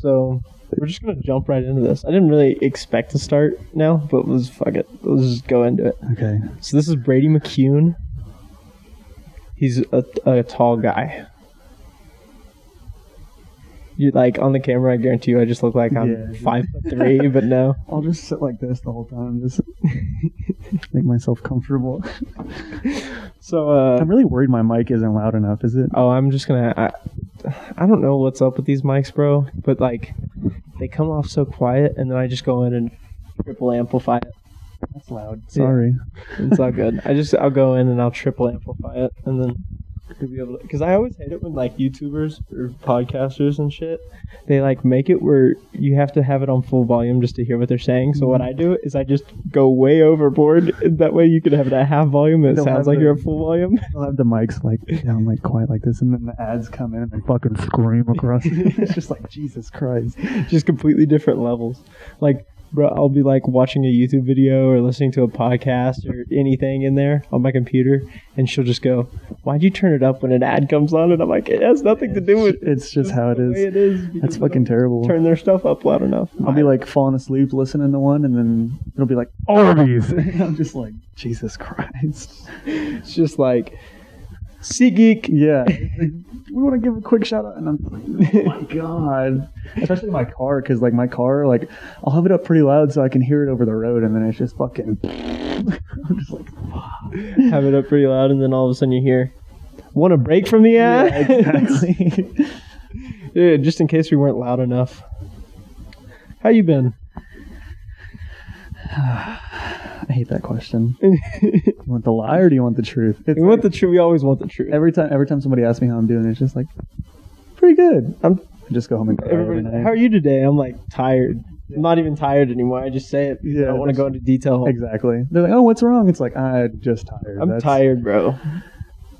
So we're just gonna jump right into this. I didn't really expect to start now, but fuck it. Let's just go into it. Okay. So this is Brady McCune. He's a tall guy. You like on the camera, I guarantee you I just look like I'm 5'3", but no. I'll just sit like this the whole time, just make myself comfortable. So I'm really worried my mic isn't loud enough, is it? Oh, I'm just gonna I don't know what's up with these mics, bro, but like they come off so quiet and then I just go in and triple amplify it. That's loud. Sorry. Yeah, it's all good. I'll go in and I'll triple amplify it and then to be able to, because I always hate it when like YouTubers or podcasters and shit, they like make it where you have to have it on full volume just to hear what they're saying. So what I do is I just go way overboard. That way you can have it at half volume and it sounds like you're at full volume. I'll have the mics like down like quiet like this, and then the ads come in and they fucking scream across. It's just like Jesus Christ, just completely different levels. Like, bro, I'll be like watching a YouTube video or listening to a podcast or anything in there on my computer, and she'll just go, "Why'd you turn it up when an ad comes on?" And I'm like, "It has nothing to do with it's just how it is. It is. That's fucking terrible. Turn their stuff up loud enough." I'll be like falling asleep listening to one, and then it'll be like Arby's. And I'm just like, Jesus Christ. It's just like, SeatGeek. Yeah. We want to give a quick shout out, and I'm like, oh my god. Especially my car, because like my car, like I'll have it up pretty loud so I can hear it over the road, and then it's just fucking. I'm just like, have it up pretty loud, and then all of a sudden you hear, "Want a break from the ad?" Yeah, exactly. Yeah, just in case we weren't loud enough. How you been? I hate that question. You want the lie or do you want the truth? We want the truth. We always want the truth. Every time somebody asks me how I'm doing, it's just like, pretty good. I just go home and cry every night. How are you today? I'm like tired. I'm not even tired anymore. I just say it. Yeah, I don't want to go into detail. Exactly. They're like, "Oh, what's wrong?" It's like, I'm just tired. I'm tired, bro.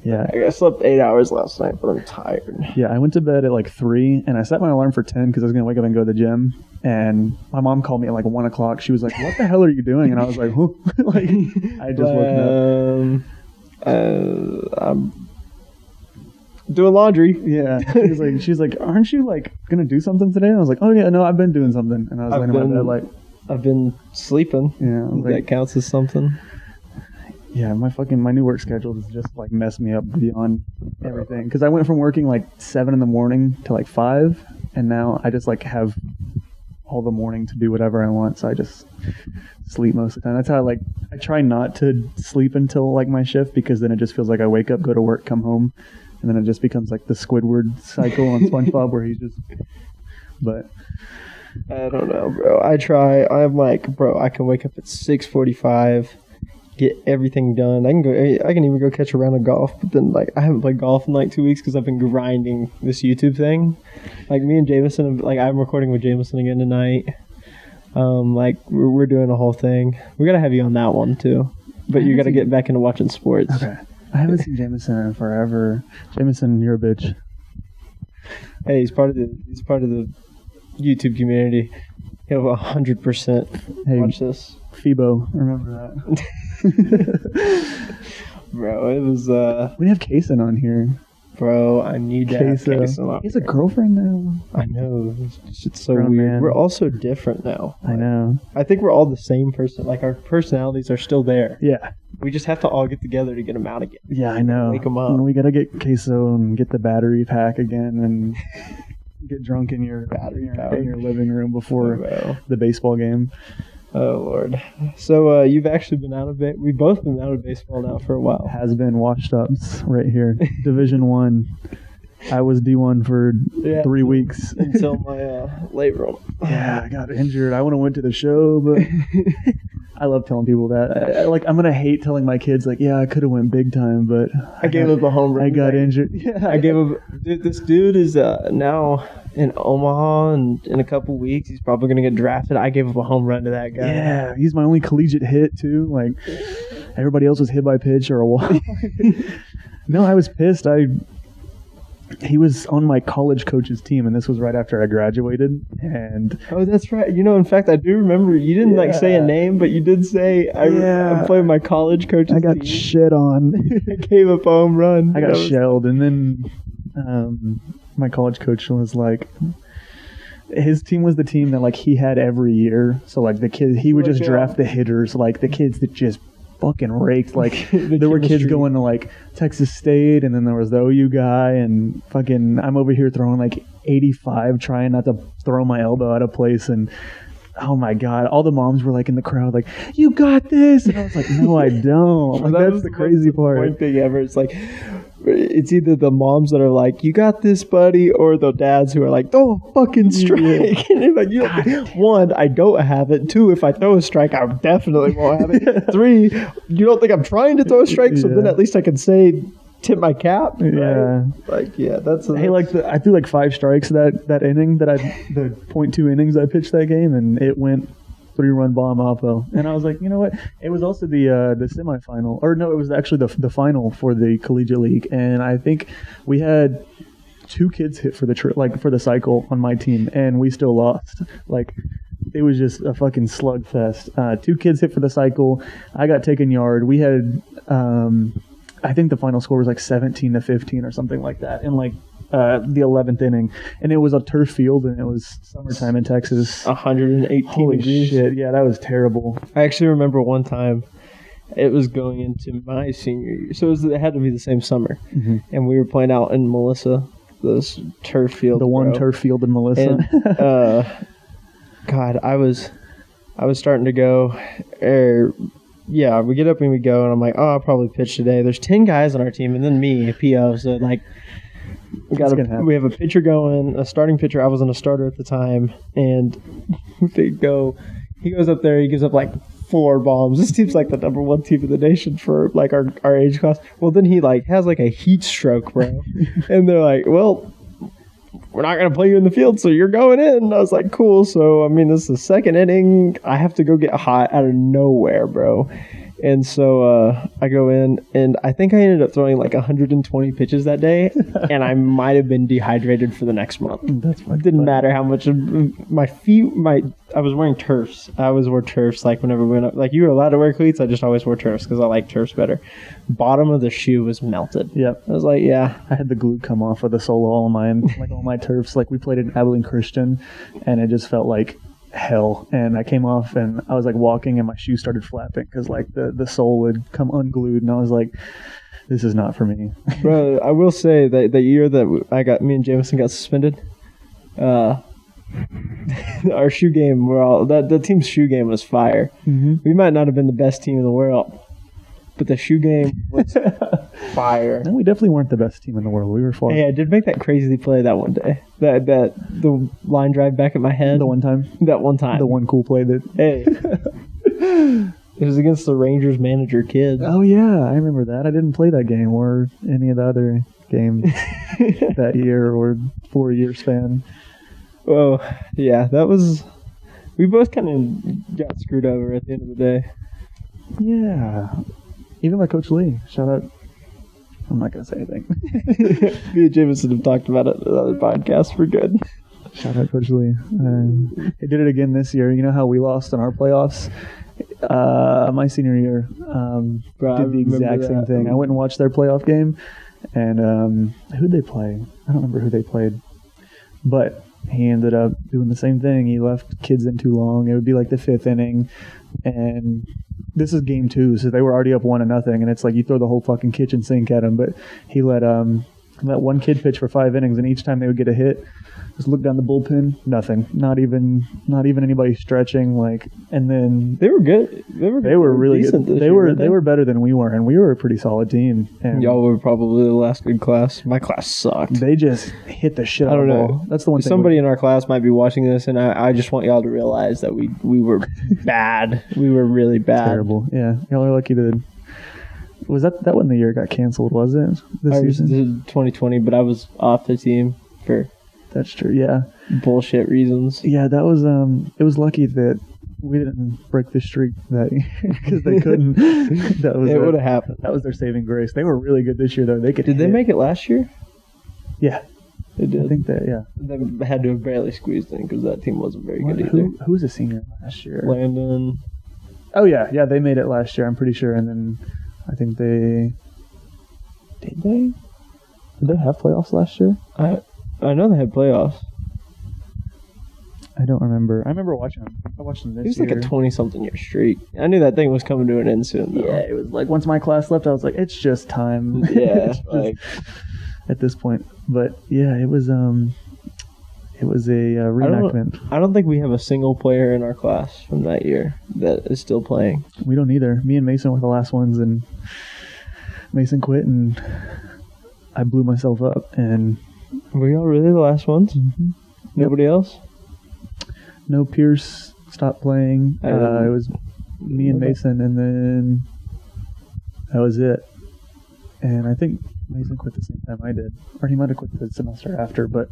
Yeah. I slept 8 hours last night, but I'm tired. Yeah, I went to bed at like 3, and I set my alarm for 10 because I was going to wake up and go to the gym. And my mom called me at like 1 o'clock. She was like, "What the hell are you doing?" And I was like, "Who?" Like, I just woke up. I'm doing laundry. Yeah. She's like, "Aren't you like going to do something today?" And I was like, "Oh yeah, no, I've been doing something." And I was laying in my bed like, I've been sleeping. Yeah. That counts as something. Yeah, my new work schedule has just like messed me up beyond everything. Because I went from working like 7 in the morning to like 5, and now I just like have all the morning to do whatever I want. So I just sleep most of the time. That's how I try not to sleep until like my shift, because then it just feels like I wake up, go to work, come home, and then it just becomes like the Squidward cycle on SpongeBob where he's just. But I don't know, bro. I try. I'm like, bro, I can wake up at 6:45. Get everything done. I can even go catch a round of golf, but then like I haven't played golf in like 2 weeks because I've been grinding this YouTube thing. Like me and Jameson, like I'm recording with Jameson again tonight. Like we're doing a whole thing. We gotta have you on that one too, but you gotta get back into watching sports. Okay. I haven't seen Jameson in forever. Jameson, you're a bitch. Hey, he's part of the YouTube community. He'll 100% watch this. Phoebo, remember that. Bro, it was we have Kason on here. Bro, I need to have Kason on. He has a girlfriend now. I know. It's so weird. Man. We're all so different now. I know. I think we're all the same person. Like our personalities are still there. Yeah. We just have to all get together to get them out again. Yeah, I know. Wake them up. And we gotta get Queso and get the battery pack again and get drunk in your living room before the baseball game. Oh, Lord. So, you've actually been out of we've both been out of baseball now for a while. Has been washed ups right here. Division 1. I was D1 for 3 weeks. Until my late roll. Yeah, I got injured. I would have went to the show, but I love telling people that. I'm going to hate telling my kids, like, yeah, I could have went big time, but I gave up a home run. I got injured. Yeah, I gave up. This dude is now in Omaha, and in a couple weeks, he's probably going to get drafted. I gave up a home run to that guy. Yeah, he's my only collegiate hit, too. Like, everybody else was hit by pitch or a walk. No, I was pissed. He was on my college coach's team, and this was right after I graduated. And oh, that's right. In fact, I do remember you didn't say a name, but you did say I played my college coach's team. I got shit on. I gave up a home run. I got shelled, and then my college coach was like, his team was the team that like he had every year. So like the kid, he would just draft the hitters, like the kids that just fucking raked. Like there were kids going to like Texas State, and then there was the OU guy, and fucking I'm over here throwing like 85, trying not to throw my elbow out of place. And oh my god, all the moms were like in the crowd, like, "You got this," and I was like, "No, I don't." Like that's the crazy part. One thing ever. It's like, it's either the moms that are like, "You got this, buddy," or the dads who are like, "Throw a fucking strike." Yeah. And they're like, you know, one, I don't have it. Two, if I throw a strike, I definitely won't have it. Three, you don't think I'm trying to throw a strike, so then at least I can say, tip my cap. Right? Yeah, like that's. Hey, like I threw like 5 strikes that inning the 0.2 innings I pitched that game, and it went 3-run bomb oppo. And I was like, you know what? It was also the semifinal, or no, it was actually the final for the collegiate league, and I think we had 2 kids hit for for the cycle on my team, and we still lost. Like it was just a fucking slugfest. 2 kids hit for the cycle. I got taken yard. We had. I think the final score was like 17-15 or something like that in like the 11th inning, and it was a turf field, and it was summertime in Texas. 118 Holy degrees. shit! Yeah, that was terrible. I actually remember one time, it was going into my senior year, so it had to be the same summer, and we were playing out in Melissa, this turf field. The one turf field in Melissa. And, God, I was starting to go. Yeah, we get up and we go, and I'm like, oh, I'll probably pitch today. There's 10 guys on our team, and then me, a PO. So, like, we have a pitcher going, a starting pitcher. I wasn't a starter at the time, and he goes up there, he gives up, like, 4 bombs. This team's, like, the number 1 team in the nation for, like, our age class. Well, then he, like, has, like, a heat stroke, bro. And they're like, well, we're not going to play you in the field, so you're going in. And I was like, cool. So, I mean, this is the 2nd inning. I have to go get hot out of nowhere, bro. And so I go in, and I think I ended up throwing like 120 pitches that day, and I might have been dehydrated for the next month. That's It didn't matter how much my feet, I was wearing turfs. I always wore turfs, like whenever we went up. Like, you were allowed to wear cleats, I just always wore turfs because I like turfs better. Bottom of the shoe was melted. Yep. I was like, yeah. I had the glue come off of the sole all my turfs. Like, we played in Abilene Christian, and it just felt like hell. And I came off, and I was like walking, and my shoe started flapping because like the sole had come unglued, and I was like, this is not for me. Bro, I will say that the year that me and Jameson got suspended, our shoe game, the team's shoe game was fire. We might not have been the best team in the world, but the shoe game was fire. And we definitely weren't the best team in the world. We were far. Hey, I did make that crazy play that one day. The line drive back at my head. The one time. That one time. The one cool play that. Hey. It was against the Rangers manager kid. Oh yeah, I remember that. I didn't play that game or any of the other games that year or 4-year span. Oh yeah, that was. We both kind of got screwed over at the end of the day. Yeah. Even by Coach Lee. Shout out. I'm not going to say anything. Me and Jameson have talked about it in other podcasts. We're good. Shout out Coach Lee. He did it again this year. You know how we lost in our playoffs? My senior year. Did the exact same thing. I went and watched their playoff game. And who'd they play? I don't remember who they played. But he ended up doing the same thing. He left kids in too long. It would be like the 5th inning. And this is game 2, so they were already up 1-0, and it's like you throw the whole fucking kitchen sink at them. But he let one kid pitch for 5 innings, and each time they would get a hit, just look down the bullpen, nothing. Not even anybody stretching. Like, and then they were good. They were really decent good. They were better than we were, and we were a pretty solid team. And y'all were probably the last good class. My class sucked. They just hit the shit out of the ball. That's the one thing. Somebody in our class might be watching this, and I just want y'all to realize that we were bad. We were really bad. Terrible. Yeah, y'all are lucky to. Was that wasn't the year it got canceled? Was it this season? 2020, but I was off the team for. That's true. Yeah. Bullshit reasons. Yeah, that was. It was lucky that we didn't break the streak that because they couldn't. That was. It would have happened. That was their saving grace. They were really good this year, though. Did they make it last year? Yeah, they did. I think that. Yeah. They had to have barely squeezed in because that team wasn't very good either. Who was a senior last year? Landon. Oh yeah, they made it last year. I'm pretty sure, and then I think they. Did they have playoffs last year? I know they had playoffs. I don't remember. I remember watching him. I watched him this He was year. like a 20-something year streak. I knew that thing was coming to an end soon, though. Yeah, it was like once my class left, I was like, it's just time. Yeah, It's just- like at this point. But yeah, it was a reenactment. I don't think we have a single player in our class from that year that is still playing. We don't either. Me and Mason were the last ones, and Mason quit, and I blew myself up. And Were y'all really the last ones? Nobody else? no, Pierce stopped playing. It was me and Mason, and then that was it. And I think Mason quit the same time I did, or he might have quit the semester after. But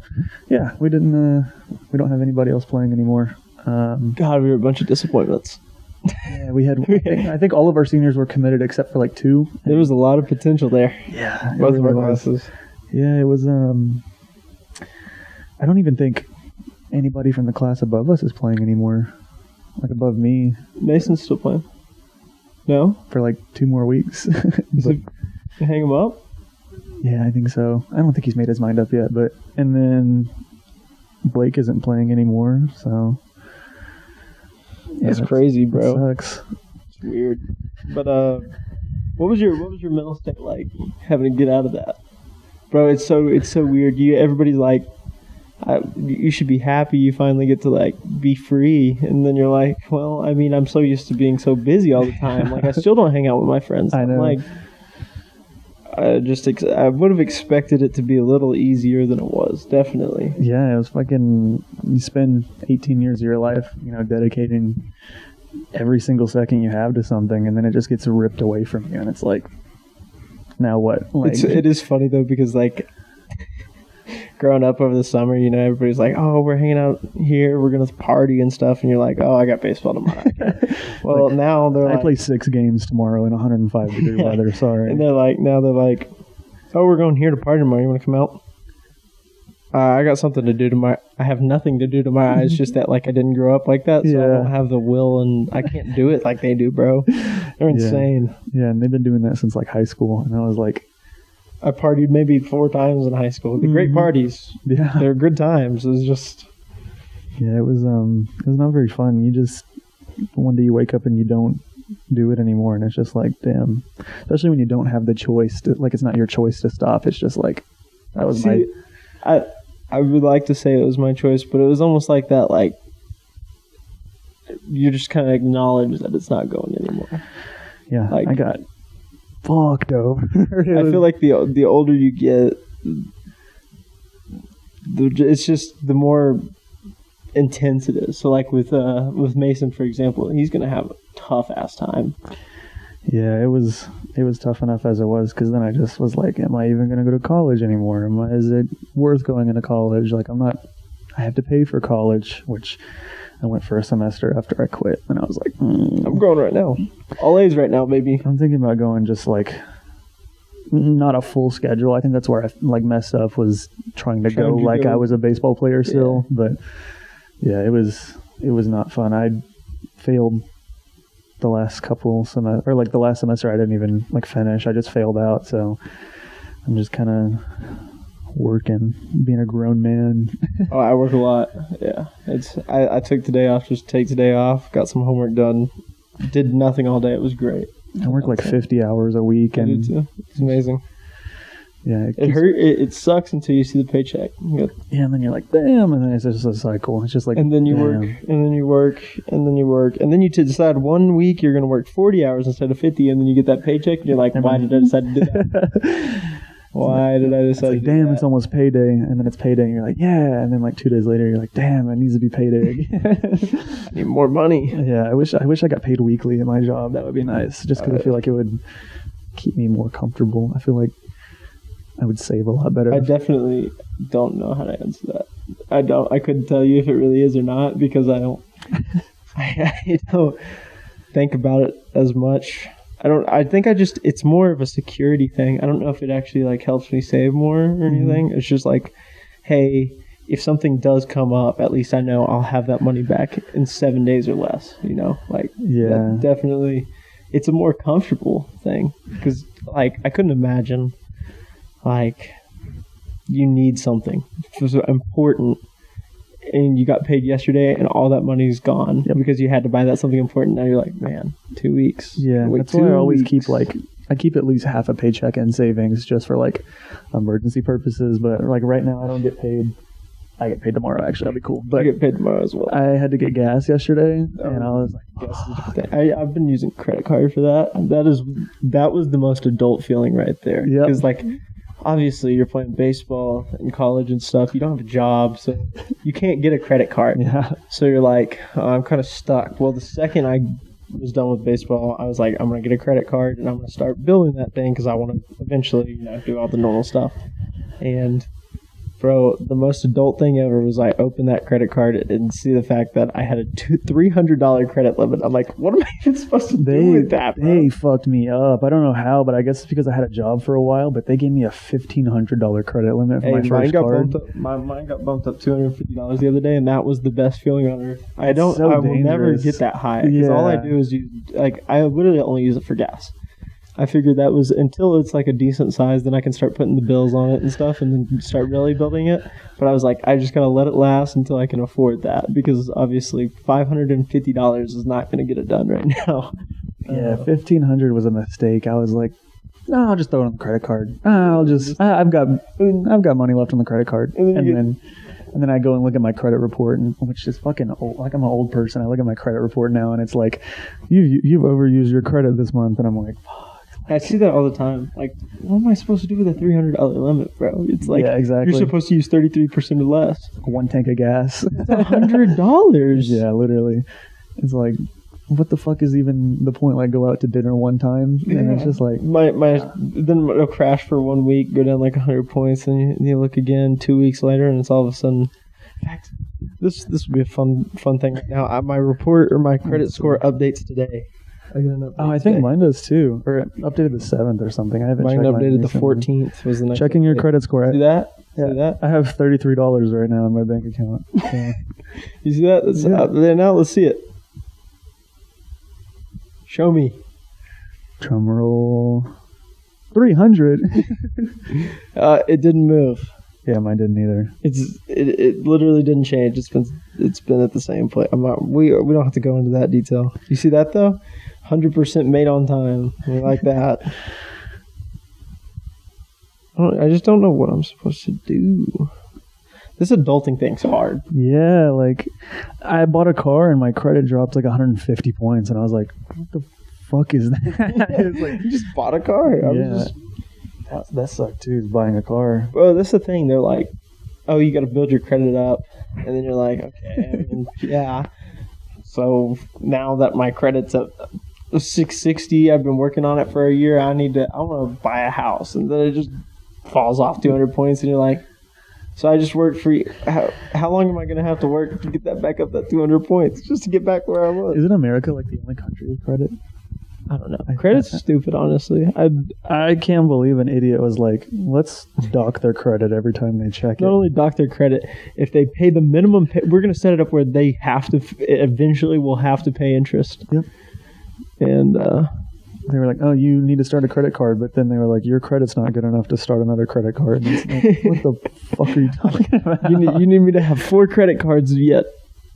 yeah, we didn't. We don't have anybody else playing anymore. God, we were a bunch of disappointments. Yeah, we had. I think all of our seniors were committed except for like 2. There was a lot of potential there. Yeah, Both of our really was. classes. Yeah, it was. I don't even think anybody from the class above us is playing anymore. Like above me Mason's still playing. No? for like 2 more weeks. So, hang him up? Yeah, I think so. I don't think he's made his mind up yet, and then Blake isn't playing anymore, so yeah, That's crazy, bro. That sucks. It's weird. But what was your mental state like having to get out of that? Bro, it's so weird. Everybody's like, you should be happy you finally get to like be free, and then you're like, well, I mean, I'm so used to being so busy all the time. Like I still don't hang out with my friends. I know. Like I would have expected it to be a little easier than it was. Definitely. Yeah, it was fucking. You spend 18 years of your life, dedicating every single second you have to something, and then it just gets ripped away from you, and it's like, now what? Like, It is funny though because like growing up over the summer, everybody's like, oh, we're hanging out here, we're gonna party and stuff, and you're like, oh, I got baseball tomorrow. Well, now they're I like, play 6 games tomorrow in 105 degree Yeah. weather. Sorry. and they're like, oh, we're going here to party tomorrow. You want to come out? I got something to do tomorrow. I have nothing to do tomorrow. It's just that like I didn't grow up like that, so I Yeah. don't have the will, and I can't do it like they do, bro. They're insane. Yeah, and they've been doing that since like high school, and I was like, I partied maybe 4 times in high school. The great parties. yeah, They're good times. It was just yeah, it was not very fun. You just one day you wake up and you don't do it anymore, and it's just like, damn. Especially when you don't have the choice to, like, it's not your choice to stop. It's just like, that was I would like to say it was my choice, but it was almost like that, like, you just kind of acknowledge that it's not going anymore. yeah. like- I got fucked over. I feel like the older you get, it's just the more intense it is. So, like, with Mason, for example, he's going to have a tough-ass time. yeah, it was tough enough as it was, because then I just was like, am I even going to go to college anymore? Is it worth going into college? Like, I have to pay for college, which I went for a semester after I quit, and I was like, I'm going right now. All A's right now, baby. I'm thinking about going just like not a full schedule. I think that's where I like messed up, was trying to go like I was a baseball player still. But yeah, it was not fun. I failed the last couple semester, or like the last semester I didn't even like finish. I just failed out, so I'm just kind of working, being a grown man. Oh, I work a lot. Yeah, I took today off just to take today off. Got some homework done. Did nothing all day. It was great. I work like 50 hours a week, I do and too. It's amazing. yeah, It hurt. It sucks until you see the paycheck. Yeah, and then you're like, damn, and then it's just a cycle. It's just like, And then you damn. work, and then you work, and then you work, and then you decide one week you're going to work 40 hours instead of 50, and then you get that paycheck, and you're like, why did I decide to do that? Why did I It's decide like, to do damn, that? it's almost payday, and then it's payday, and you're like, yeah, and then like 2 days later, you're like, damn, it needs to be payday again. I need more money. Yeah, I wish I got paid weekly at my job. That would be nice, just because I feel like it would keep me more comfortable. I feel like I would save a lot better. I definitely don't know how to answer that. I couldn't tell you if it really is or not, because I don't I don't think about it as much. I think it's more of a security thing. I don't know if it actually like helps me save more or anything. It's just like, hey, if something does come up, at least I know I'll have that money back in 7 days or less, like, Yeah. definitely it's a more comfortable thing, because like I couldn't imagine like you need something so important and you got paid yesterday, and all that money's gone because you had to buy that something important. Now you're like, man, 2 weeks. Yeah, wait, that's why I always keep I keep at least half a paycheck in savings just for like emergency purposes. But like right now, I don't get paid. I get paid tomorrow. Actually, that'd be cool. But I get paid tomorrow as well. I had to get gas yesterday, and I was like, I've been using credit card for that. That was the most adult feeling right there. Yeah, because like obviously you're playing baseball in college and stuff. You don't have a job, so you can't get a credit card. Yeah. So you're like, oh, I'm kind of stuck. Well, the second I was done with baseball, I was like, I'm gonna get a credit card and I'm gonna start building that thing because I want to eventually, do all the normal stuff. And bro, the most adult thing ever was I opened that credit card and see the fact that I had a $300 credit limit. I'm like, what am I even supposed to do with that, bro? They fucked me up. I don't know how, but I guess it's because I had a job for a while, but they gave me a $1,500 credit limit for my first card. Mine got bumped up $250 the other day, and that was the best feeling on earth. I will never get that high because all I do is I literally only use it for gas. I figured that was until it's like a decent size, then I can start putting the bills on it and stuff and then start really building it. But I was like, I just got to let it last until I can afford that because obviously $550 is not going to get it done right now. Yeah, $1,500 was a mistake. I was like, no, I'll just throw it on the credit card. I've got money left on the credit card. And then I go and look at my credit report, which is fucking old. Like I'm an old person. I look at my credit report now, and it's like, you've overused your credit this month, and I'm like, fuck. I see that all the time. Like, what am I supposed to do with a $300 limit, bro? It's like, yeah, exactly. You're supposed to use 33% or less. One tank of gas. It's $100. Yeah, literally. It's like, what the fuck is even the point? Like, go out to dinner one time, and it's just like then it'll crash for 1 week, go down like 100 points, and you look again 2 weeks later, and it's all of a sudden. In fact, this would be a fun thing right now. My report or my credit score updates today. I think mine does too, or it updated the 7th or something. I haven't. Mine checked updated the 14th. Was the next checking your credit score? See that? Yeah. See that? I have $33 right now in my bank account. So. You see that? That's out there now. Let's see it. Show me. Drum roll. 300. It didn't move. Yeah, mine didn't either. It literally didn't change. It's been at the same place. We don't have to go into that detail. You see that though? 100% made on time. We like that. I just don't know what I'm supposed to do. This adulting thing's hard. Yeah, like I bought a car and my credit dropped like 150 points, and I was like, "What the fuck is that?" It's like, you just bought a car. That sucked too. Is buying a car. Well, that's the thing. They're like, "Oh, you got to build your credit up," and then you're like, "Okay, yeah." So now that my credit's at 660, I've been working on it for a year. I want to buy a house, and then it just falls off 200 points, and you're like, so I just worked for how long am I going to have to work to get that back up that 200 points just to get back where I was? Isn't America like the only country with credit? I don't know. Credit's stupid, honestly. I can't believe an idiot was like, let's dock their credit every time they check it. Not only dock their credit, if they pay the minimum, we're going to set it up where they have to, eventually will have to pay interest. Yep. And they were like, oh, you need to start a credit card. But then they were like, your credit's not good enough to start another credit card. And it's like, what the fuck are you talking about? You need me to have 4 credit cards yet.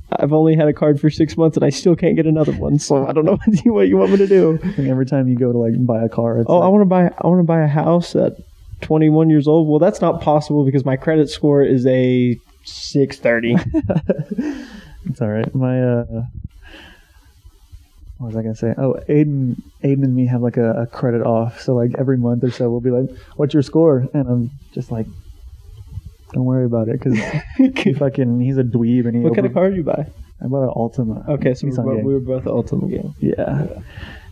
I've only had a card for 6 months and I still can't get another one. So I don't know what you want me to do. And every time you go to like buy a car, it's I want to buy a house at 21 years old. Well, that's not possible because my credit score is a 630. It's all right. My what was I gonna say? Oh, Aiden and me have like a credit off. So like every month or so, we'll be like, "What's your score?" And I'm just like, "Don't worry about it," because he's a dweeb. And what kind of car did you buy? I bought an Altima. Okay, so we were both Altima game. Yeah.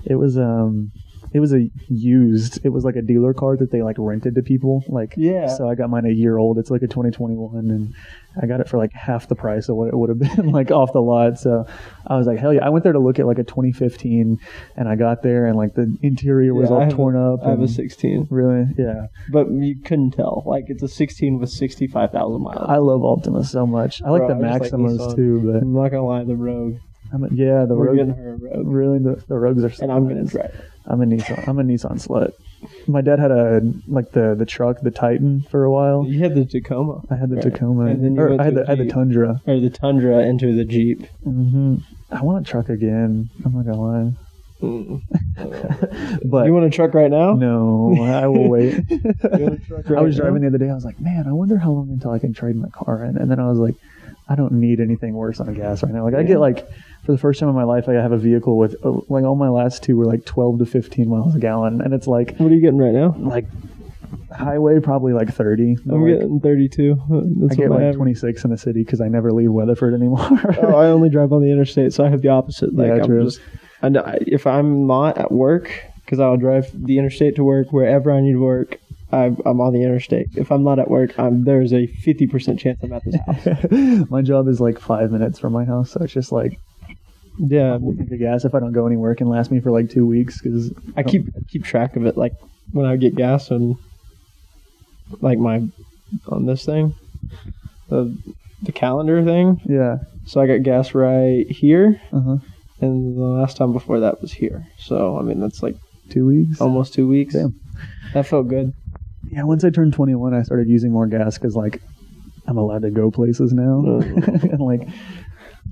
It was a used. It was like a dealer car that they like rented to people. Like, yeah. So I got mine a year old. It's like a 2021, and I got it for like half the price of what it would have been like off the lot. So I was like, hell yeah! I went there to look at like a 2015, and I got there, and like the interior was all torn up. I have a 16. Really? Yeah. But you couldn't tell. Like it's a 16 with 65,000 miles. I love Optima so much. I like the Maximas too, but I'm not gonna lie, the Rogue. The We're Rogue. getting her a Rogue. Really, the Rogues are. So and I'm gonna drive it. I'm a Nissan slut. my dad had the truck, the Titan, for a while. You had the Tacoma. I had the Tacoma. And then I had the Tundra. Or the Tundra into the Jeep. Mm-hmm. I want a truck again. I'm not gonna lie. But you want a truck right now? No, I will wait. Right I was driving the other day. I was like, man, I wonder how long until I can trade my car in. And then I was like, I don't need anything worse on gas right now. Like I get like, for the first time in my life, I have a vehicle with like all my last two were like 12 to 15 miles a gallon, and it's like, what are you getting right now? Like highway probably like 30. I'm getting 32. I get like 26 in the city because I never leave Weatherford anymore. Oh, I only drive on the interstate, so I have the opposite. Like, yeah, true. If I'm not at work, because I'll drive the interstate to work wherever I need to work, I'm on the interstate. If I'm not at work, there's a 50% chance I'm at this house. My job is like 5 minutes from my house, so it's just like, yeah, the gas if I don't go anywhere can last me for like 2 weeks because I keep track of it. Like when I get gas and like on this thing, the calendar thing. Yeah. So I got gas right here. Uh-huh. And the last time before that was here. So, I mean, that's like 2 weeks. Almost 2 weeks. Damn. That felt good. Yeah, once I turned 21, I started using more gas because, like, I'm allowed to go places now. And, like,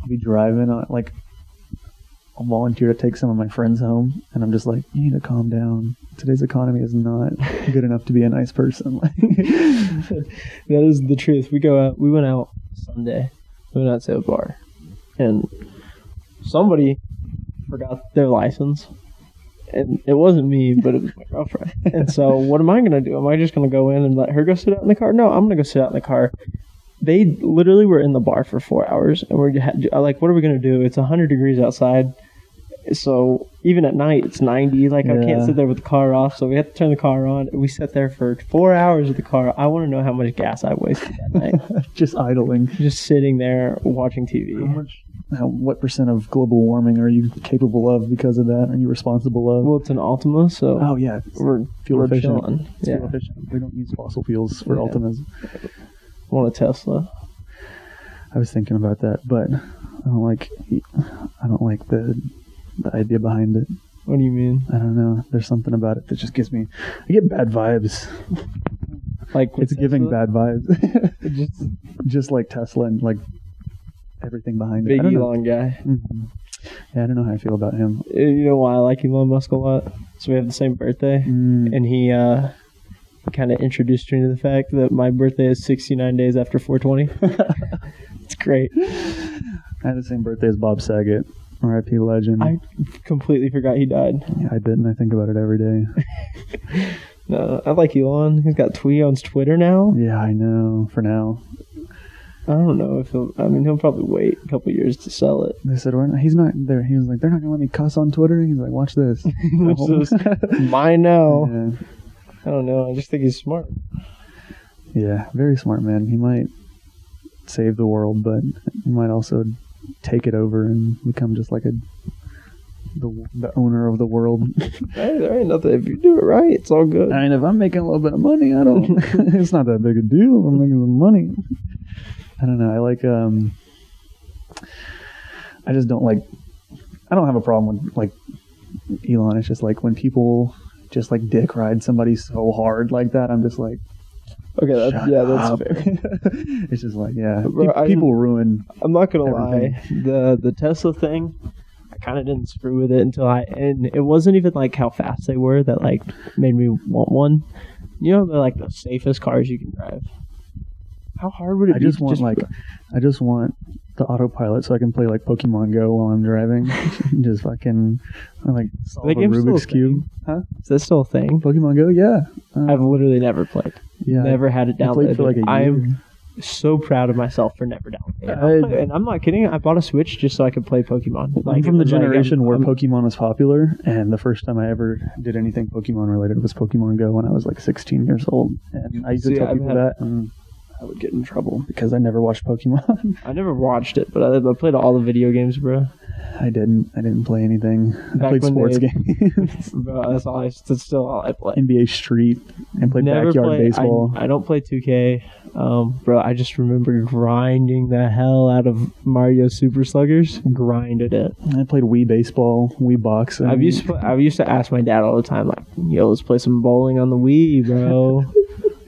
I'll be driving. I'll volunteer to take some of my friends home. And I'm just like, you need to calm down. Today's economy is not good enough to be a nice person. That is the truth. We went out Sunday. We went out to a bar. And somebody forgot their license, and it wasn't me, but it was my girlfriend. And so what am I going to do? Am I just going to go in and let her go sit out in the car? No, I'm going to go sit out in the car. They literally were in the bar for 4 hours, and we're like, what are we going to do? It's 100 degrees outside. So even at night, it's 90. Like, I can't sit there with the car off, so we have to turn the car on. We sat there for 4 hours with the car. I want to know how much gas I wasted that night. Just idling. Just sitting there watching TV. What percent of global warming are you capable of because of that? Are you responsible of? Well, it's an Altima, so we're fuel efficient. Chilling. Fuel efficient. We don't use fossil fuels for Altimas. I want a Tesla. I was thinking about that, but I don't like the idea behind it. What do you mean? I don't know. There's something about it that just gives me. I get bad vibes. Like it's giving bad vibes. just like Tesla and like everything behind it. Big Elon guy. Mm-hmm. Yeah, I don't know how I feel about him. You know why I like Elon Musk a lot? So we have the same birthday, and he kind of introduced me to the fact that my birthday is 69 days after 420. It's great. I had the same birthday as Bob Saget, R.I.P. legend. I completely forgot he died. Yeah, I didn't. I think about it every day. No, I like Elon. He owns Twitter now. Yeah, I know. For now. I don't know if he'll probably wait a couple years to sell it. They said, he's not there. He was like, they're not going to let me cuss on Twitter. He's like, watch this. Watch this. Mine now. Yeah. I don't know. I just think he's smart. Yeah, very smart, man. He might save the world, but he might also take it over and become just like the owner of the world. Hey, there ain't nothing. If you do it right, it's all good. I mean, if I'm making a little bit of money, it's not that big a deal if I'm making some money. I don't know. I just don't like. I don't have a problem with like Elon. It's just like when people just like dick ride somebody so hard like that. I'm just like, okay, that's fair. It's just like, people ruin. I'm not gonna everything. lie. The Tesla thing, I kind of didn't screw with it and it wasn't even like how fast they were that like made me want one. You know, they're like the safest cars you can drive. How hard would it be? I just want the autopilot so I can play like Pokemon Go while I'm driving. Just fucking like solve a Rubik's Cube. Huh? Is that still a thing? Pokemon Go, yeah. I've literally never played. Yeah, never had it downloaded. I played for like a year. I'm so proud of myself for never downloading it. And I'm not kidding. I bought a Switch just so I could play Pokemon. I'm from the generation where Pokemon was popular, and the first time I ever did anything Pokemon related was Pokemon Go when I was like 16 years old. And I used to tell people that, and I would get in trouble because I never watched Pokemon. I never watched it, but I played all the video games, bro. I didn't play anything. I played sports games. Bro, that's still all I play. NBA Street and played backyard baseball. I don't play 2K. Bro, I just remember grinding the hell out of Mario Super Sluggers. Grinded it. I played Wii baseball, Wii boxing. I used to ask my dad all the time, like, yo, let's play some bowling on the Wii, bro.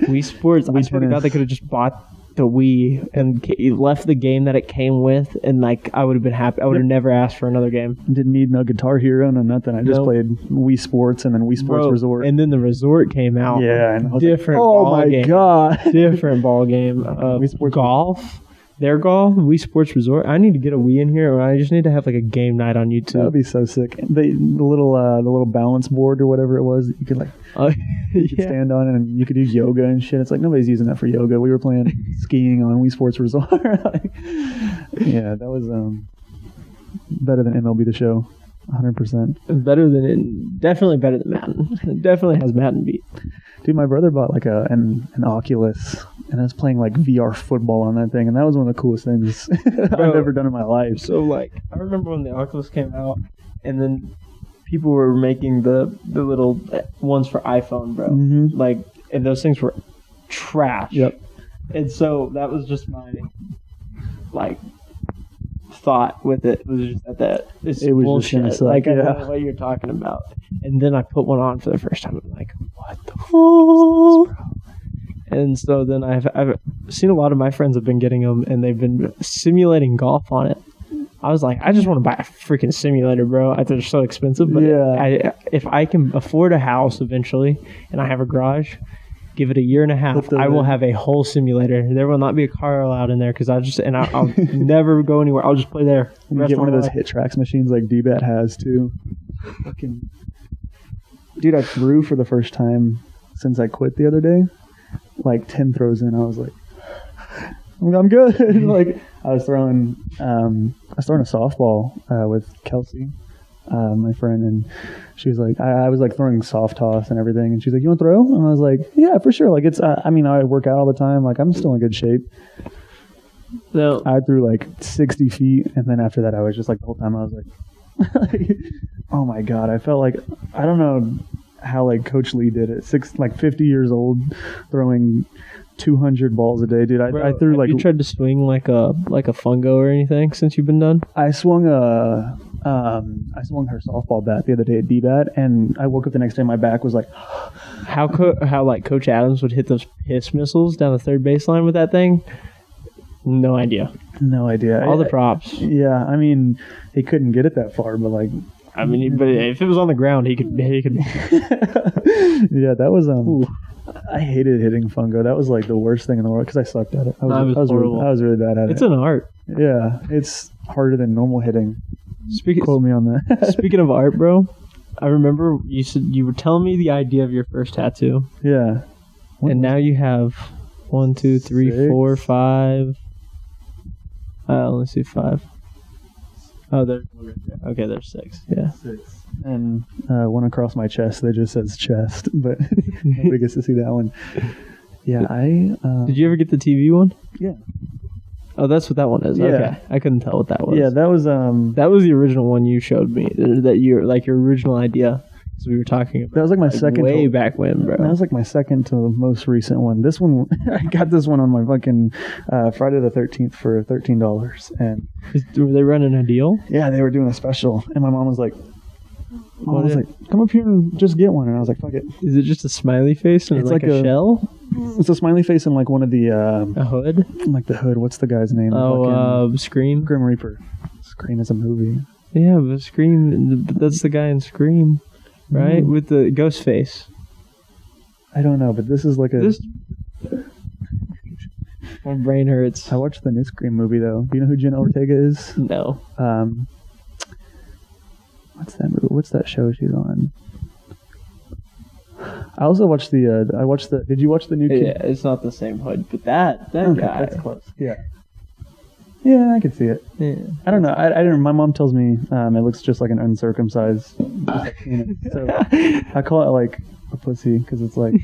Wii Sports. I swear to God, they could have just bought the Wii and left the game that it came with, and like I would have been happy. I would have never asked for another game. Didn't need no Guitar Hero, no nothing. I just played Wii Sports and then Wii Sports Resort. And then the Resort came out. Yeah, and different. Like, oh my god, different ball game. Wii Sports golf. Their golf, Wii Sports Resort. I need to get a Wii in here, or I just need to have like a game night on YouTube. That'd be so sick. The little balance board or whatever it was that you could you could stand on it, and you could do yoga and shit. It's like nobody's using that for yoga. We were playing skiing on Wii Sports Resort. Yeah, that was better than MLB The Show, 100%. Definitely better than Madden. It definitely has Madden beat. Dude, my brother bought like an Oculus, and I was playing like VR football on that thing, and that was one of the coolest things I've ever done in my life. So like, I remember when the Oculus came out, and then people were making the little ones for iPhone, bro. Mm-hmm. Like, and those things were trash. Yep. And so that was just my like thought with it. Was just that it's it was bullshit. Just suck, like I don't know what you're talking about. And then I put one on for the first time. I'm like, what the fuck is this, bro? And so then I've seen a lot of my friends have been getting them, and they've been simulating golf on it. I was like, I just want to buy a freaking simulator, bro. I think they're so expensive, but if I can afford a house eventually and I have a garage, give it a year and a half, I will have a whole simulator. There will not be a car allowed in there because I'll never go anywhere. I'll just play there. You get one of those hit tracks machines like D-Bat has too. Dude, I threw for the first time since I quit the other day. Like 10 throws in, I was like, I'm good. Like I was throwing a softball with Kelsey, my friend, and she was like, I was like throwing soft toss and everything, and she's like, you want to throw? And I was like, yeah, for sure. Like it's, I work out all the time. Like I'm still in good shape. So I threw like 60 feet, and then after that, I was just like the whole time I was like, oh my god, I felt like I don't know how like Coach Lee did it. 50 years old, throwing 200 balls a day, dude. I threw like. You tried to swing like a fungo or anything since you've been done? I swung her softball bat the other day at D-Bat, and I woke up the next day, my back was like. How like Coach Adams would hit those piss missiles down the third baseline with that thing? No idea. No idea. All the props. Yeah, I mean, he couldn't get it that far, but like. I mean, but if it was on the ground, he could. Yeah, that was I hated hitting fungo. That was like the worst thing in the world because I sucked at it. I was really bad at it. It's an art. Yeah, it's harder than normal hitting. Quote me on that. Speaking of art, bro, I remember you said you were telling me the idea of your first tattoo. Yeah. And now you have 1, 2, 3, 6. 4, 5. I only see 5. Oh, there's one right there. Okay, there's 6. Yeah. 6. And one across my chest that just says chest, but nobody gets to see that one. Yeah, Did you ever get the TV one? Yeah. Oh, that's what that one is. Yeah. Okay, I couldn't tell what that was. Yeah, that was the original one you showed me. That your original idea. Because we were talking about. That was like my second. Way back when, bro. That was like my second to the most recent one. This one, I got this one on my fucking Friday the 13th for $13, and were they running a deal? Yeah, they were doing a special, and my mom was like. Come up here and just get one. And I was like, fuck it. Is it just a smiley face and it's like a shell? It's a smiley face and like one of the... a hood? Like the hood. What's the guy's name? Scream? Grim Reaper. Scream is a movie. Yeah, but Scream, that's the guy in Scream, right? Mm. With the ghost face. I don't know, but this is like a... My brain hurts. I watched the new Scream movie, though. Do you know who Jenna Ortega is? No. What's that movie? What's that show she's on? I also watched did you watch the new Yeah, it's not the same hood, but that okay, guy. That's close. Yeah. Yeah, I could see it. Yeah. I don't know. I don't. My mom tells me it looks just like an uncircumcised just like penis. So I call it like a pussy because it's like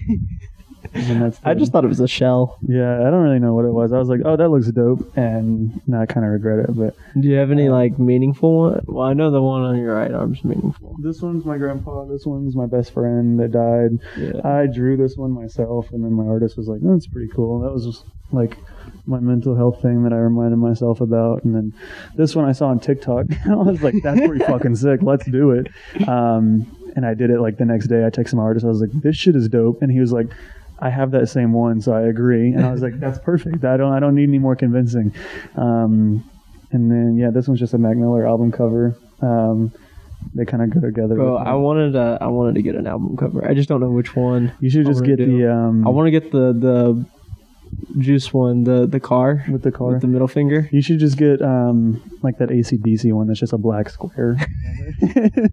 And that's I just thought it was a shell. Yeah, I don't really know what it was. I was like, oh, that looks dope, and now I kind of regret it. But Do you have any like meaningful one? Well, I know the one on your right arm's meaningful. this one's my grandpa. This one's my best friend that died. Yeah. I drew this one myself, and then my artist was like, "No, it's pretty cool." That was just like my mental health thing that I reminded myself about. And then this one I saw on TikTok. I was like, "That's pretty fucking sick. Let's do it." And I did it like the next day. I texted my artist. I was like, "This shit is dope," and he was like, I have that same one, so I agree. And I was like, that's perfect. I don't need any more convincing. And then this one's just a Mac Miller album cover. They kind of go together. Bro, I wanted to get an album cover. I just don't know which one. You should just get the I want to get the Juice one, the car with the middle finger. You should just get like that AC/DC one that's just a black square.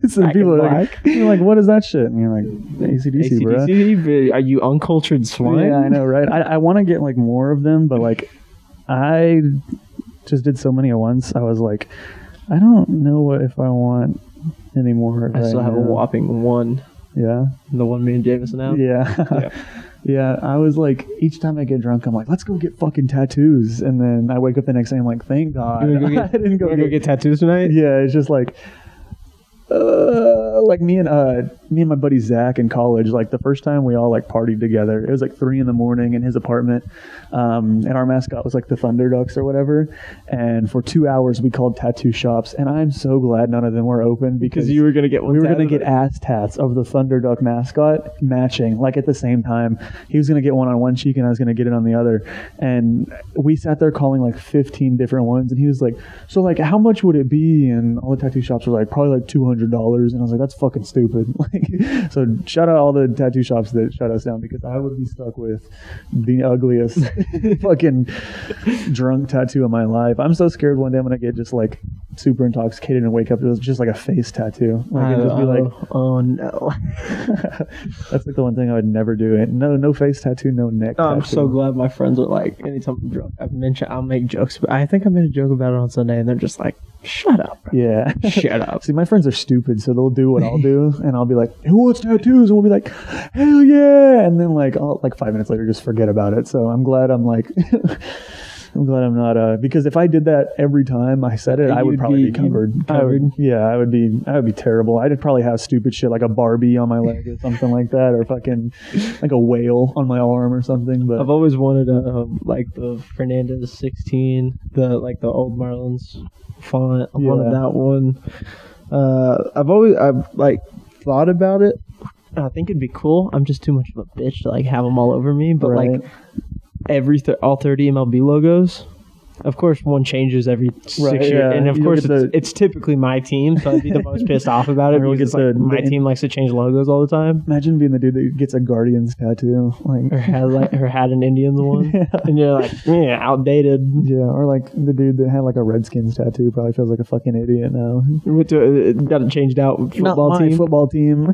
So Black people and are like, you're like, what is that shit? And you're like, AC/DC, bro. AC/DC, are you uncultured swine? Yeah, I know, right? I want to get like more of them, but like I just did so many at once. I was like, I don't know if I want any more. I still have a whopping one. Yeah, the one me and Jameson have. Yeah. Yeah, I was like, each time I get drunk, I'm like, let's go get fucking tattoos. And then I wake up the next day, I'm like, thank God. I didn't go get tattoos tonight? Yeah, it's just like me and my buddy Zach in college, like the first time we all like partied together, it was like 3 a.m. in his apartment, and our mascot was like the Thunder Ducks or whatever, and for 2 hours we called tattoo shops, and I'm so glad none of them were open because you were gonna get one. We were gonna get ass tats of the Thunder Duck mascot matching, like at the same time. He was gonna get one on one cheek and I was gonna get it on the other, and we sat there calling like 15 different ones, and he was like, so like how much would it be? And all the tattoo shops were like, probably like $200. And I was like, that's fucking stupid. Like, so shout out all the tattoo shops that shut us down, because I would be stuck with the ugliest fucking drunk tattoo of my life. I'm so scared one day I'm gonna get just like super intoxicated and wake up to just like a face tattoo. Like it'd just be like, oh no. That's like the one thing I would never do. No face tattoo, no neck tattoo. I'm so glad my friends are like, anytime I'm drunk, I'll make jokes. But I think I made a joke about it on Sunday, and they're just like, shut up, bro. Yeah. Shut up. See, my friends are stupid, so they'll do what I'll do, and I'll be like, who wants tattoos? And we'll be like, hell yeah. And then like, I'll, like 5 minutes later, just forget about it. So I'm glad I'm like, I'm glad I'm not, because if I did that every time I said it, I would probably be covered. I would be terrible. I'd probably have stupid shit like a Barbie on my leg or something like that, or fucking like a whale on my arm or something. But I've always wanted like the Fernandez 16, the old Marlins font. I wanted that one. I've like thought about it. I think it'd be cool. I'm just too much of a bitch to like have them all over me, but like all 30 MLB logos. Of course, one changes every 6 years, and of course, it's typically my team, so I'd be the most pissed off about it because my team likes to change logos all the time. Imagine being the dude that gets a Guardians tattoo, or had an Indians one, and you're like, outdated. Yeah, or like the dude that had like a Redskins tattoo probably feels like a fucking idiot now. Got it changed out. Football team.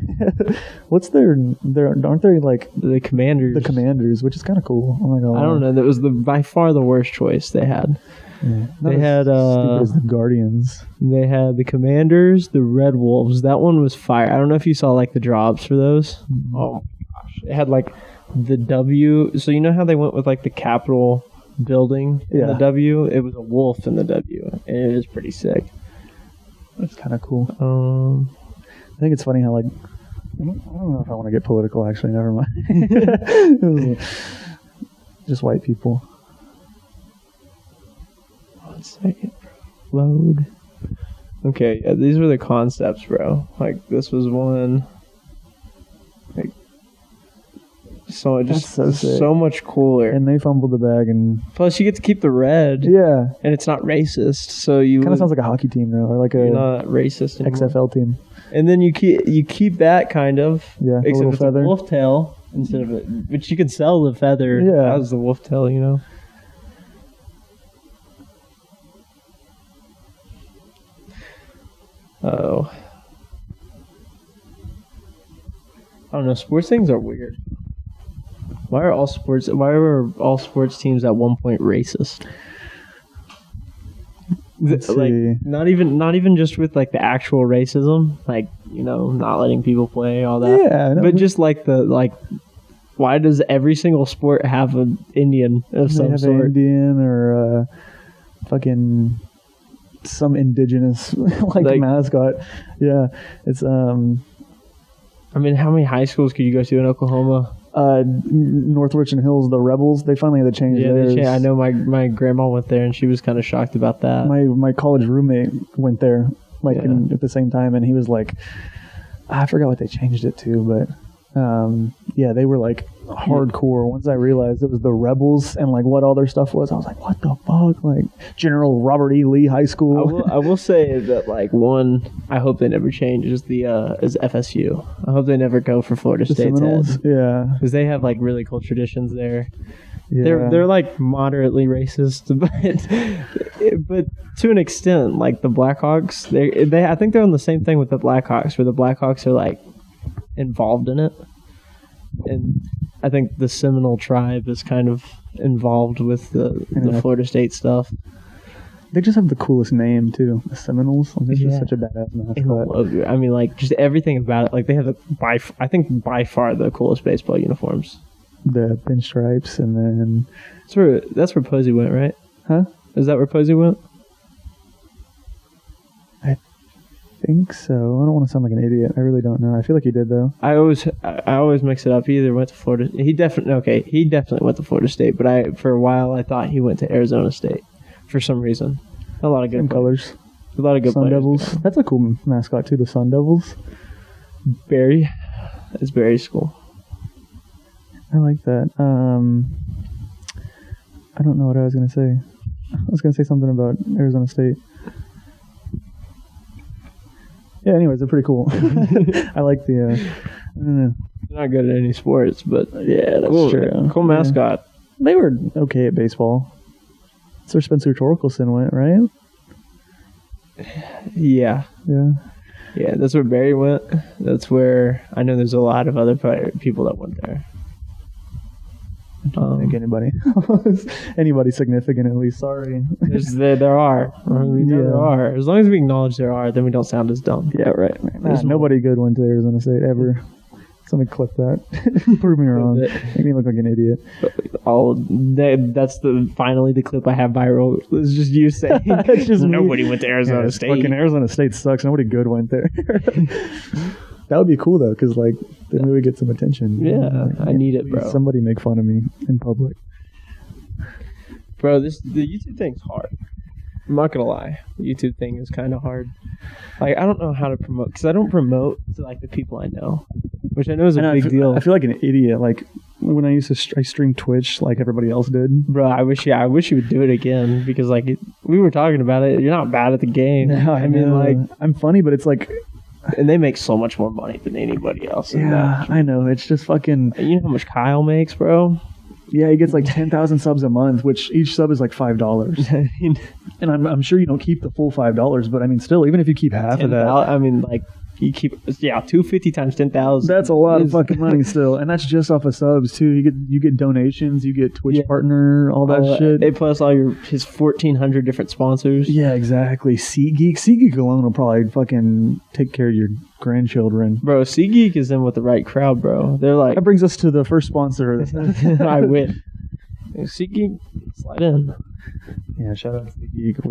What's aren't they like the Commanders? The Commanders, which is kind of cool. Oh my god, I don't know. That was by far the worst choice they had. Yeah, they had stupid as the Guardians. They had the Commanders, the Red Wolves. That one was fire. I don't know if you saw like the drops for those. Mm-hmm. Oh my gosh, it had like the W. So you know how they went with like the Capitol building in the W? It was a wolf in the W, and it is pretty sick. That's kind of cool. I think it's funny how like I don't know if I want to get political. Actually, never mind. Just white people. 1 second, bro. Load. Okay, yeah, these were the concepts, bro. Like, this was one. Like, so it just so much cooler. And they fumbled the bag, and plus you get to keep the red. Yeah, and it's not racist. So you kind of sounds like a hockey team though, or like a not racist anymore. XFL team. And then you keep that kind of except it's feather. A wolf tail instead of it, but you can sell the feather as the wolf tail, you know. Oh, I don't know. Sports things are weird. Why are all sports teams at one point racist? Like not even just with like the actual racism, like, you know, not letting people play, all that. Yeah, but just like the why does every single sport have an Indian of They some have sort? an Indian or fucking some indigenous like mascot. Yeah, it's I mean, how many high schools could you go to in Oklahoma? North Richland Hills, the Rebels. They finally had to change theirs. I know my grandma went there and she was kind of shocked about that. My college roommate went there at the same time, and he was like, I forgot what they changed it to, but they were like hardcore. Once I realized it was the Rebels and like what all their stuff was, I was like, what the fuck? Like General Robert E. Lee High School. I will say that like I hope they never change is FSU. I hope they never go for Florida State's Seminoles? head. Yeah, because they have like really cool traditions there. yeah. They're like moderately racist, but to an extent, like the Blackhawks, they I think they're on the same thing with the Blackhawks, where the Blackhawks are like involved in it, and I think the Seminole tribe is kind of involved with the Florida State stuff. They just have the coolest name too, the Seminoles. Like, it's just such a badass mascot. I mean, like just everything about it. Like they have I think by far the coolest baseball uniforms. The pinstripes, and then That's where Posey went, right? Huh? Is that where Posey went? I think so. I don't want to sound like an idiot. I really don't know. I feel like he did though. I always mix it up. He either went to Florida. He definitely went to Florida State. But for a while I thought he went to Arizona State for some reason. A lot of good colors. A lot of good Sun players. Devils. That's a cool mascot too. The Sun Devils. Barry. It's Barry's school. I like that. I don't know what I was gonna say. I was gonna say something about Arizona State. Yeah. Anyways, they're pretty cool. I like the. They're not good at any sports, but Yeah, that's true. Cool mascot. Yeah. They were okay at baseball. That's where Spencer Torkelson went, right? Yeah. Yeah. Yeah, that's where Barry went. That's where I know there's a lot of other people that went there. I don't think anybody significant at least. Sorry. There are. There are. As long as we acknowledge there are, then we don't sound as dumb. Yeah, right. Nobody good went to Arizona State ever. Somebody clip that. Prove me wrong. Make me look like an idiot. That's finally the clip I have viral. It's just you saying it's just nobody went to Arizona State. Fucking Arizona State sucks. Nobody good went there. That would be cool though, because like then we would get some attention. Yeah, I need it, bro. Somebody make fun of me in public. Bro, the YouTube thing's hard. I'm not gonna lie, the YouTube thing is kind of hard. Like I don't know how to promote because I don't promote to like the people I know, which I know is a big deal. I feel like an idiot. Like when I used to I stream Twitch like everybody else did. Bro, I wish you would do it again because like we were talking about it. You're not bad at the game. No, I mean like I'm funny, but it's like. And they make so much more money than anybody else. Yeah, I know. It's just fucking. You know how much Kyle makes, bro? Yeah, he gets like 10,000 subs a month, which each sub is like $5. And I'm sure you don't keep the full $5, but I mean, still, even if you keep half of that, I mean, like you keep $250 times 10,000. That's a lot of fucking money still, and that's just off of subs too. You get donations, you get Twitch partner, all that shit. They plus all his 1,400 different sponsors. Yeah, exactly. SeatGeek alone will probably fucking take care of your grandchildren. Bro, SeatGeek is in with the right crowd, bro. They're like that brings us to the first sponsor. I win. SeatGeek, slide in. Yeah, shout out to SeatGeek.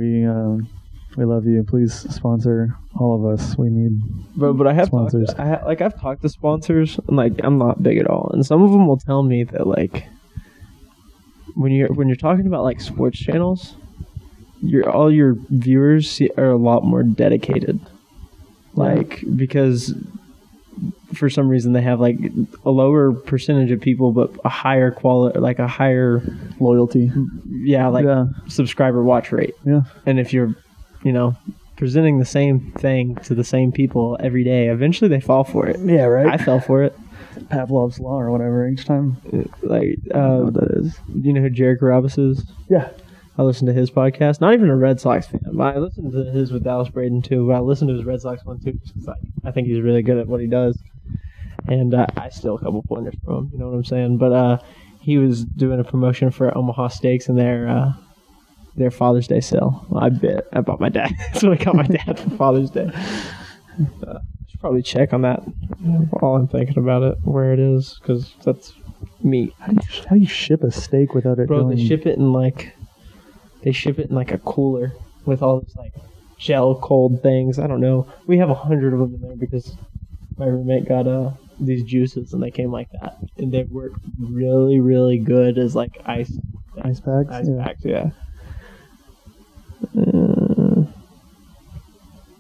We love you. Please sponsor all of us. We need but I have sponsors. I've talked to sponsors, and like I'm not big at all. And some of them will tell me that like when you're talking about like sports channels, all your viewers are a lot more dedicated. Like because for some reason they have like a lower percentage of people, but a higher quality, like a higher loyalty. Yeah, subscriber watch rate. Yeah, and if you're presenting the same thing to the same people every day, eventually they fall for it. Yeah, right. I fell for it. Pavlov's Law or whatever each time. Like, I don't know what that is. Do you know who Jarek Carabas is? Yeah. I listen to his podcast. Not even a Red Sox fan, but I listen to his with Dallas Braden too. But I listen to his Red Sox one too because I think he's really good at what he does. And I steal a couple pointers from him. You know what I'm saying? But he was doing a promotion for Omaha Steaks and their Father's Day sale. I bought my dad. That's what I got my dad for Father's Day. I should probably check on that while I'm thinking about it, where it is, because that's meat. How do you ship a steak without it? Bro, they ship it in like a cooler with all this like gel cold things. I don't know. We have 100 of them in there because my roommate got these juices and they came like that, and they work really, really good as like ice packs. Packs, yeah.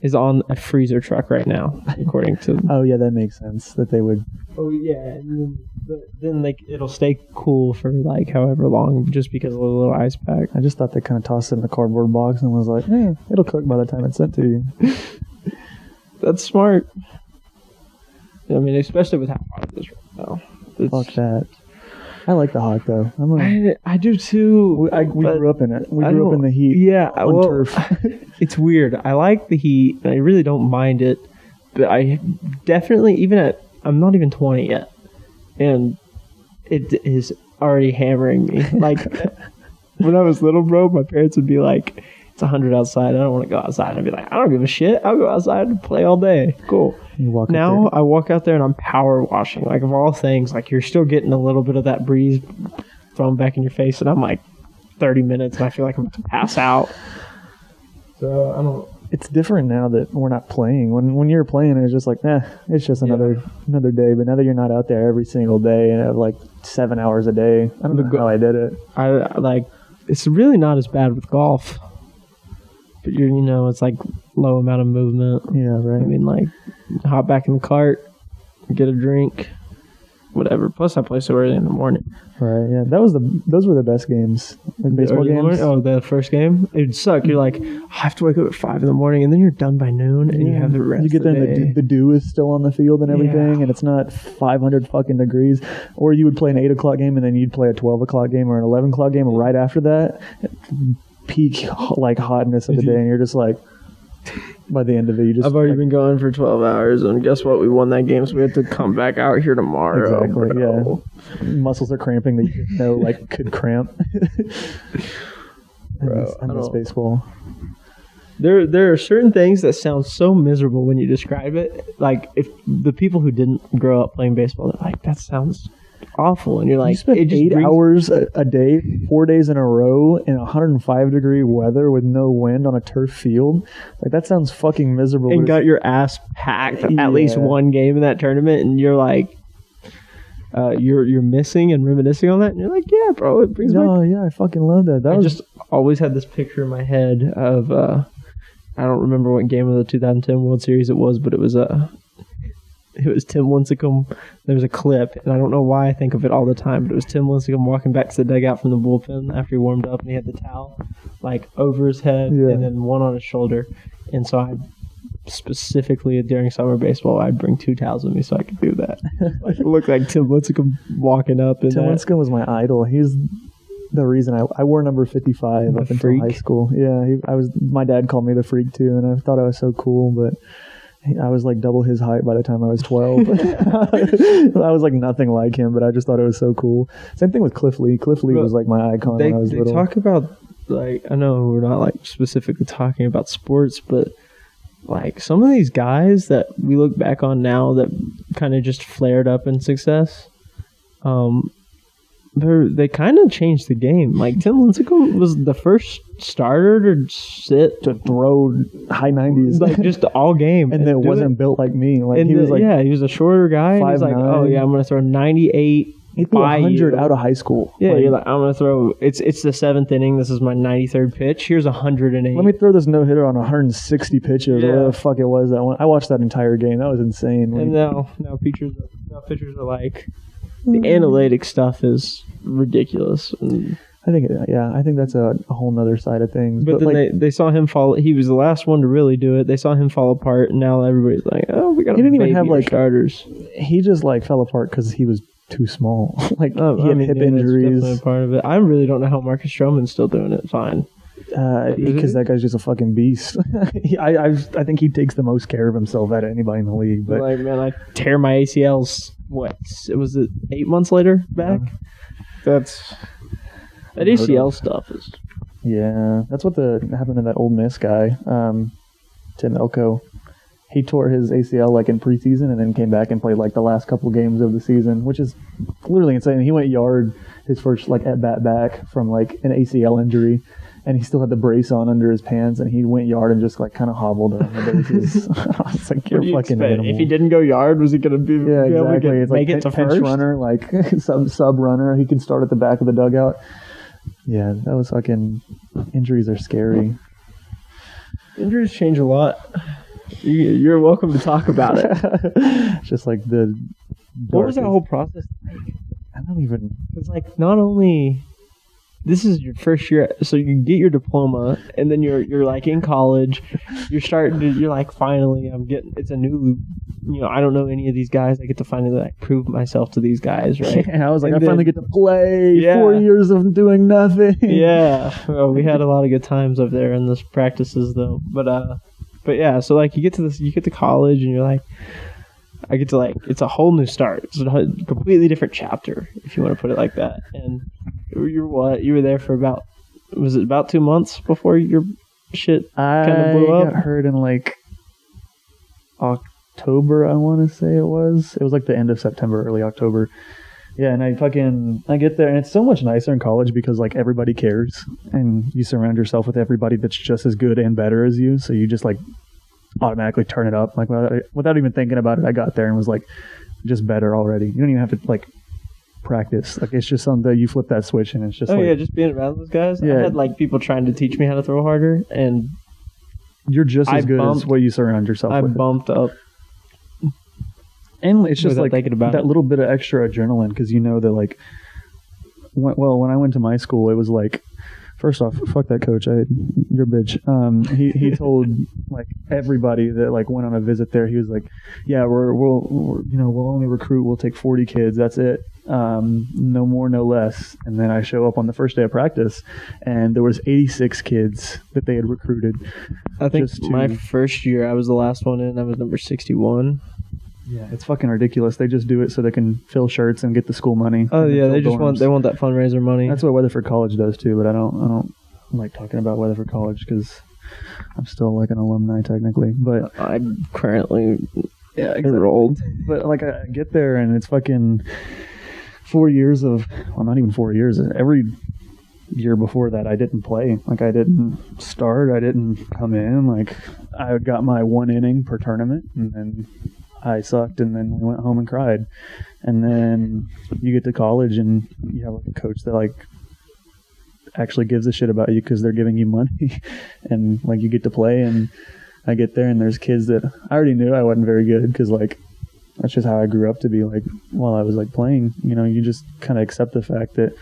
Is on a freezer truck right now, according to. Oh yeah, that makes sense that they would. Oh yeah, but then like it'll stay cool for like however long, just because of the little ice pack. I just thought they kind of tossed it in a cardboard box and was like, it'll cook by the time it's sent to you. That's smart. I mean, especially with how hot it is right now. Fuck that. I like the hot though. I do too. We grew up in it. We grew up in the heat. Yeah, on turf. It's weird. I like the heat, and I really don't mind it. But I definitely, I'm not even 20 yet, and it is already hammering me. Like when I was little, bro, my parents would be like, "It's 100 outside. I don't want to go outside." I'd be like, "I don't give a shit. I'll go outside and play all day. Cool." Now I walk out there and I'm power washing. Like of all things, like you're still getting a little bit of that breeze thrown back in your face, and I'm like 30 minutes and I feel like I'm about to pass out. So I don't. It's different now that we're not playing. When you're playing, it's just like, it's just another day. But now that you're not out there every single day and have like 7 hours a day, I don't know how I did it. I like. It's really not as bad with golf. But it's like low amount of movement. Yeah, right. I mean, like, hop back in the cart, get a drink, whatever. Plus, I play so early in the morning. Right. Yeah, those were the best games. Like baseball games. Oh, the first game. It'd suck. You're like, I have to wake up at 5 in the morning, and then you're done by noon, and you have the rest. You get there, and the dew is still on the field and everything, and it's not 500 fucking degrees. Or you would play an 8 o'clock game, and then you'd play a 12 o'clock game or an 11 o'clock game right after that. Peak like hotness of the day, and you're just like, by the end of it, I've already been going for 12 hours, and guess what? We won that game, so we have to come back out here tomorrow. Exactly. Bro. Yeah, muscles are cramping that you know like could cramp. I miss baseball. There are certain things that sound so miserable when you describe it. Like if the people who didn't grow up playing baseball, they're like, that sounds awful, and you're like, you spend 8 hours a day 4 days in a row in 105-degree weather with no wind on a turf field. Like that sounds fucking miserable. And got your ass packed at least one game in that tournament, and you're like, you're missing and reminiscing on that, and you're like, yeah, bro, it brings back. Oh yeah, I fucking love that. I just always had this picture in my head of I don't remember what game of the 2010 World Series it was, but it was Tim Lincecum. There was a clip, and I don't know why I think of it all the time, but it was Tim Lincecum walking back to the dugout from the bullpen after he warmed up, and he had the towel like over his head and then one on his shoulder. And so I specifically during summer baseball, I'd bring 2 towels with me so I could do that. Like it looked like Tim Lincecum walking up. Tim Lincecum was my idol. He's the reason I wore number 55 up until high school. Yeah, my dad called me the Freak too, and I thought I was so cool, but I was like double his height by the time I was 12. I was like nothing like him, but I just thought it was so cool. Same thing with Cliff Lee. Cliff Lee was like my icon when I was little. They talk about, like, I know we're not like specifically talking about sports, but like some of these guys that we look back on now that kind of just flared up in success, they kind of changed the game. Like Tim Lincecum was the first starter to throw high 90s, like just all game, and it wasn't built like me. Like and he was he was a shorter guy. And he's like, oh yeah, I'm gonna throw 98. He threw 100 out of high school. Yeah, you're like, I'm gonna throw. It's the 7th inning. This is my 93rd pitch. Here's 108. Let me throw this no hitter on 160 pitches. Or whatever the fuck it was that one. I watched that entire game. That was insane. And now pitchers are like. The analytic stuff is ridiculous. I think that's a whole nother side of things. But then like, they saw him fall. He was the last one to really do it. They saw him fall apart, and now everybody's like, "Oh, we got." He didn't even have like starters. He just like fell apart because he was too small. Like he had hip injuries. That's definitely a part of it. I really don't know how Marcus Stroman's still doing it fine. Because that guy's just a fucking beast. I think he takes the most care of himself out of anybody in the league. But like, man, I tear my ACLs. What? Was it 8 months later back? That ACL stuff is. Yeah, that's what happened to that Ole Miss guy, Tim Elko. he tore his ACL like in preseason and then came back and played like the last couple games of the season, which is literally insane. He went yard his first like at bat back from like an ACL injury, and he still had the brace on under his pants, and he went yard and just like kind of hobbled around the bases. I was like, you're fucking animal. If he didn't go yard, was he gonna be able to it's make like it to pinch first? runner, like sub runner. He can start at the back of the dugout. Yeah, that was fucking. Injuries are scary. Injuries change a lot. You're welcome to talk about it. Just like the. What was that whole process like? I don't even. It's like not only. This is your first year, so you get your diploma, and then you're like in college. You're like, finally, it's a new, I don't know any of these guys. I get to finally like prove myself to these guys, right? Yeah, I was like, and I finally get to play. Yeah. 4 years of doing nothing. Yeah, well, we had a lot of good times up there in those practices, though. But yeah, so like you get to college, and you're like, I get to like, it's a whole new start. It's a completely different chapter, if you want to put it like that. And you were there for was it about 2 months before your shit kind of blew up? I got hurt in like October, I want to say it was. It was like the end of September, early October. Yeah, and I get there, and it's so much nicer in college because like everybody cares, and you surround yourself with everybody that's just as good and better as you. So you just like automatically turn it up, like without even thinking about it. I got there and was like just better already. You don't even have to like practice. Like it's just something that you flip that switch and it's just just being around those guys. Yeah. I had like people trying to teach me how to throw harder, and you're just as good as what you surround yourself with. I bumped up. And it's just like that little bit of extra adrenaline, because you know that like when I went to my school, it was like, first off, fuck that coach. You're a bitch. He told like everybody that like went on a visit there. He was like, yeah, we'll only recruit. We'll take 40 kids. That's it. No more, no less. And then I show up on the first day of practice, and there was 86 kids that they had recruited. I think my first year, I was the last one in. I was number 61. Yeah, it's fucking ridiculous. They just do it so they can fill shirts and get the school money. Oh yeah, they want that fundraiser money. That's what Weatherford College does too. But I don't like talking about Weatherford College because I'm still like an alumni technically. But I'm currently enrolled. But like I get there and it's fucking 4 years of, well, not even 4 years. Every year before that I didn't play. Like I didn't start. I didn't come in. Like I got my 1 inning per tournament, and then I sucked, and then we went home and cried. And then you get to college and you have like a coach that like actually gives a shit about you because they're giving you money, and like you get to play. And I get there and there's kids that I already knew I wasn't very good, because like that's just how I grew up to be. Like while I was like playing, you just kind of accept the fact that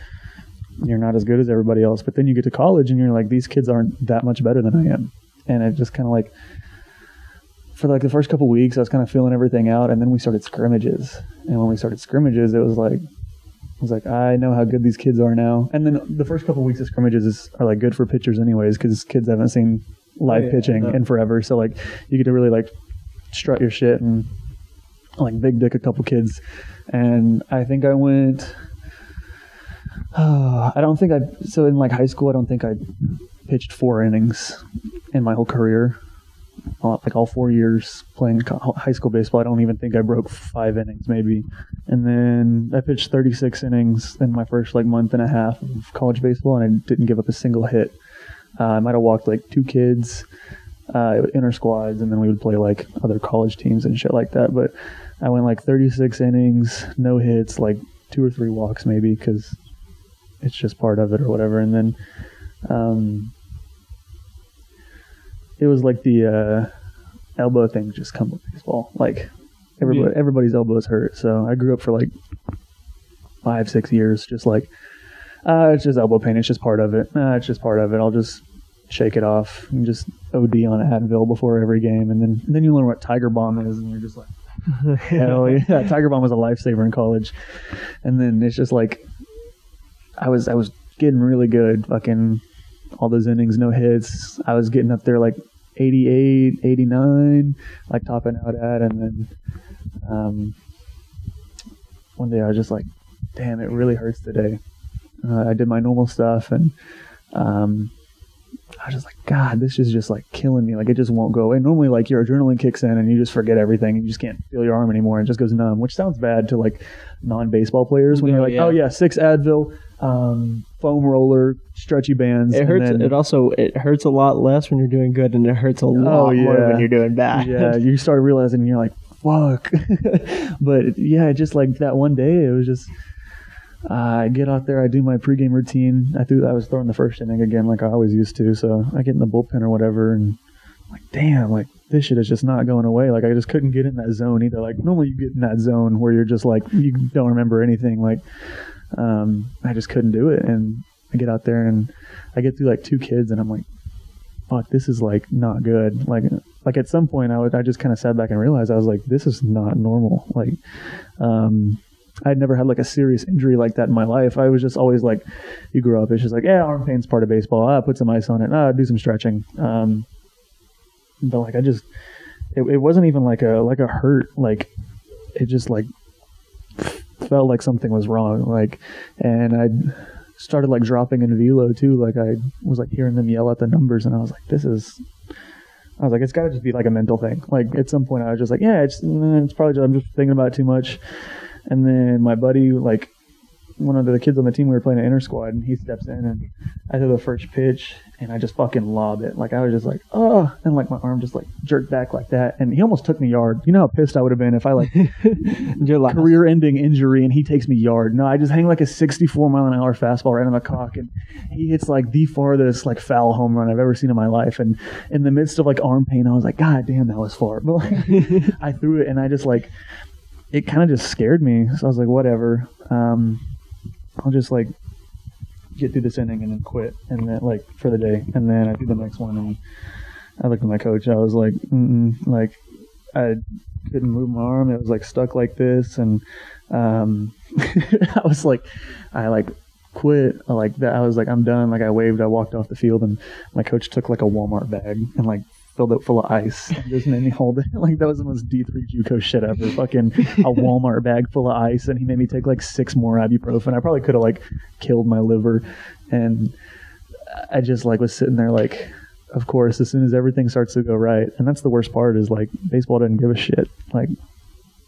you're not as good as everybody else. But then you get to college and you're like, these kids aren't that much better than I am. And it just kind of like, for like the first couple weeks, I was kind of feeling everything out, and then we started scrimmages. And when we started scrimmages, it was like I know how good these kids are now. And then the first couple weeks of scrimmages are like good for pitchers anyways, because kids haven't seen live pitching in forever. So like you get to really like strut your shit and like big dick a couple kids. And I think I went. So in like high school, I don't think I pitched 4 innings in my whole career. Like all 4 years playing high school baseball, I don't even think I broke 5 innings maybe. And then I pitched 36 innings in my first like month and a half of college baseball, and I didn't give up a single hit. I might have walked like 2 kids, inter squads, and then we would play like other college teams and shit like that. But I went like 36 innings, no hits, like 2 or 3 walks maybe, because it's just part of it or whatever. And then it was like the elbow thing just come with baseball. Like everybody's elbows hurt. So I grew up for like 5-6 years just like, it's just elbow pain. It's just part of it. It's just part of it. I'll just shake it off and just OD on Advil before every game. And then you learn what Tiger Balm is, and you're just like, hell yeah. Tiger Balm was a lifesaver in college. And then it's just like, I was getting really good, fucking all those innings, no hits. I was getting up there like 88, 89, like topping out at. And then one day I was just like, damn, it really hurts today. I did my normal stuff, and I was just like, God, this is just like killing me. Like it just won't go away. Normally, like your adrenaline kicks in and you just forget everything. And you just can't feel your arm anymore. And it just goes numb, which sounds bad to like non-baseball players when you're like, oh yeah, 6 Advil, foam roller, stretchy bands. It hurts. It hurts a lot less when you're doing good, and it hurts a lot more when you're doing bad. Yeah, you start realizing you're like, fuck. But yeah, just like that one day, it was just. I get out there, I do my pregame routine. I was throwing the first inning again like I always used to, so I get in the bullpen or whatever, and I'm like, damn, like this shit is just not going away. Like I just couldn't get in that zone either. Like normally you get in that zone where you're just like you don't remember anything. Like I just couldn't do it, and I get out there and I get through like 2 kids, and I'm like, fuck, this is like not good. Like at some point I just kind of sat back and realized I was like, this is not normal. Like I'd never had like a serious injury like that in my life. I was just always like, you grow up, it's just like, yeah, arm pain's part of baseball. Put some ice on it. Do some stretching. But like, it wasn't even like a hurt. Like it just like felt like something was wrong. Like, and I started like dropping in velo too. Like I was like hearing them yell at the numbers, and I was like, it's got to just be like a mental thing. Like at some point I was just like, yeah, it's probably just, I'm just thinking about it too much. And then my buddy, like one of the kids on the team, we were playing an inter squad, and he steps in, and I throw the first pitch, and I just fucking lob it. Like I was just like, oh, and like my arm just like jerked back like that, and he almost took me yard. You know how pissed I would have been if I like career-ending injury and he takes me yard. No, I just hang like a 64-mile-an-hour fastball right on the cock, and he hits like the farthest like foul home run I've ever seen in my life. And in the midst of like arm pain, I was like, God damn, that was far. But like, I threw it, and I just like. It kind of just scared me. So I was like, whatever. I'll just like get through this inning and then quit, and then like for the day. And then I do the next one, and I looked at my coach. I was like, like I couldn't move my arm. It was like stuck like this, and I was like, I like quit. Like that. I was like, I'm done. Like I waved. I walked off the field, and my coach took like a Walmart bag and like filled it full of ice and just made me hold it. Like that was the most D3 JUCO shit ever. Fucking a Walmart bag full of ice, and he made me take like 6 more ibuprofen. I probably could have like killed my liver. And I just like was sitting there like, of course, as soon as everything starts to go right, and that's the worst part is like baseball doesn't give a shit. Like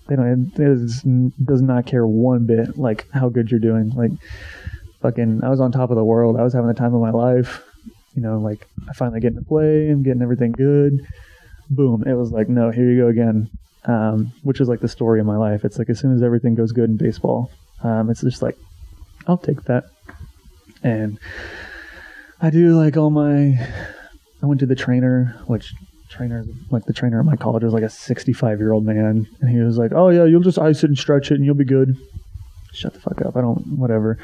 they don't, it does not care one bit like how good you're doing. Like fucking, I was on top of the world. I was having the time of my life. You know, like I finally get to play, I'm getting everything good. Boom. It was like, no, here you go again. Which is like the story of my life. It's like as soon as everything goes good in baseball, it's just like, I'll take that. And I do like I went to the trainer, like the trainer at my college was like a 65-year-old man. And he was like, oh yeah, you'll just ice it and stretch it and you'll be good. Shut the fuck up. Whatever.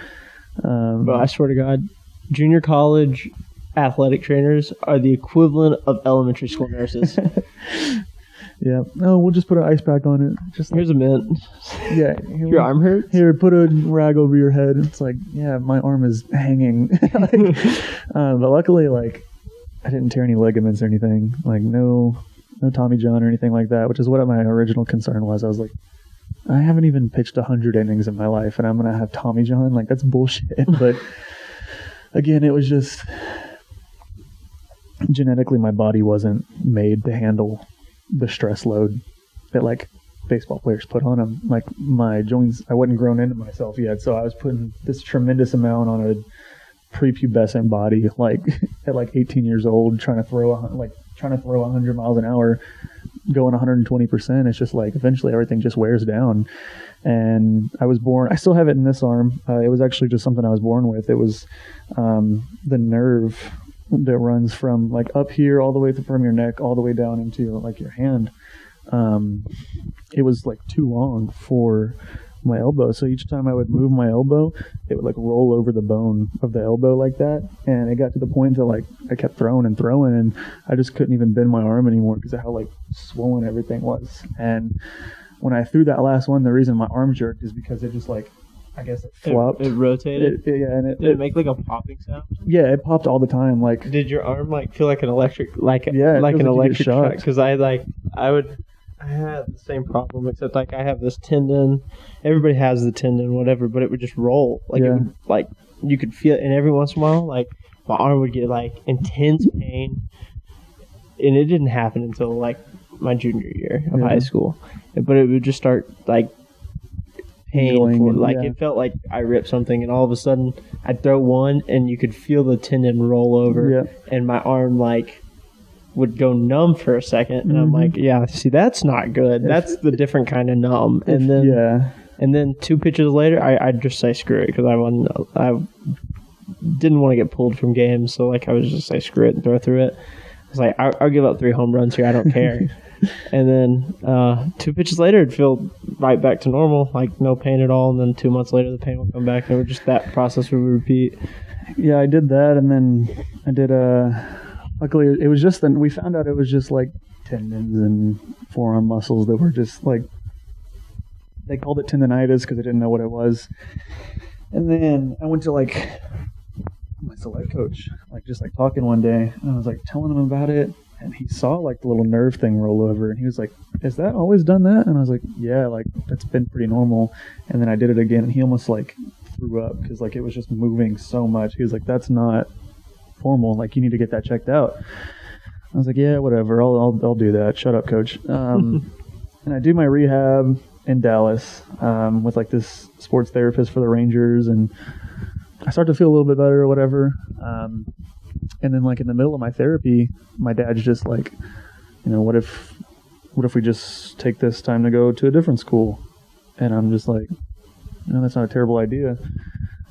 But I swear to God, junior college athletic trainers are the equivalent of elementary school nurses. Yeah. No, we'll just put an ice pack on it. Just here's a mint. Yeah. Your arm hurts? Here, put a rag over your head. It's like, yeah, my arm is hanging. But luckily, like, I didn't tear any ligaments or anything. Like, no Tommy John or anything like that, which is what my original concern was. I was like, I haven't even pitched 100 innings in my life, and I'm going to have Tommy John? Like, that's bullshit. But, again, it was just... genetically my body wasn't made to handle the stress load that like baseball players put on them. Like my joints, I wasn't grown into myself yet, so I was putting this tremendous amount on a prepubescent body, like at like 18 years old, trying to throw 100 miles an hour, going 120%. It's just like eventually everything just wears down. And I still have it in this arm. It was actually just something I was born with. It was the nerve that runs from like up here all the way from your neck all the way down into like your hand. It was like too long for my elbow, so each time I would move my elbow, it would like roll over the bone of the elbow like that, and it got to the point that like I kept throwing, and I just couldn't even bend my arm anymore because of how like swollen everything was. And when I threw that last one, the reason my arm jerked is because it just like, I guess it flopped. It rotated. Yeah, and did it make like a popping sound? Yeah, it popped all the time. Like, did your arm like feel like an electric, like an electric shock? Because I had the same problem, except like I have this tendon. Everybody has the tendon, whatever, but it would just roll. Like, it would, like you could feel it, and every once in a while, like my arm would get like intense pain, and it didn't happen until like my junior year of high school, but it would just start like painful. Like it felt like I ripped something, and all of a sudden I'd throw one, and you could feel the tendon roll over, and my arm like would go numb for a second, and I'm like, yeah, see, that's not good. That's the different kind of numb. And then 2 pitches later, I'd just say screw it, because I didn't want to get pulled from games, so like I was just say screw it and throw through it. I was like, I'll give up 3 home runs here, I don't care. And then 2 pitches later, it'd feel right back to normal, like no pain at all. And then 2 months later, the pain would come back, and it would just that process would repeat. Yeah, I did that, and then I did luckily, it was just we found out it was just like tendons and forearm muscles that were just like, they called it tendonitis because they didn't know what it was. And then I went to like my select coach, like just like talking one day, and I was like telling him about it, and he saw like the little nerve thing roll over, and he was like, "Has that always done that?" And I was like, "Yeah, like that's been pretty normal." And then I did it again, and he almost like threw up because like it was just moving so much. He was like, "That's not formal, like you need to get that checked out." I was like, yeah, whatever, I'll do that, shut up, coach. And I do my rehab in Dallas with like this sports therapist for the Rangers, and I start to feel a little bit better or whatever. And then like in the middle of my therapy, my dad's just like, you know, what if we just take this time to go to a different school? And I'm just like, no, that's not a terrible idea.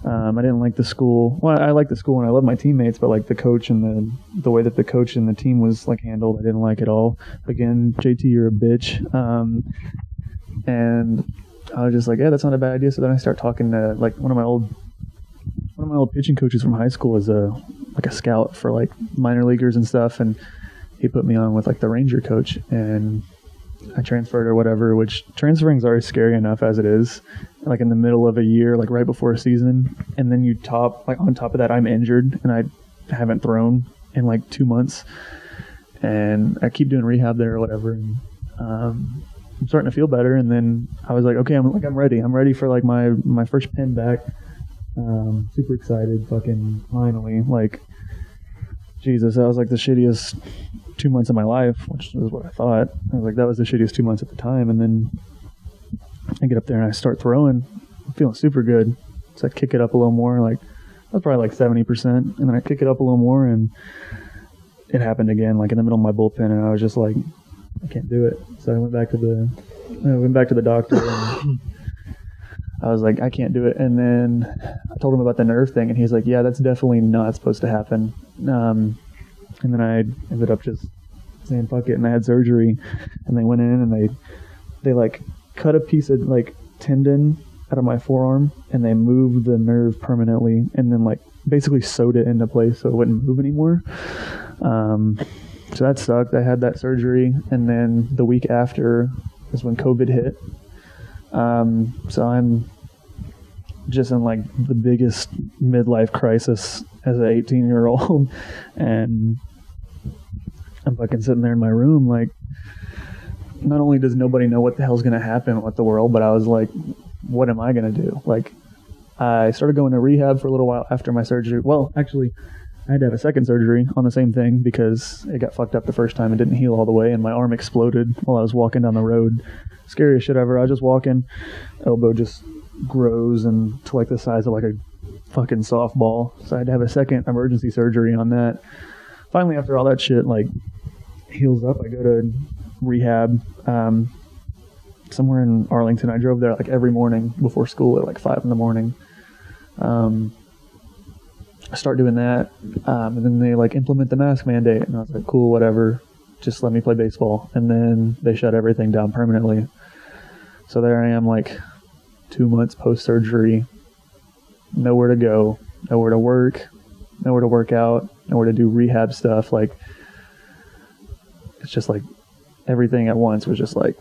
I didn't like the school. Well, I like the school and I love my teammates, but like the coach and the way that the coach and the team was like handled, I didn't like at all. Again, JT, you're a bitch. And I was just like, yeah, that's not a bad idea. So then I start talking to like one of my old pitching coaches from high school is a scout for like minor leaguers and stuff, and he put me on with like the Ranger coach, and I transferred or whatever, which transferring is already scary enough as it is, like in the middle of a year, like right before a season. And then on top of that, I'm injured and I haven't thrown in like 2 months, and I keep doing rehab there or whatever. And, I'm starting to feel better. And then I was like, okay, I'm ready. I'm ready for like my first pin back. Super excited, fucking finally. Like, Jesus, that was like the shittiest 2 months of my life, which is what I thought. I was like, that was the shittiest 2 months at the time. And then I get up there and I start throwing. I'm feeling super good. So I kick it up a little more. Like, I was probably like 70%. And then I kick it up a little more, and it happened again, like in the middle of my bullpen. And I was just like, I can't do it. So I went back to the doctor, and I was like, I can't do it. And then I told him about the nerve thing, and he's like, yeah, that's definitely not supposed to happen. And then I ended up just saying fuck it, and I had surgery, and they went in and they like cut a piece of like tendon out of my forearm, and they moved the nerve permanently, and then like basically sewed it into place so it wouldn't move anymore. So that sucked. I had that surgery, and then the week after is when COVID hit. So I'm just in like the biggest midlife crisis as an 18-year-old, and I'm fucking sitting there in my room like, not only does nobody know what the hell's going to happen with the world, but I was like, what am I going to do? Like, I started going to rehab for a little while after my surgery. Well, actually, I had to have a second surgery on the same thing because it got fucked up the first time and didn't heal all the way, and my arm exploded while I was walking down the road. Scariest shit ever. I was just walking, elbow just grows and to like the size of like a fucking softball. So I had to have a second emergency surgery on that. Finally, after all that shit like heals up, I go to rehab somewhere in Arlington. I drove there like every morning before school at like 5 a.m. I start doing that, and then they like implement the mask mandate, and I was like, cool, whatever, just let me play baseball. And then they shut everything down permanently. So there I am, like 2 months post-surgery, nowhere to go, nowhere to work, nowhere to work out, nowhere to do rehab stuff. Like, it's just like everything at once was just like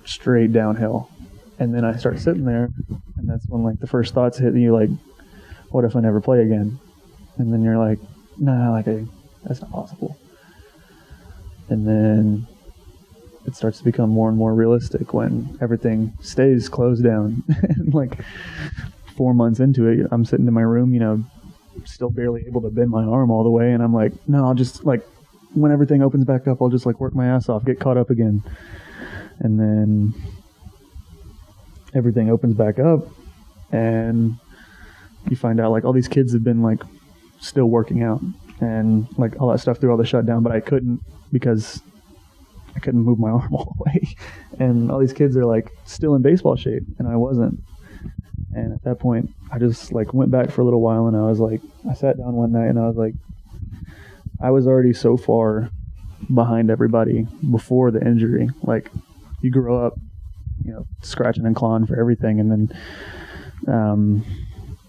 straight downhill. And then I start sitting there, and that's when like the first thoughts hit you, like, what if I never play again? And then you're like, nah, like that's not possible. And then it starts to become more and more realistic when everything stays closed down. And like 4 months into it, I'm sitting in my room, you know, still barely able to bend my arm all the way. And I'm like, no, I'll just like, when everything opens back up, I'll just like work my ass off, get caught up again. And then everything opens back up and you find out like all these kids have been like still working out and like all that stuff through all the shutdown, but I couldn't because I couldn't move my arm all the way. And all these kids are like still in baseball shape and I wasn't. And at that point, I just like went back for a little while and I was like, I sat down one night and I was like, I was already so far behind everybody before the injury. Like you grow up, you know, scratching and clawing for everything. And then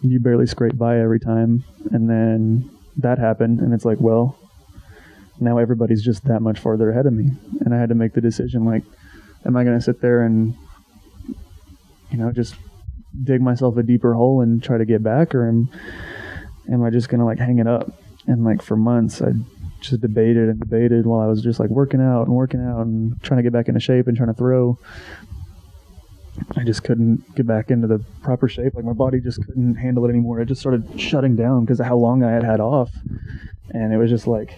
you barely scrape by every time. And then that happened. And it's like, well, now everybody's just that much farther ahead of me. And I had to make the decision, like, am I going to sit there and, you know, just dig myself a deeper hole and try to get back? Or am I just going to, like, hang it up? And, like, for months, I just debated and debated while I was just, like, working out and trying to get back into shape and trying to throw. I just couldn't get back into the proper shape. Like, my body just couldn't handle it anymore. It just started shutting down because of how long I had off. And it was just, like,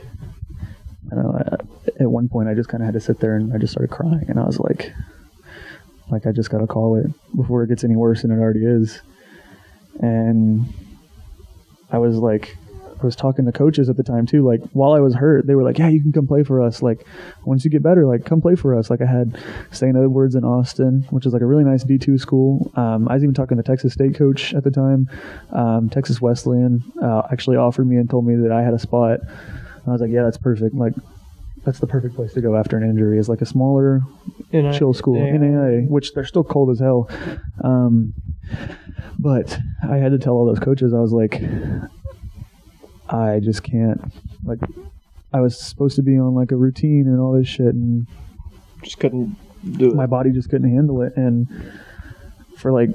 I don't know, at one point I just kind of had to sit there and I just started crying and I was like I just got to call it before it gets any worse than it already is. And I was talking to coaches at the time too, like while I was hurt, they were like, yeah, you can come play for us. Like once you get better, like come play for us. Like I had St. Edward's in Austin, which is like a really nice D2 school. I was even talking to Texas State coach at the time. Texas Wesleyan actually offered me and told me that I had a spot. I was like, yeah, that's perfect. Like, that's the perfect place to go after an injury is like a smaller, chill school, NAIA, which they're still cold as hell. But I had to tell all those coaches, I was like, I just can't. Like, I was supposed to be on like a routine and all this shit, and just couldn't do it. My body just couldn't handle it, and for like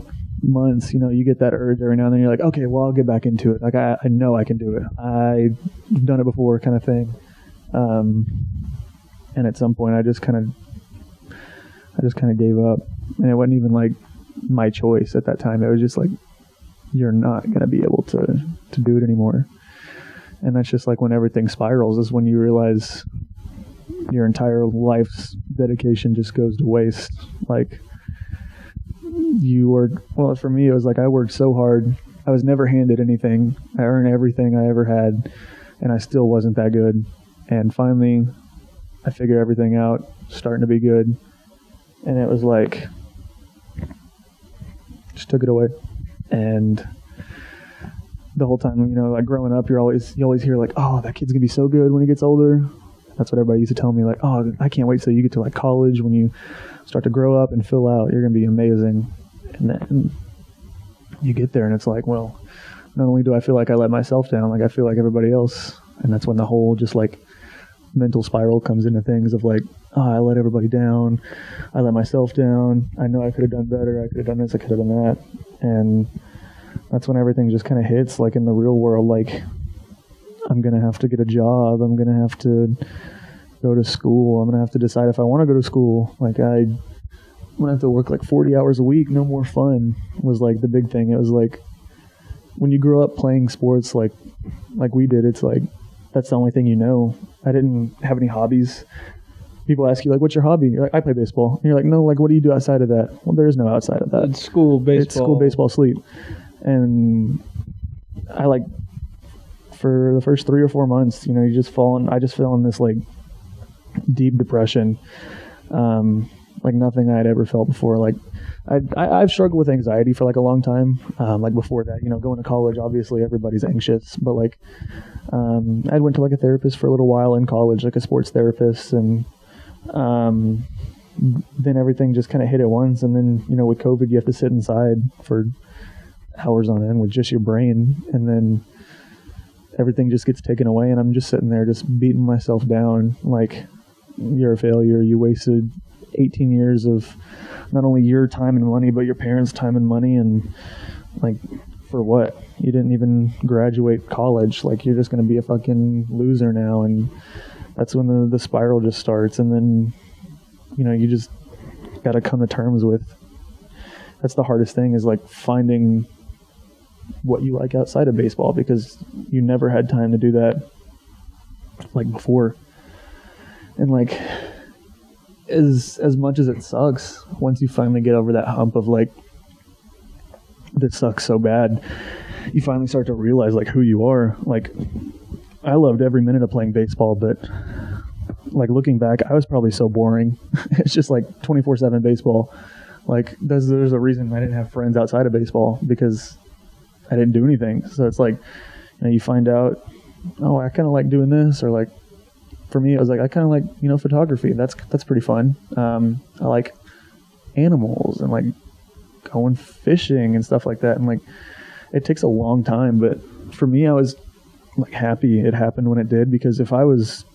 months, you know, you get that urge every now and then. You're like, okay, well, I'll get back into it. Like, I know I can do it. I've done it before, kind of thing. And at some point, I just kind of gave up. And it wasn't even like my choice at that time. It was just like, you're not gonna be able to do it anymore. And that's just like when everything spirals, is when you realize your entire life's dedication just goes to waste. Like, well, for me, it was like I worked so hard. I was never handed anything. I earned everything I ever had, and I still wasn't that good. And finally, I figured everything out, starting to be good. And it was like, just took it away. And the whole time, you know, like growing up, you always hear like, oh, that kid's gonna be so good when he gets older. That's what everybody used to tell me, like, oh, I can't wait till you get to like college. When you start to grow up and fill out, you're gonna be amazing. And then you get there and it's like, well, not only do I feel like I let myself down, like I feel like everybody else. And that's when the whole just like mental spiral comes into things of like, oh, I let everybody down. I let myself down. I know I could have done better. I could have done this. I could have done that. And that's when everything just kind of hits, like in the real world, like I'm going to have to get a job. I'm going to have to go to school. I'm going to have to decide if I want to go to school. Like I'm going to have to work like 40 hours a week. No more fun was like the big thing. It was like when you grow up playing sports like we did, it's like that's the only thing you know. I didn't have any hobbies. People ask you, like, what's your hobby? You're like, I play baseball. And you're like, no, like, what do you do outside of that? Well, there is no outside of that. It's school, baseball. It's school, baseball, sleep. And I, like, for the first 3 or 4 months, you know, I just fell in this, like, deep depression. Like nothing I had ever felt before. Like, I've struggled with anxiety for like a long time. Like before that, you know, going to college, obviously everybody's anxious, but like, I went to like a therapist for a little while in college, like a sports therapist. And, then everything just kind of hit at once. And then, you know, with COVID, you have to sit inside for hours on end with just your brain. And then everything just gets taken away. And I'm just sitting there just beating myself down. Like, you're a failure. You wasted 18 years of not only your time and money, but your parents' time and money. And like, for what? You didn't even graduate college. Like, you're just going to be a fucking loser now. And that's when the spiral just starts. And then, you know, you just got to come to terms with, that's the hardest thing, is like finding what you like outside of baseball, because you never had time to do that like before. And like as much as it sucks, once you finally get over that hump of like, this sucks so bad, you finally start to realize like who you are. Like, I loved every minute of playing baseball, but like looking back, I was probably so boring. It's just like 24/7 baseball. Like there's a reason I didn't have friends outside of baseball, because I didn't do anything. So it's like, you find out, oh, I kind of like doing this, or like for me, it was like, I kind of like, photography. That's pretty fun. I like animals and like going fishing and stuff like that. And like, it takes a long time, but for me, I was like happy it happened when it did, because if I was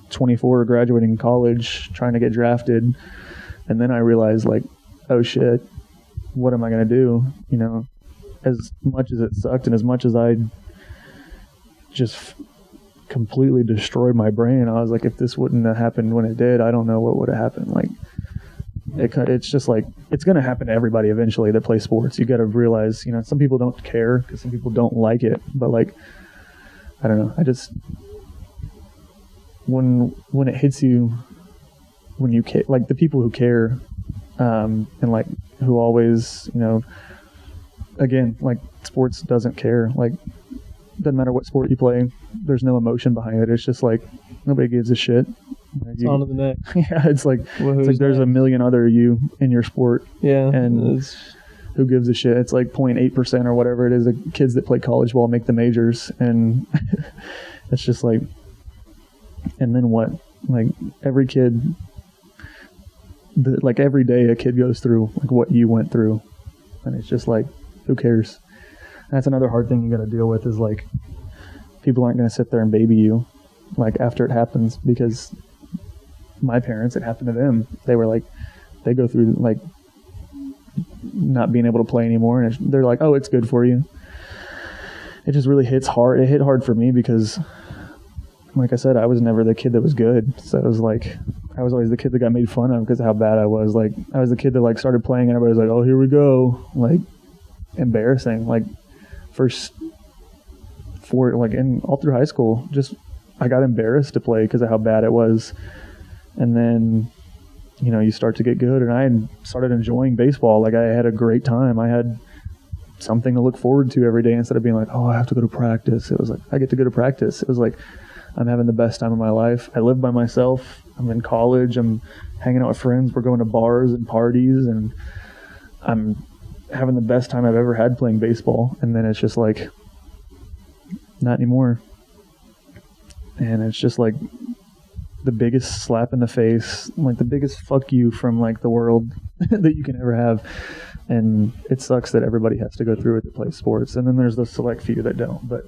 24 graduating college trying to get drafted, and then I realized like, oh shit, what am I going to do? As much as it sucked and as much as I just completely destroyed my brain, I was like, if this wouldn't have happened when it did, I don't know what would have happened. Like, it's just like, it's going to happen to everybody eventually that plays sports. You got to realize, some people don't care because some people don't like it, but like, I don't know. I just, when it hits you, when you care, like the people who care, and like who always, again, like sports doesn't care. Like, doesn't matter what sport you play, there's no emotion behind it. It's just like, nobody gives a shit. It's on to the next. Yeah, it's like there's a million other you in your sport. Yeah, and who gives a shit? It's like 0.8% or whatever it is of kids that play college ball make the majors, and it's just like, and then what? Like every kid, like every day a kid goes through like what you went through, and it's just like, who cares? That's another hard thing you got to deal with, is like, people aren't going to sit there and baby you like after it happens, because my parents, it happened to them. They were like, they go through like not being able to play anymore, and they're like, oh, it's good for you. It just really hits hard. It hit hard for me because, like I said, I was never the kid that was good. So it was like, I was always the kid that got made fun of because of how bad I was. Like, I was the kid that like started playing and everybody was like, oh, here we go. Like, embarrassing. Like, first four, like all through high school, just, I got embarrassed to play because of how bad it was. And then, you start to get good, and I started enjoying baseball. Like, I had a great time. I had something to look forward to every day instead of being like, oh, I have to go to practice. It was like, I get to go to practice. It was like, I'm having the best time of my life. I live by myself. I'm in college. I'm hanging out with friends. We're going to bars and parties, and I'm having the best time I've ever had playing baseball. And then it's just like, not anymore. And it's just like the biggest slap in the face, like the biggest fuck you from like the world that you can ever have. And it sucks that everybody has to go through it to play sports. And then there's the select few that don't. But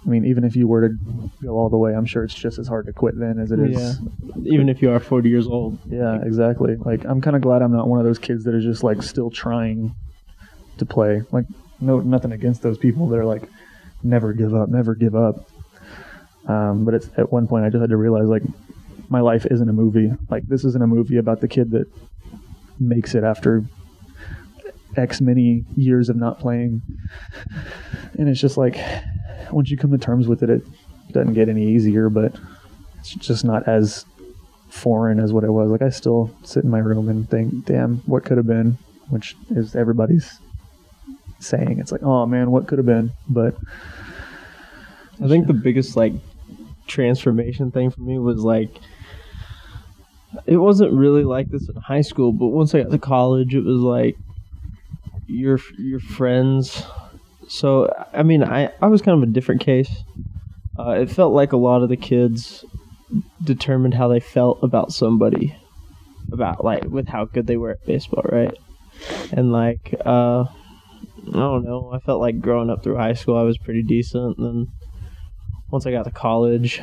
I mean, even if you were to go all the way, I'm sure it's just as hard to quit then as it is. Yeah. Even if you are 40 years old. Yeah, exactly. Like, I'm kind of glad I'm not one of those kids that are just like still trying to play. Like, nothing against those people that are like, never give up, never give up. But it's at one point I just had to realize, like, my life isn't a movie. Like, this isn't a movie about the kid that makes it after X many years of not playing. And it's just like, once you come to terms with it, it doesn't get any easier, but it's just not as foreign as what it was. Like, I still sit in my room and think, damn, what could have been, which is everybody's saying. It's like, oh man, what could have been? But I think the biggest like transformation thing for me was like, it wasn't really like this in high school, but once I got to college, it was like your friends. So I mean, I was kind of a different case. It felt like a lot of the kids determined how they felt about somebody, about like with how good they were at baseball, right? And like I don't know, I felt like growing up through high school I was pretty decent, and then once I got to college,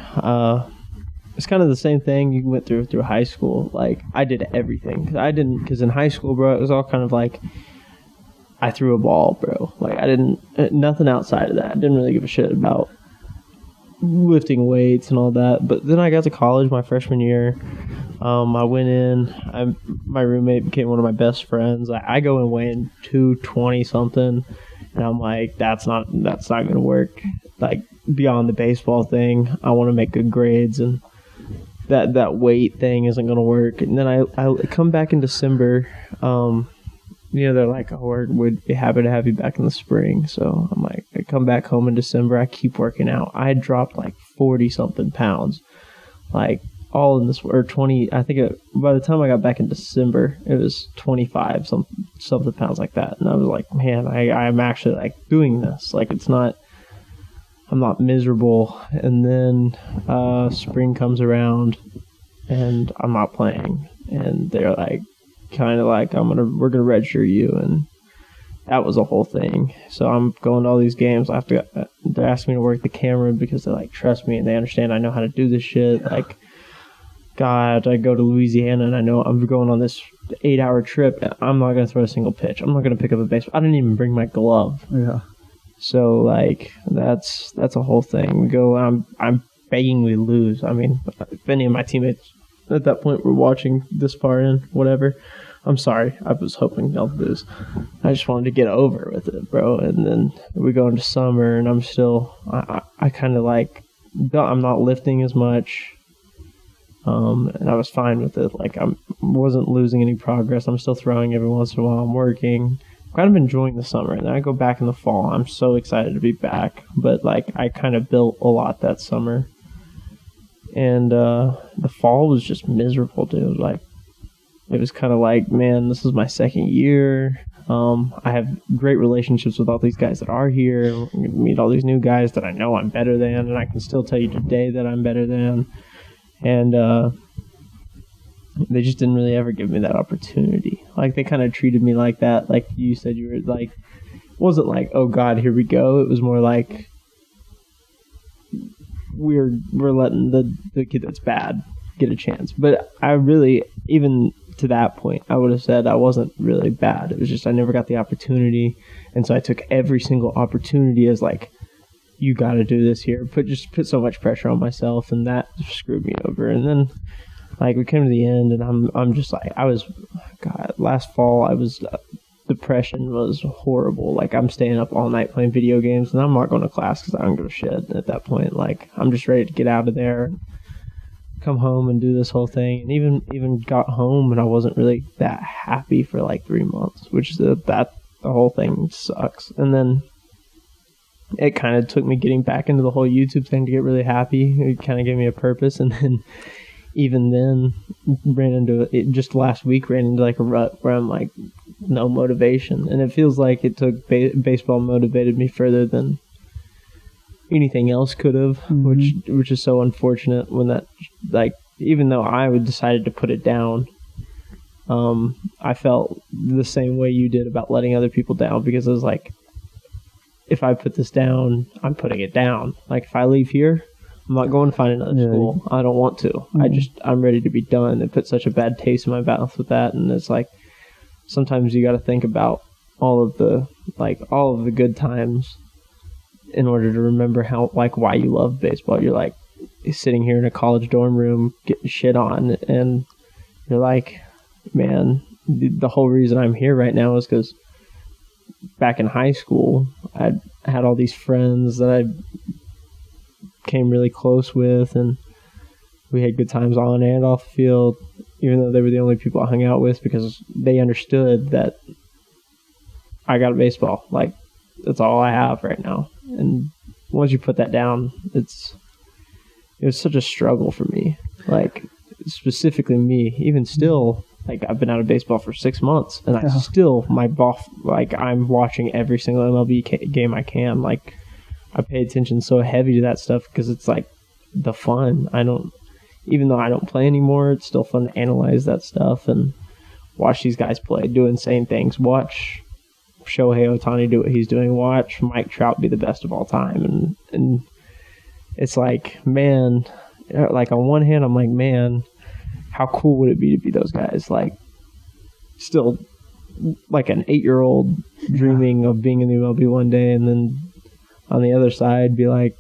it's kind of the same thing you went through high school. Like, I did everything. Because in high school, bro, it was all kind of like, I threw a ball, bro. Like, nothing outside of that. I didn't really give a shit about lifting weights and all that. But then I got to college my freshman year. I went in. My roommate became one of my best friends. I go in weighing 220 something, And I'm like, that's not going to work. Like, beyond the baseball thing, I want to make good grades, and that weight thing isn't going to work. And then I come back in December. They're like, oh, we'd be happy to have you back in the spring. So I'm like, I come back home in December. I keep working out. I had dropped like 40-something pounds, like all in this, or 20. I think by the time I got back in December, it was 25 something pounds like that. And I was like, man, I'm actually like doing this. Like, I'm not miserable. And then spring comes around, and I'm not playing. And they're like, kind of like, we're gonna redshirt you, and that was a whole thing. So I'm going to all these games. They're asking me to work the camera because they like trust me and they understand I know how to do this shit. Like, God, I go to Louisiana and I know I'm going on this 8-hour trip. And I'm not gonna throw a single pitch. I'm not gonna pick up a baseball. I didn't even bring my glove. Yeah. So like that's a whole thing. We go. I'm begging we lose. I mean, if any of my teammates at that point were watching this far in, whatever, I'm sorry. I was hoping they'll lose. I just wanted to get over with it, bro. And then we go into summer, and I'm still, I kind of like, I'm not lifting as much. And I was fine with it. Like, I wasn't losing any progress. I'm still throwing every once in a while. I'm working. I'm kind of enjoying the summer. And then I go back in the fall. I'm so excited to be back. But, like, I kind of built a lot that summer. And the fall was just miserable, dude. Like, it was kind of like, man, this is my second year. I have great relationships with all these guys that are here. I'm going to meet all these new guys that I know I'm better than, and I can still tell you today that I'm better than. And they just didn't really ever give me that opportunity. Like, they kind of treated me like that. Like you said, you were like, it wasn't like, oh God, here we go. It was more like, we're letting the kid that's bad get a chance. But I really, even to that point, I would have said I wasn't really bad. It was just I never got the opportunity. And so I took every single opportunity as like, you got to do this here. Put so much pressure on myself, and that screwed me over. And then like we came to the end, and I'm just like, God, last fall I was, depression was horrible. Like, I'm staying up all night playing video games, and I'm not going to class because I don't give a shit at that point. Like, I'm just ready to get out of there, come home and do this whole thing. And even got home, and I wasn't really that happy for like 3 months, which is the whole thing sucks. And then it kind of took me getting back into the whole YouTube thing to get really happy. It kind of gave me a purpose. And then even then ran into it just last week, ran into like a rut where I'm like, no motivation. And it feels like it took baseball motivated me further than anything else could have, which is so unfortunate when that, like, even though I would decided to put it down, I felt the same way you did about letting other people down, because it was like, if I put this down, I'm putting it down. Like, if I leave here, I'm not going to find another school. I don't want to. I'm ready to be done. It put such a bad taste in my mouth with that. And it's like, sometimes you got to think about all of the good times in order to remember how, like, why you love baseball. You're like sitting here in a college dorm room getting shit on, and you're like, man, the whole reason I'm here right now is because back in high school, I had all these friends that I came really close with, and we had good times on and off the field, even though they were the only people I hung out with, because they understood that I got a baseball. Like, that's all I have right now. And once you put that down, it was such a struggle for me. Like, specifically me, even still, like, I've been out of baseball for 6 months, and I still, I'm watching every single MLB game I can. Like, I pay attention so heavy to that stuff because it's like the fun. Even though I don't play anymore, it's still fun to analyze that stuff and watch these guys play, do insane things. Watch Shohei Ohtani do what he's doing. Watch Mike Trout be the best of all time. And it's like, man, like, on one hand, I'm like, man, how cool would it be to be those guys? Like, still like an 8-year-old dreaming of being in the MLB one day, and then on the other side be like,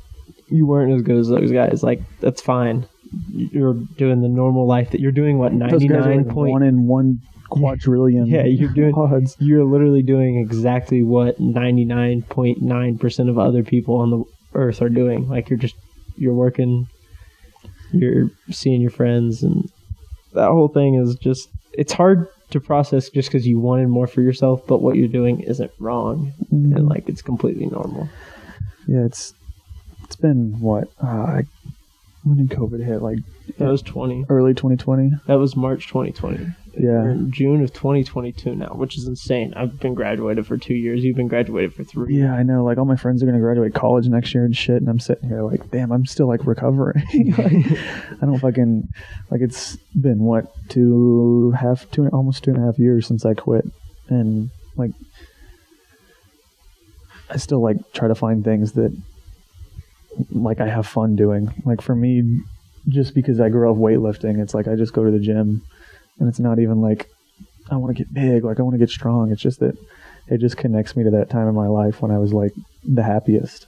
you weren't as good as those guys. Like, that's fine. You're doing the normal life that you're doing. What, 99 like 1 in 1 quadrillion. Yeah, odds. you're literally doing exactly what 99.9% of other people on the earth are doing. Like you're working, you're seeing your friends, and that whole thing is just, it's hard to process just because you wanted more for yourself, but what you're doing isn't wrong, and like it's completely normal. Yeah, it's been what? When did COVID hit? Like that was early 2020. That was March 2020. Yeah, we're in June of 2022 now, which is insane. I've been graduated for 2 years. You've been graduated for 3. Yeah, I know. Like all my friends are gonna graduate college next year and shit, and I'm sitting here like, damn, I'm still like recovering. Like, I don't fucking like. It's been what almost 2.5 years since I quit, and like I still like try to find things that like I have fun doing. Like for me, just because I grew up weightlifting, it's like I just go to the gym, and it's not even like I want to get big, like I want to get strong. It's just that it just connects me to that time in my life when I was like the happiest.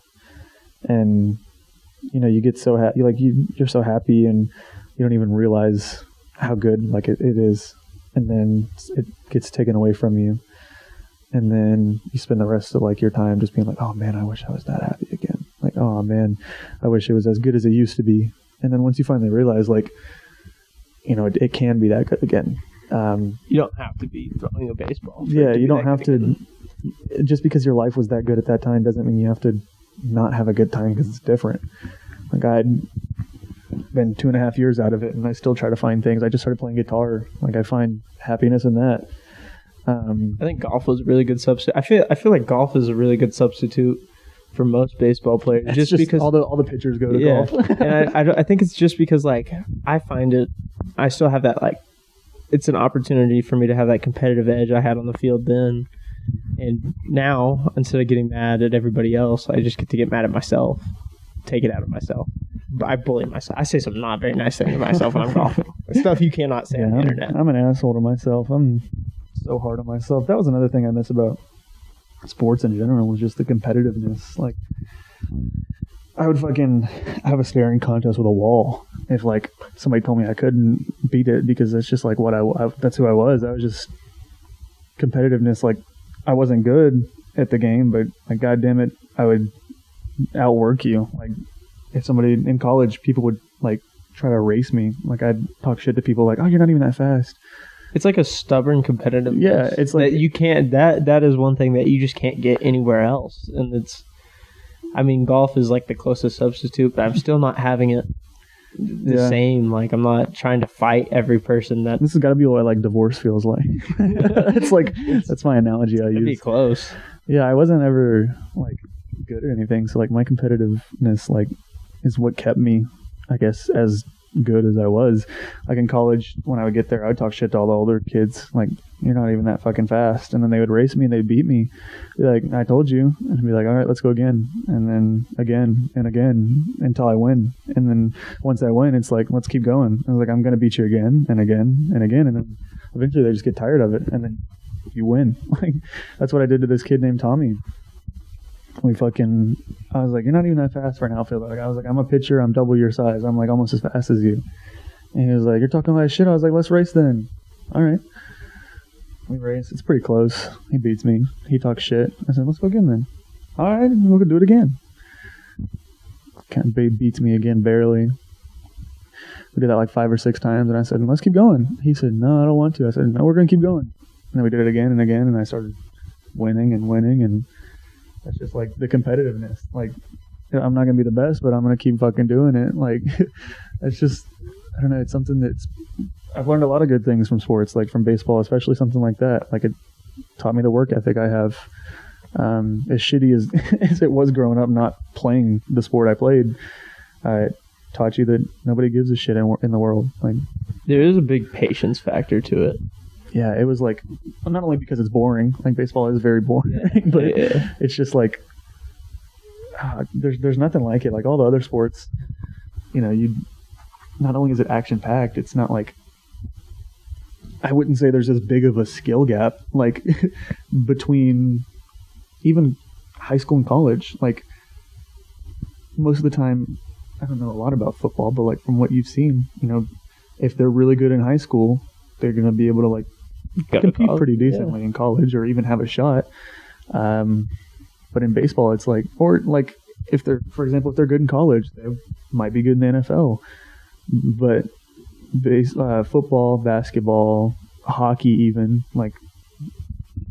And you know, you get so happy, like you're so happy, and you don't even realize how good like it is, and then it gets taken away from you, and then you spend the rest of like your time just being like, oh man, I wish I was that happy again. Like, oh man, I wish it was as good as it used to be. And then once you finally realize, like, you know, it can be that good again. You don't have to be throwing a baseball. Yeah, you don't have to. Just because your life was that good at that time doesn't mean you have to not have a good time because it's different. Like I'd been 2.5 years out of it, and I still try to find things. I just started playing guitar. Like I find happiness in that. I think golf was a really good substitute. I feel like golf is a really good substitute for most baseball players, just because all the pitchers go to golf. And I think it's just because like I find it, I still have that, like, it's an opportunity for me to have that competitive edge I had on the field then, and now instead of getting mad at everybody else, I just get to get mad at myself, take it out of myself. But I bully myself. I say some not very nice things to myself when I'm golfing. Stuff you cannot say on the internet. I'm an asshole to myself. I'm so hard on myself. That was another thing I miss about sports in general, was just the competitiveness. Like I would fucking have a staring contest with a wall if like somebody told me I couldn't beat it, because that's just like what that's who I was. I was just competitiveness. Like I wasn't good at the game, but like god damn it, I would outwork you. Like if somebody in college, people would like try to race me, like I'd talk shit to people like, oh, you're not even that fast. It's like a stubborn competitiveness. Yeah, it's like that you can't. That is one thing that you just can't get anywhere else. And it's, I mean, golf is like the closest substitute, but I'm still not having it the same. Like I'm not trying to fight every person. This has got to be what like divorce feels like. It's like that's my analogy I use. Be close. Yeah, I wasn't ever like good at anything, so like my competitiveness like is what kept me, I guess, as good as I was. Like in college, when I would get there, I would talk shit to all the older kids, like, you're not even that fucking fast, and then they would race me and they'd beat me, be like, I told you, and I'd be like, all right, let's go again, and then again and again until I win. And then once I win, it's like, let's keep going. I was like, I'm gonna beat you again and again and again, and then eventually they just get tired of it, and then you win. Like that's what I did to this kid named Tommy. I was like, you're not even that fast for an outfielder. Like I was like, I'm a pitcher, I'm double your size, I'm like almost as fast as you. And he was like, you're talking like shit. I was like, let's race then. All right, we race. It's pretty close. He beats me. He talks shit. I said, let's go again then. All right, we'll do it again. Kind of beats me again, barely. We did that like 5 or 6 times, and I said, let's keep going. He said, no, I don't want to. I said, no, we're gonna keep going. And then we did it again and again, and I started winning, and that's just like the competitiveness. Like, I'm not gonna be the best, but I'm gonna keep fucking doing it. Like, it's just, I don't know. It's something I've learned a lot of good things from sports, like from baseball, especially something like that. Like it taught me the work ethic I have. As shitty as it was growing up, not playing the sport I played, it taught you that nobody gives a shit in the world. Like there is a big patience factor to it. Yeah, it was like, not only because it's boring, like baseball is very boring, but it's just like, there's nothing like it. Like all the other sports, you know, not only is it action packed, it's not like, I wouldn't say there's as big of a skill gap, like between even high school and college. Like most of the time, I don't know a lot about football, but like from what you've seen, you know, if they're really good in high school, they're going to be able to like compete pretty decently in college or even have a shot. But in baseball, it's like, or like if they're, for example, if they're good in college, they might be good in the NFL. But football, basketball, hockey, even like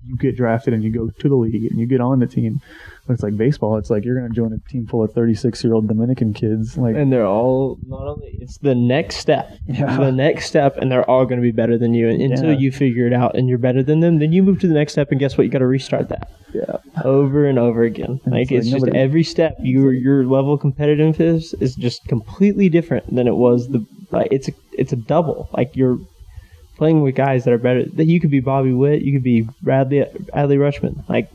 you get drafted and you go to the league and you get on the team. But it's like baseball. It's like you're going to join a team full of 36-year-old Dominican kids. Like, and they're all not only it's the next step, and they're all going to be better than you. And until you figure it out and you're better than them, then you move to the next step. And guess what? You got to restart that. Yeah, over and over again. Like it's just every step. Your level of competitiveness is just completely different than it was. It's a double. Like you're playing with guys that are better. That you could be Bobby Witt, you could be Adley Rutschman. Like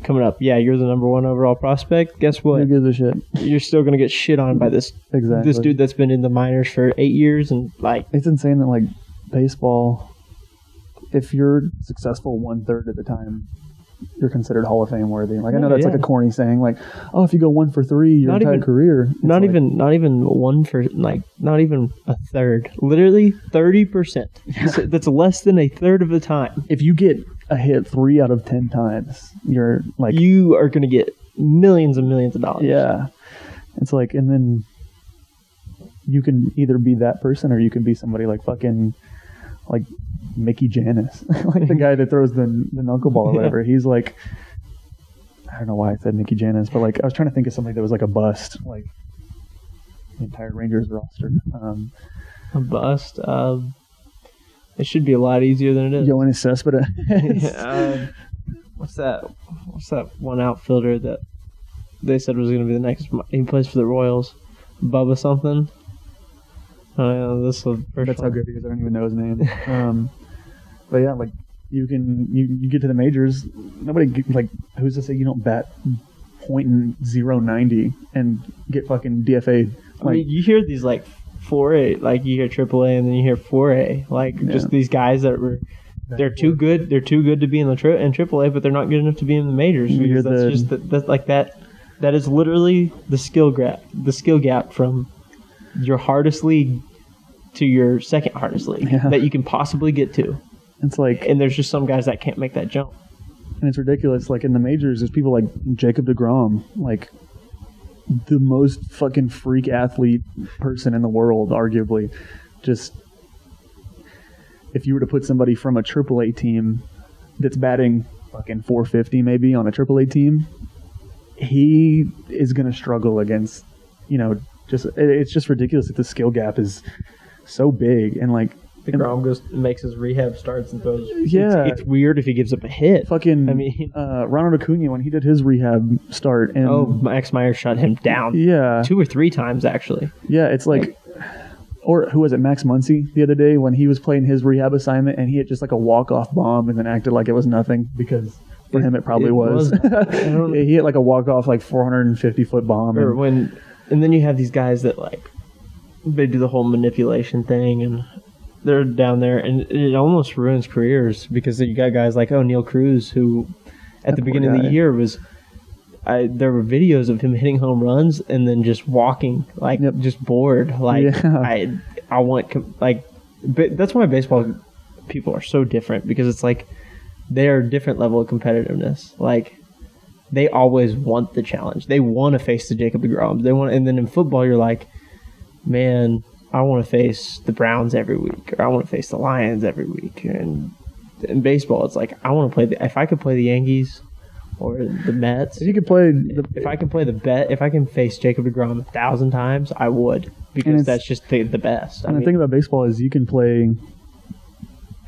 coming up, you're the number 1 overall prospect. Guess what? Who gives a shit? You're still gonna get shit on by this dude that's been in the minors for 8 years, and like it's insane that like baseball, if you're successful 1/3 of the time, you're considered Hall of Fame worthy. Like I know that's like a corny saying, like, oh, if you go 1 for 3 your entire career. Not even one for like not even a third. Literally 30%. That's less than a third of the time. If you get a hit 3 out of 10 times, you're like you are gonna get millions and millions of dollars. Yeah. It's like, and then you can either be that person or you can be somebody like fucking like Mickey Janis, like the guy that throws the knuckleball or whatever. He's like, I don't know why I said Mickey Janis, but like I was trying to think of somebody that was like a bust, like the entire Rangers roster. A bust. It should be a lot easier than it is. Yoenis Cespedes. What's that one outfielder that they said was going to be the next? He plays for the Royals. Bubba something. That's how good he is. I don't even know his name. But yeah, like you get to the majors. Nobody like who's to say you don't bat .090 and get fucking DFA'd. Like, I mean, you hear these like 4A, like you hear AAA and then you hear 4A, like just these guys that they're too good. They're too good to be in AAA, but they're not good enough to be in the majors. Because that is literally the skill gap from your hardest league to your second hardest league that you can possibly get to. It's like, and there's just some guys that can't make that jump. And it's ridiculous. Like in the majors, there's people like Jacob deGrom, like the most fucking freak athlete person in the world, arguably. Just if you were to put somebody from a AAA team that's batting fucking 450 maybe on a AAA team, he is going to struggle against, it's just ridiculous that the skill gap is so big. And like DeGrom makes his rehab starts and throws. Yeah, it's weird if he gives up a hit. Ronald Acuna, when he did his rehab start, and Max Meyer shut him down. 2 or 3 times actually. Yeah, it's like or who was it, Max Muncy the other day when he was playing his rehab assignment and he hit just like a walk-off bomb and then acted like it was nothing because for him it probably was. He hit like a walk-off like 450-foot bomb. And then you have these guys that like they do the whole manipulation thing and they're down there and it almost ruins careers because you got guys like Neil Cruz who at the beginning of the year was there were videos of him hitting home runs and then just walking just bored I want like but that's why baseball people are so different because it's like they're a different level of competitiveness. Like they always want the challenge. They want to face the Jacob deGroms. And then in football you're like, man, I want to face the Browns every week or I want to face the Lions every week. And in baseball it's like I want to play if I could play the Yankees or the Mets. If you could play if I can face Jacob deGrom 1,000 times, I would because that's just the best. And the thing about baseball is you can play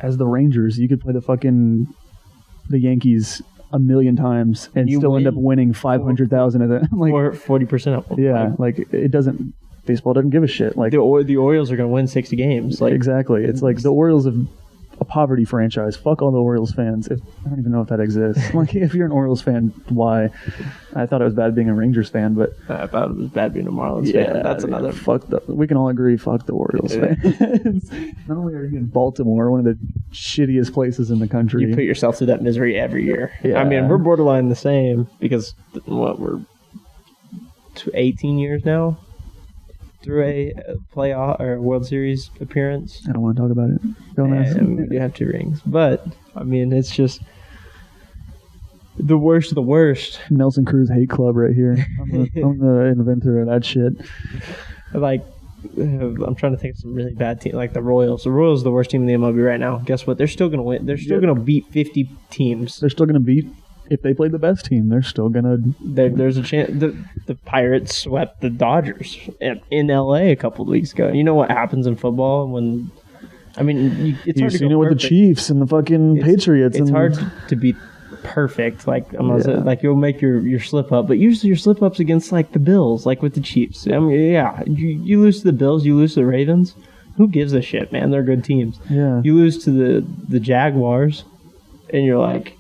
as the Rangers. You could play the Yankees 1,000,000 times and still end up winning 500,000 of them, like or 40% of them. Yeah, like it doesn't. Baseball doesn't give a shit. Like the Orioles are going to win 60 games. Like exactly. It's like the Orioles have a poverty franchise. Fuck all the Orioles fans. I don't even know if that exists. Like, if you're an Orioles fan, why? I thought it was bad being a Rangers fan, but I thought it was bad being a Marlins fan. That's another. We can all agree. Fuck the Orioles fans. Not only are you in Baltimore, one of the shittiest places in the country, you put yourself through that misery every year. Yeah. I mean, we're borderline the same because we're 18 years now. through a playoff or World Series appearance. I don't want to talk about it. Don't ask. And we do have 2 rings. But, I mean, it's just the worst of the worst. Nelson Cruz hate club right here. I'm the inventor of that shit. Like, I'm trying to think of some really bad teams, like the Royals. The Royals are the worst team in the MLB right now. Guess what? They're still going to win. They're still going to beat 50 teams. They're still going to beat, if they play the best team, they're still going to. There's a chance. The Pirates swept the Dodgers in LA a couple of weeks ago. You know what happens in football when. I mean, it's hard to seen it with the Chiefs and the fucking Patriots. It's hard to be perfect. Like like you'll make your slip up, but usually your slip ups against like the Bills, like with the Chiefs. I mean, yeah, you lose to the Bills, you lose to the Ravens. Who gives a shit, man? They're good teams. Yeah. You lose to the Jaguars, and you're like,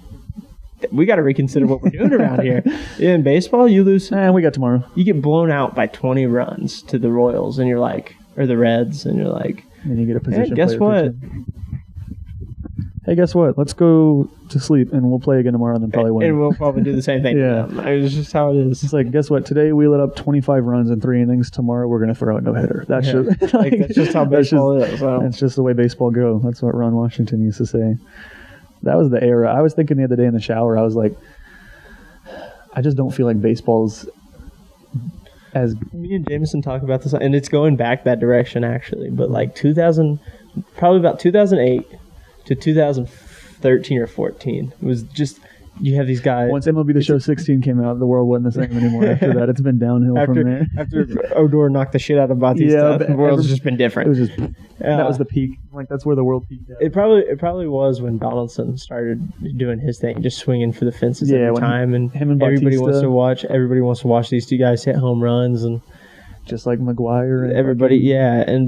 we got to reconsider what we're doing around here. In baseball, you lose. And we got tomorrow. You get blown out by 20 runs to the Royals, and you're like, or the Reds, and you're like, and you get a position. Hey, guess what? Hey, guess what? Let's go to sleep, and we'll play again tomorrow, and then probably win. And we'll probably do the same thing. Yeah. It's just how it is. It's like, guess what? Today we lit up 25 runs in 3 innings. Tomorrow we're going to throw a no-hitter. That's that's just how baseball is. So. That's just the way baseball goes. That's what Ron Washington used to say. That was the era. I was thinking the other day in the shower, I was like, I just don't feel like baseball's as... Me and Jameson talk about this, and it's going back that direction, actually. But like probably about 2008 to 2013 or 14, it was just... You have these guys... Once MLB The Show 16 came out, the world wasn't the same anymore. After that, it's been downhill from there. After Odor knocked the shit out of Bautista, the world's just been different. It was just... that was the peak. Like, that's where the world peaked at. It probably was when Donaldson started doing his thing, just swinging for the fences every time, and him and everybody Bautista, Everybody wants to watch these 2 guys hit home runs, and just like McGuire and everybody,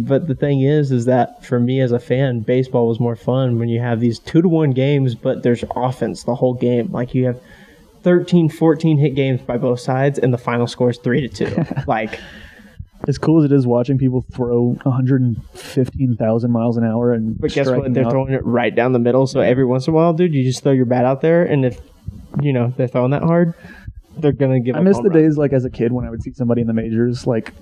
but the thing is that for me as a fan, baseball was more fun when you have these 2-1 games, but there's offense the whole game. Like you have 13, 14 hit games by both sides, and the final score is 3-2. Like, as cool as it is watching people throw 115,000 miles an hour, but guess what? They're throwing it right down the middle. So every once in a while, dude, you just throw your bat out there, and if they're throwing that hard, they're gonna give. I miss the days like as a kid when I would see somebody in the majors like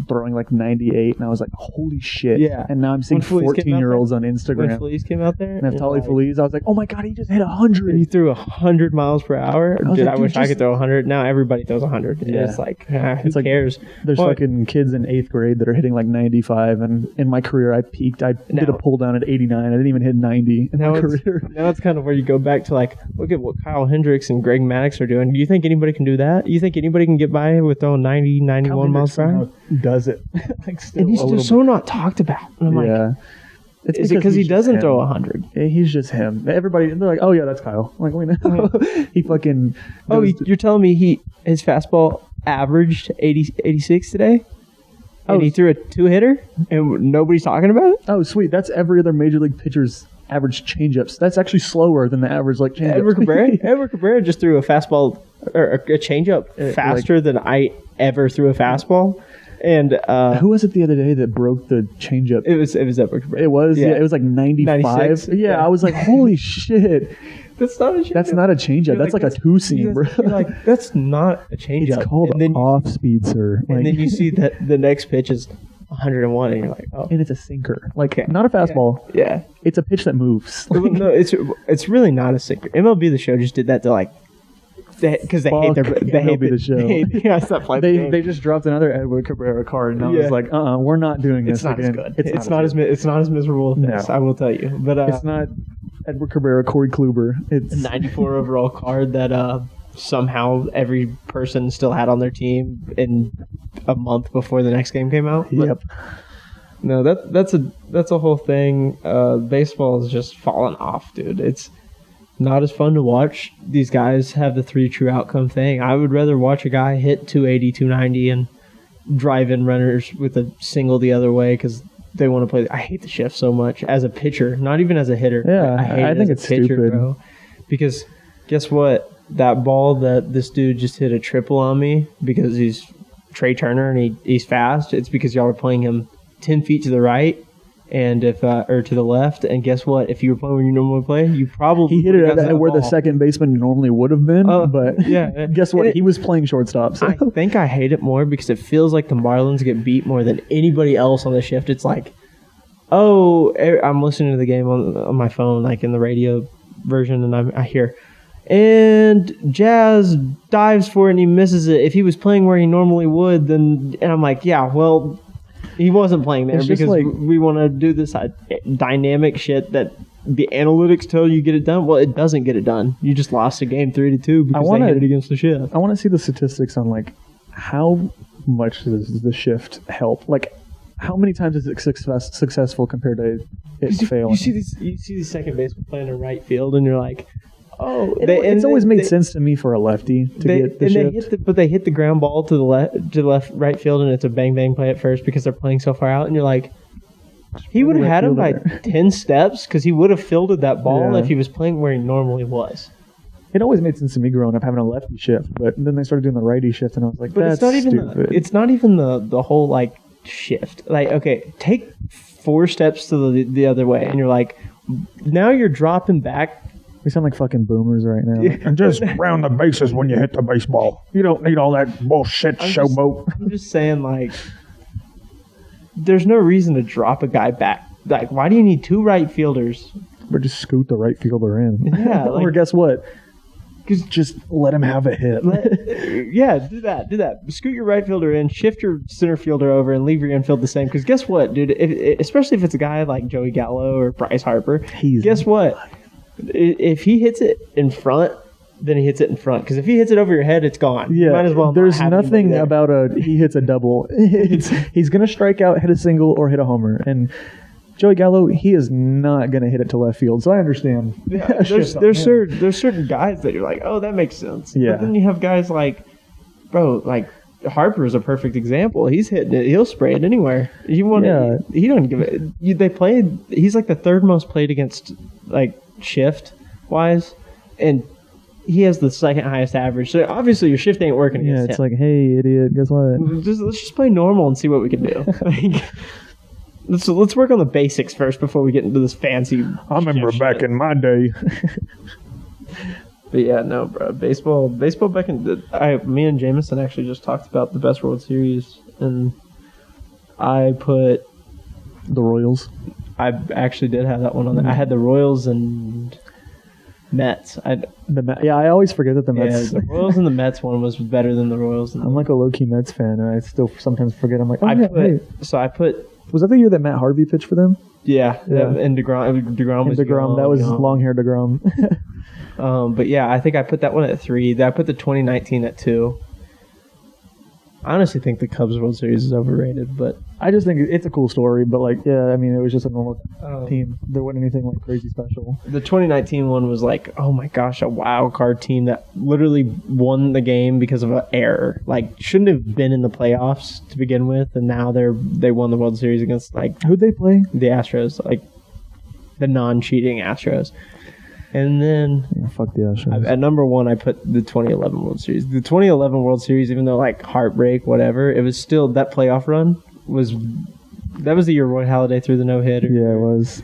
throwing like 98, and I was like, holy shit. Yeah. And now I'm seeing 14-year-olds on Instagram. When Feliz came out there, and Naftali Feliz, I was like, oh my god, he just hit 100. He threw 100 miles per hour. Dude, I wish I could throw 100. Now everybody throws 100. Yeah. It's like, who cares? There's fucking kids in 8th grade that are hitting like 95, and in my career I peaked. I did a pull down at 89. I didn't even hit 90 in my career. Now it's kind of where you go back to like, look at what Kyle Hendricks and Greg Maddux are doing. Do you think anybody can do that? You think anybody can get by with throwing 90, 91 miles per hour? Does it? And he's just so not talked about. And I'm like, is it because he doesn't throw 100? He's just him. Everybody, they're like, oh yeah, that's Kyle. I'm like, we know. He fucking... you're telling me his fastball averaged 86 today? And he threw a 2-hitter? And nobody's talking about it? Oh, sweet. That's every other major league pitcher's average changeups. That's actually slower than the average like changeup. Edward Cabrera just threw a fastball or a changeup faster than I ever threw a fastball. And who was it the other day that broke the changeup? It was Edward Cabrera. It was it was like 95. 96? Yeah, I was like, holy shit. That's not a changeup. That's not a changeup. That's like a 2-seam, bro. You're like, that's not a changeup. It's called off speed, sir. And then you see that the next pitch is 101, and you're like, oh. And it's a sinker. Like, not a fastball. Yeah. It's a pitch that moves. No, it's really not a sinker. MLB The Show just did that to like, because they hate The Show. They just dropped another Edward Cabrera card, and I was like, we're not doing this again. As good. It's not as miserable as this, I will tell you. But it's not Edward Cabrera, Corey Kluber. It's a 94 overall card that somehow every person still had on their team in a month before the next game came out. But yep. No, that's a whole thing. Baseball is just falling off, dude. It's not as fun to watch these guys have the 3 true outcome thing. I would rather watch a guy hit 280, 290 and drive in runners with a single the other way because they want to play. I hate the shift so much as a pitcher, not even as a hitter. Yeah, I think it's pitcher, stupid, bro. Because guess what? That ball that this dude just hit a triple on me because he's Trey Turner and he's fast. It's because y'all were playing him 10 feet to the right and if or to the left. And guess what? If you were playing where you normally play, you probably He hit it at where the ball. second baseman normally would have been. But yeah, guess what? He was playing shortstop. So. I think I hate it more because it feels like the Marlins get beat more than anybody else on the shift. It's like, oh, I'm listening to the game on my phone, like in the radio version, and I hear, and Jazz dives for it and he misses it. If he was playing where he normally would, then, and I'm like, yeah, well, he wasn't playing there because we want to do this dynamic shit that the analytics tell you get it done. Well, it doesn't get it done. You just lost a game 3-2 because they hit it against the shift. I want to see the statistics on like how much does the shift help? Like, how many times is it successful compared to it failing? You see these second baseman playing in right field, and you're like, oh, it's always made sense to me for a lefty to get the shift. But they hit the ground ball to the left, right field, and it's a bang bang play at first because they're playing so far out, and you're like, he would have had him by 10 steps because he would have fielded that ball if he was playing where he normally was. It always made sense to me growing up having a lefty shift, but then they started doing the righty shift, and I was like, that's stupid. It's not even the whole like shift. Like, okay, take 4 steps to the other way, and you're like, now you're dropping back. We sound like fucking boomers right now. And just round the bases when you hit the baseball. You don't need all that bullshit showboat. I'm just saying, like, there's no reason to drop a guy back. Like, why do you need 2 right fielders? Or just scoot the right fielder in. Yeah. Like, or guess what? Just let him have a hit. Do that. Scoot your right fielder in, shift your center fielder over, and leave your infield the same. Because guess what, dude? Especially if it's a guy like Joey Gallo or Bryce Harper, guess what? If he hits it in front, then he hits it in front. Because if he hits it over your head, it's gone. Yeah, might as well. There's nothing about he hits a double. He's going to strike out, hit a single, or hit a homer. And Joey Gallo, he is not going to hit it to left field. So I understand. Yeah, there's certain guys that you're like, oh, that makes sense. Yeah. But then you have guys like, bro, like Harper is a perfect example. He's hitting it. He'll spray it anywhere. He don't give it. They played. He's like the 3rd most played against, like, shift wise, and he has the 2nd highest average. So obviously your shift ain't working against him. It's like, hey, idiot, guess what? Let's just play normal and see what we can do. Like, let's work on the basics first before we get into this fancy. I remember back in my day. But yeah, no, bro. Baseball back in me and Jameson actually just talked about the best World Series, and I put the Royals. I actually did have that one on there. I had the Royals and Mets. I always forget that the Mets. Yeah, the Royals and the Mets one was better than the Royals. I'm like a low-key Mets fan, and I still sometimes forget. I'm like, I put. Was that the year that Matt Harvey pitched for them? Yeah. And DeGrom was young, that was long-haired DeGrom. But yeah, I think I put that one at 3. I put the 2019 at 2. I honestly think the Cubs World Series is overrated, but I just think it's a cool story. But like, yeah, I mean, it was just a normal team. There wasn't anything like crazy special. The 2019 one was like, oh my gosh, a wild card team that literally won the game because of an error. Like, shouldn't have been in the playoffs to begin with, and now they won the World Series against, like, who'd they play? The Astros, like the non-cheating Astros. And then fuck the Astros. At number 1, I put the 2011 World Series. The 2011 World Series, even though like heartbreak, whatever, it was still that playoff run was the year Roy Halladay threw the no hitter. Yeah, it was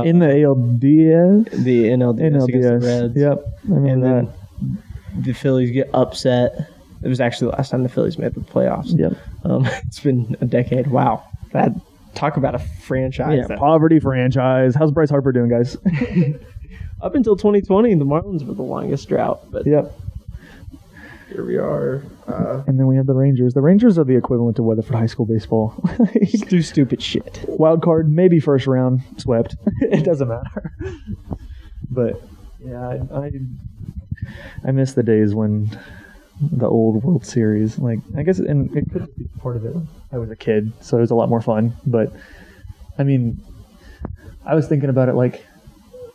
in the ALDS, the NLDS against the Reds. Yep, I mean that. The Phillies get upset. It was actually the last time the Phillies made the playoffs. Yep, it's been a decade. Wow, that talk about a franchise. Yeah, poverty franchise. How's Bryce Harper doing, guys? Up until 2020, the Marlins were the longest drought. But yep. Here we are. And then we have the Rangers. The Rangers are the equivalent to Weatherford High School baseball. Do stupid shit. Wild card, maybe first round, swept. It doesn't matter. But yeah, I miss the days when the old World Series, like, I guess, and it could be part of it. I was a kid, so it was a lot more fun. But I mean, I was thinking about it like,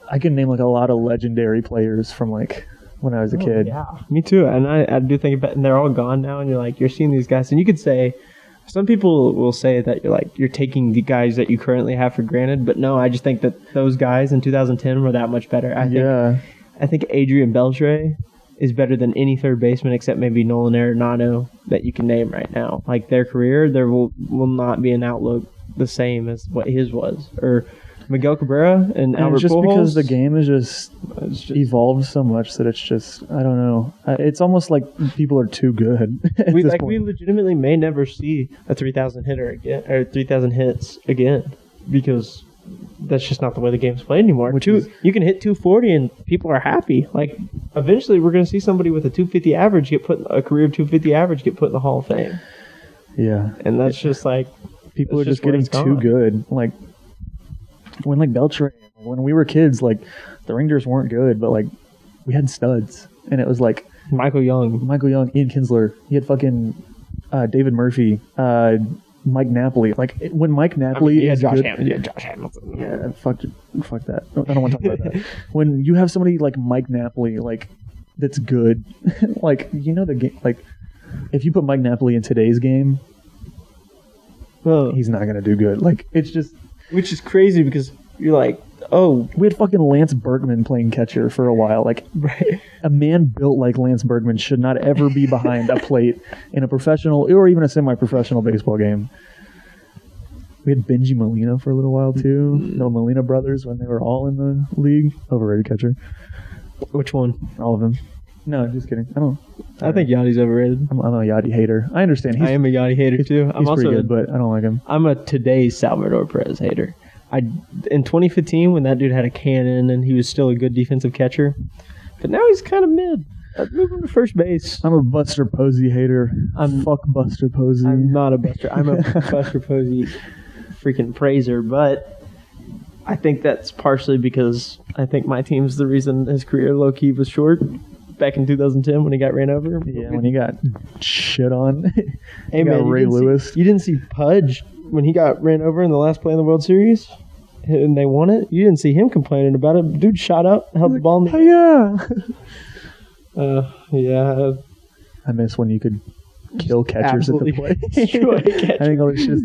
I can name like a lot of legendary players from like when I was a kid. Yeah, me too. And I do think about, and they're all gone now. And you're seeing these guys, and you could say, some people will say that you're taking the guys that you currently have for granted. But no, I just think that those guys in 2010 were that much better. I think Adrian Beltre is better than any third baseman except maybe Nolan Arenado that you can name right now. Like, their career, there will not be an outlook the same as what his was, or Miguel Cabrera and Albert it's just Pujols. because the game is just evolved so much that it's just, I don't know. It's almost like people are too good at we this like point. we legitimately may never see a 3,000 hitter again or 3,000 hits again because that's just not the way the game's played anymore. You can hit 240 and people are happy. Like eventually, we're going to see somebody with a 250 average get put a career 250 average get put in the Hall of Fame. Yeah, and that's just like people are just getting too good. Like when Beltran, when we were kids, like the Rangers weren't good, but like we had studs, and it was like Michael Young, Ian Kinsler. He had fucking David Murphy, Mike Napoli. Like when Mike Napoli is Josh good, Hamilton. Yeah, fuck that. I don't want to talk about that. When you have somebody like Mike Napoli, like that's good, like the game. Like if you put Mike Napoli in today's game, he's not gonna do good. Like it's just. Which is crazy because you're like, oh. We had fucking Lance Bergman playing catcher for a while. Like, right. A man built like Lance Bergman should not ever be behind a plate in a professional or even a semi-professional baseball game. We had Benji Molina for a little while, too. No Molina brothers when they were all in the league. Overrated catcher. Which one? All of them. No, just kidding. I think Yachty's overrated. I'm a Yachty hater. I understand. I am a Yachty hater too. He's pretty good, but I don't like him. I'm a today's Salvador Perez hater. In 2015 when that dude had a cannon and he was still a good defensive catcher, but now he's kind of mid. I'd move him to first base. I'm a Buster Posey hater. Fuck Buster Posey. I'm not a Buster. I'm a Buster Posey freaking praiser, but I think that's partially because I think my team's the reason his career low-key was short. Back in 2010 when he got ran over. Yeah, when he got shit on. Hey, man, Ray Lewis. You didn't see Pudge when he got ran over in the last play in the World Series? And they won it? You didn't see him complaining about it. Dude shot up, held the ball in the yeah. I miss when you could kill catchers at the plate. I think all this shit is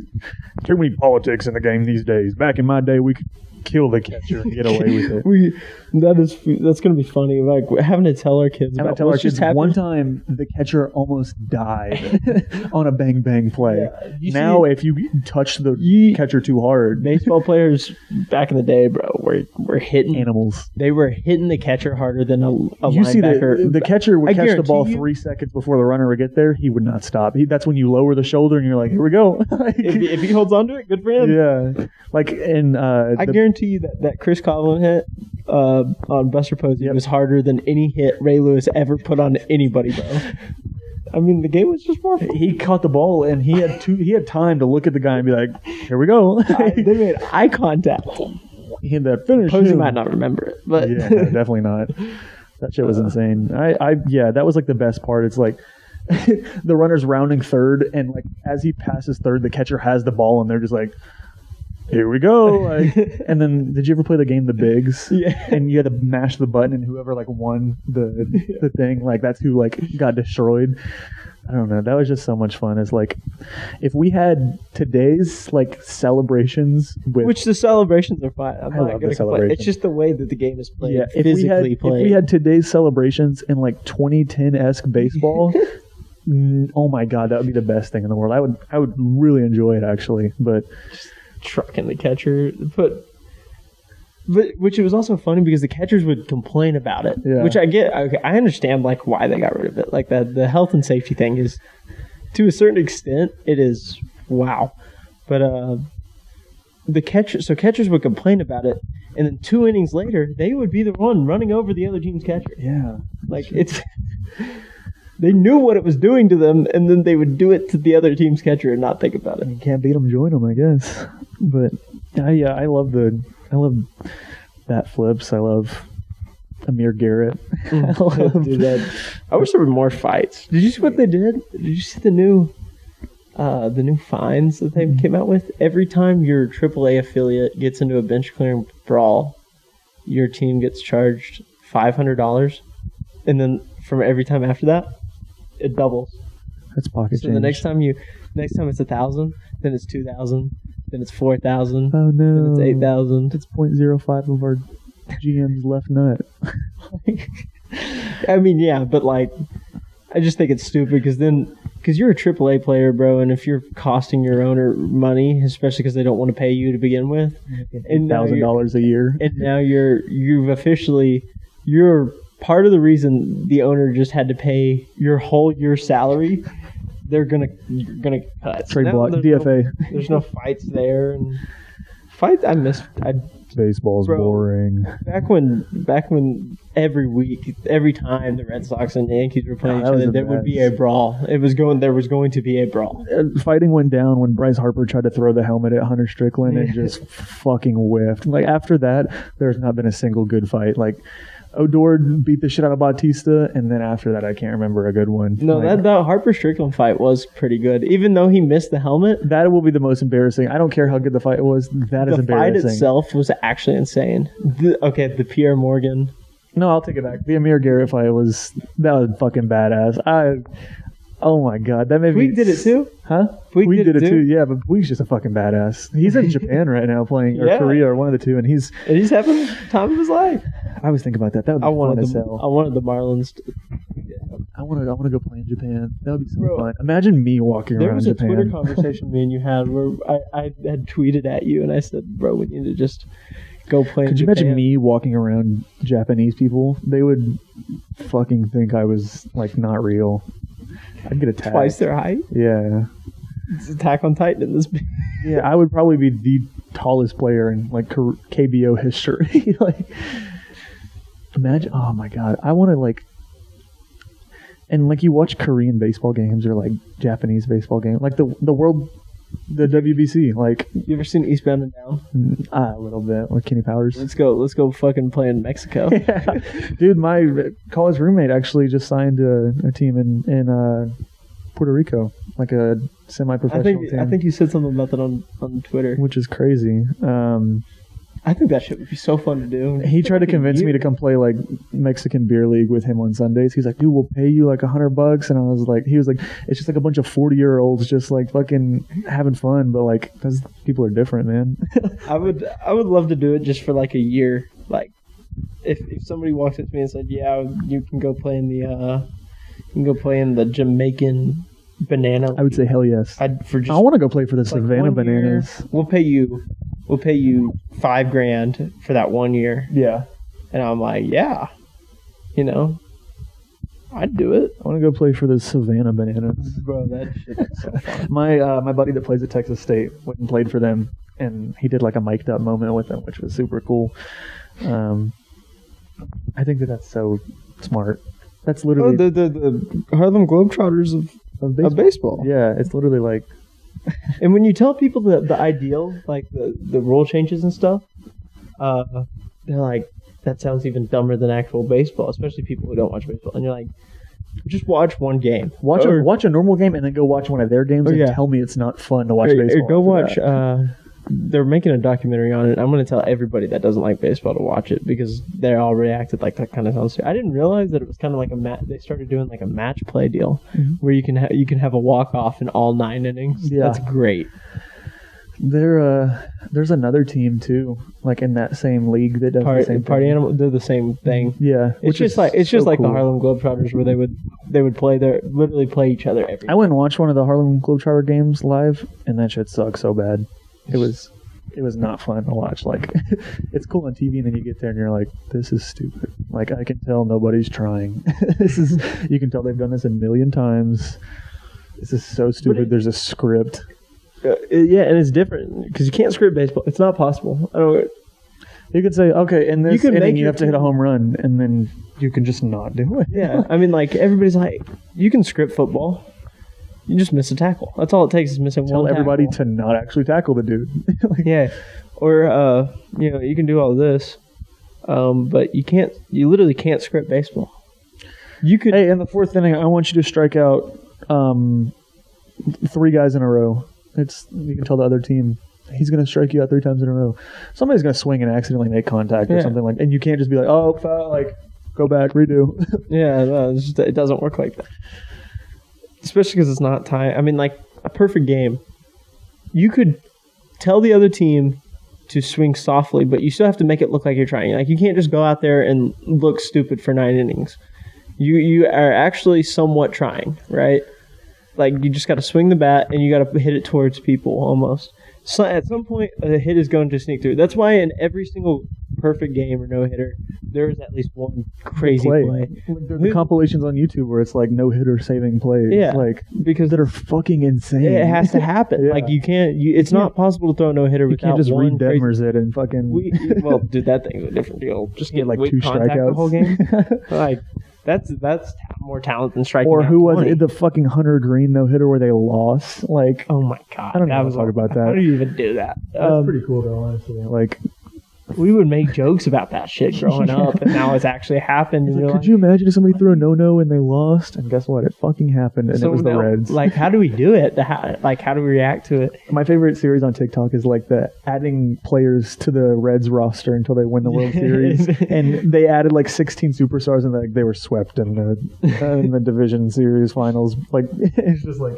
too many politics in the game these days. Back in my day, we could kill the catcher and get away with it. That's gonna be funny. Like having to tell our kids about what's just happened. One time the catcher almost died on a bang bang play. Yeah, now if you touch the catcher too hard, baseball players back in the day, bro, were hitting animals. They were hitting the catcher harder than a you linebacker. See the catcher would catch the ball 3 seconds before the runner would get there. He would not stop. That's when you lower the shoulder and you're like, here we go. if he holds on to it, good for him. Yeah, like in I guarantee you that Chris Coughlin hit on Buster Posey was harder than any hit Ray Lewis ever put on anybody, bro. I mean, the game was just more fun. He caught the ball and he had time to look at the guy and be like, "Here we go." They made eye contact. He had that finish. Posey might not remember it, but yeah, no, definitely not. That shit was insane. That was like the best part. It's like the runner's rounding third, and like as he passes third, the catcher has the ball, and they're just like, here we go. Like, and then did you ever play the game The Bigs? Yeah. And you had to mash the button and whoever like won the thing, like that's who like got destroyed. I don't know. That was just so much fun. It's like if we had today's like celebrations with which the celebrations are fine. I love the celebrations. It's just the way that the game is played. Yeah, if we had today's celebrations in like 2010-esque baseball, oh my god, that would be the best thing in the world. I would really enjoy it actually, but trucking the catcher, but which it was also funny because the catchers would complain about it, which I get. Okay, I understand like why they got rid of it. Like the health and safety thing is, to a certain extent, it is wow. But catchers would complain about it, and then 2 innings later, they would be the one running over the other team's catcher. Yeah, like it's. They knew what it was doing to them, and then they would do it to the other team's catcher and not think about it. You can't beat them, join them, I guess. But I love bat flips. I love Amir Garrett. I wish there were more fights. Did you see what they did? Did you see the new fines that they came out with? Every time your AAA affiliate gets into a bench clearing brawl, your team gets charged $500, and then from every time after that, it doubles. That's pocket change. The next time it's 1,000, then it's 2,000, then it's 4,000. Oh no, then it's 8,000. It's 0.05 of our GM's left nut. I mean, yeah, but like, I just think it's stupid because then because you're a AAA player, bro, and if you're costing your owner money, especially because they don't want to pay you to begin with, and $1,000 a year, and now you're part of the reason the owner just had to pay your whole year's salary. You're gonna cut. Trade block, there's DFA. There's no fights there, and Baseball's boring. Back when every time the Red Sox and Yankees were playing each other, there would be a brawl. There was going to be a brawl. Fighting went down when Bryce Harper tried to throw the helmet at Hunter Strickland and just fucking whiffed. Like after that, there's not been a single good fight. Like Odor beat the shit out of Bautista, and then after that, I can't remember a good one. No, that Harper Strickland fight was pretty good, even though he missed the helmet. That will be the most embarrassing. I don't care how good the fight was. That is embarrassing. The fight itself was actually insane. The Pierre Morgan. No, I'll take it back. The Amir Garrett fight was fucking badass. Oh my god, that made me. Puig did it too, huh? Puig did it too. Yeah, but Puig's just a fucking badass. He's in Japan right now playing, or Korea, or one of the two, and he's having the time of his life. I was thinking about that. That would be fun as hell. I wanted the Marlins. I want to go play in Japan. That would be so fun. Imagine me walking around Japan. There was a Twitter conversation me and you had where I had tweeted at you and I said, "Bro, we need to just go play." Could you imagine me walking around Japanese people? They would fucking think I was like not real. I'd get attacked. Twice their height? Yeah. It's Attack on Titan in this. Yeah, I would probably be the tallest player in like KBO history. Like, imagine. Oh my god, I want to like. And like you watch Korean baseball games or like Japanese baseball games, like the WBC. Like, you ever seen Eastbound and Down? A little bit with Kenny Powers. Let's go fucking play in Mexico. Yeah. Dude, my college roommate actually just signed a team in Puerto Rico, like a semi-professional team. I think you said something about that on Twitter, which is crazy. I think that shit would be so fun to do. He tried to convince me to come play like Mexican beer league with him on Sundays. He's like, "Dude, we'll pay you like $100." And he was like, "It's just like a bunch of 40-year-olds just like fucking having fun." But like, those people are different, man. I would love to do it just for like a year. Like, if somebody walked up to me and said, "Yeah, you can go play in the Jamaican Banana," I would say hell yes. I want to go play for the Savannah Bananas. We'll pay you $5,000 for that 1 year. Yeah. And I'm like, yeah, I'd do it. I want to go play for the Savannah Bananas. Bro, that shit is so fun. My buddy that plays at Texas State went and played for them, and he did like a mic'd up moment with them, which was super cool. I think that's so smart. That's literally the Harlem Globetrotters of baseball. Yeah, it's literally like. And when you tell people the ideal, like the rule changes and stuff, they're like, that sounds even dumber than actual baseball, especially people who don't watch baseball. And you're like, just watch one game. Watch a normal game and then go watch one of their games and tell me it's not fun to watch baseball. Or go watch. They're making a documentary on it. I'm going to tell everybody that doesn't like baseball to watch it because they all reacted like that kind of sounds. I didn't realize that it was kind of like they started doing like a match play deal where you can have a walk off in all 9 innings. Yeah. That's great. There's another team too, like in that same league that does the same Party thing. Animal. They're the same thing. Yeah, it's just like cool. The Harlem Globetrotters where they would play literally play each other every. I went and watched one of the Harlem Globetrotter games live, and that shit sucked so bad. It was not fun to watch. Like, it's cool on TV, and then you get there and you're like, this is stupid. Like, I can tell nobody's trying. You can tell they've done this a million times. This is so stupid. There's a script. Yeah, and it's different because you can't script baseball. It's not possible. You could say, okay, in this inning you have to hit a home run, and then you can just not do it. Yeah, I mean, like, everybody's like, you can script football. You just miss a tackle. That's all it takes is missing one tackle. Tell everybody to not actually tackle the dude. Yeah. Or, you can do all of this, but you literally can't script baseball. You could. Hey, in the 4th inning, I want you to strike out 3 guys in a row. You can tell the other team, he's going to strike you out 3 times in a row. Somebody's going to swing and accidentally make contact or something like that. And you can't just be like, oh, foul, like, go back, redo. Yeah, no, it doesn't work like that. Especially because it's not time. I mean, like, a perfect game. You could tell the other team to swing softly, but you still have to make it look like you're trying. Like, you can't just go out there and look stupid for 9 innings. You are actually somewhat trying, right? Like, you just got to swing the bat and you got to hit it towards people almost. So at some point, a hit is going to sneak through. That's why in every single perfect game or no hitter, there is at least one crazy play. Like, there's the compilations on YouTube where it's like no hitter saving plays. Yeah, like because that are fucking insane. It has to happen. Yeah. Like you can't. It's not possible to throw a no hitter without You can't just one read Detmers it and fucking. Well, dude, that thing's a different deal. Just get like weight 2 contact strikeouts the whole game. Like that's more talent than striking. Or out who was 20. it? The fucking Hunter Green no hitter where they lost. Like, oh my god, I don't know. Talk about that. How do you even do that? That's pretty cool though, honestly. Like, we would make jokes about that shit growing up, and now it's actually happened. And could you imagine if somebody threw a no-no and they lost? And guess what? It fucking happened, and it was the Reds. Like, how do we do it? How do we react to it? My favorite series on TikTok is like the adding players to the Reds roster until they win the World Series, and they added like 16 superstars, and like they were swept in the division series finals. Like, it's just like.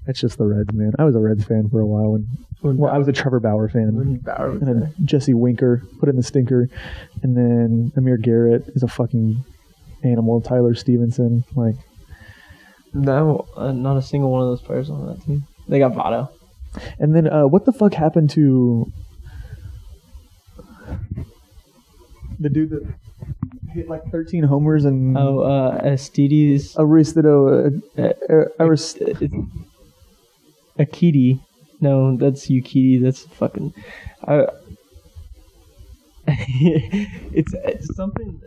It's just the Reds, man. I was a Reds fan for a while. I was a Trevor Bauer fan. And then Jesse Winker put in the stinker. And then Amir Garrett is a fucking animal. Tyler Stevenson. Like, no, not a single one of those players on that team. They got Votto. And then what the fuck happened to the dude that hit like 13 homers and... Aristides. Akiti. No, that's Ukiti. That's fucking... it's something...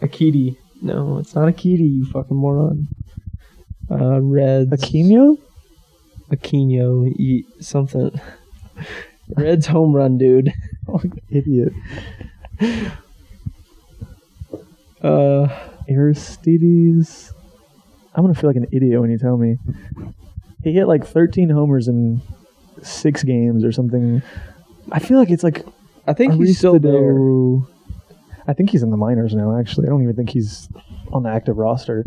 Akiti. No, it's not Akiti, you fucking moron. Reds. Aquino? Something. Reds home run, dude. Oh, idiot. Aristides... I'm going to feel like an idiot when you tell me. He hit like 13 homers in 6 games or something. I feel like it's like... I think he's still there. I think he's in the minors now, actually. I don't even think he's on the active roster.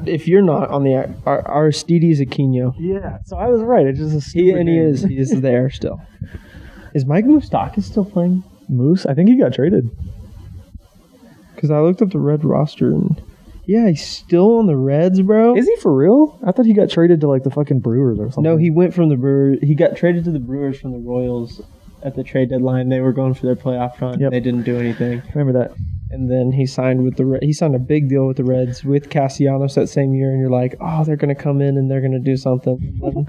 If you're not on the... Aristides Aquino. Yeah, so I was right. It's just a stupid name. He is there still. Is Mike Moustakas still playing? Moose? I think he got traded. Because I looked up the Red roster and yeah, he's still on the Reds, bro. Is he for real? I thought he got traded to like the fucking Brewers or something. No, he went from the Brewers. He got traded to the Brewers from the Royals at the trade deadline. They were going for their playoff run. Yep. They didn't do anything. Remember that. And then he signed with he signed a big deal with the Reds with Castellanos that same year. And you're like, oh, they're going to come in and they're going to do something.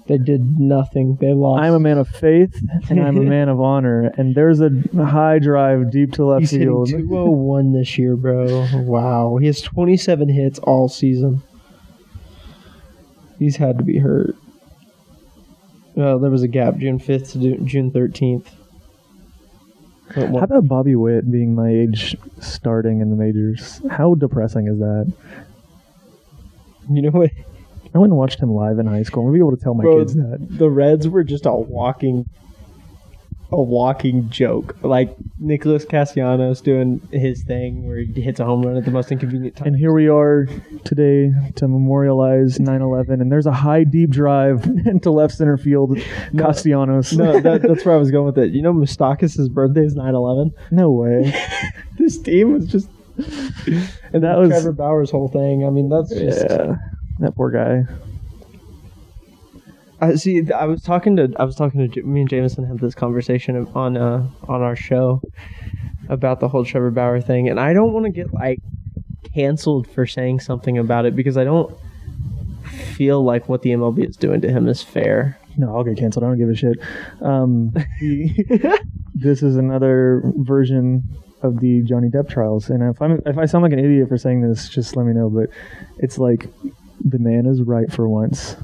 They did nothing. They lost. I'm a man of faith, and I'm a man of honor. And there's a high drive deep to left field. He's hitting 201 this year, bro. Wow. He has 27 hits all season. He's had to be hurt. Well, there was a gap, June 5th to June 13th. How about Bobby Witt being my age starting in the majors? How depressing is that? You know what? I went and watched him live in high school. I'm going to be able to tell my kids that. The Reds were just a walking joke. Like Nicholas Castellanos doing his thing where he hits a home run at the most inconvenient time. And here we are today to memorialize 9/11. And there's a high, deep drive into left center field. Castellanos. No, that's where I was going with it. You know, Moustakas' birthday is 9/11. No way. This team was just... And that was Trevor Bauer's whole thing. I mean, that's just... Yeah. That poor guy. I was talking to me and Jameson had this conversation on our show about the whole Trevor Bauer thing, and I don't want to get like canceled for saying something about it because I don't feel like what the MLB is doing to him is fair. No, I'll get canceled. I don't give a shit. This is another version of the Johnny Depp trials, and if I sound like an idiot for saying this, just let me know. But it's like the man is right for once,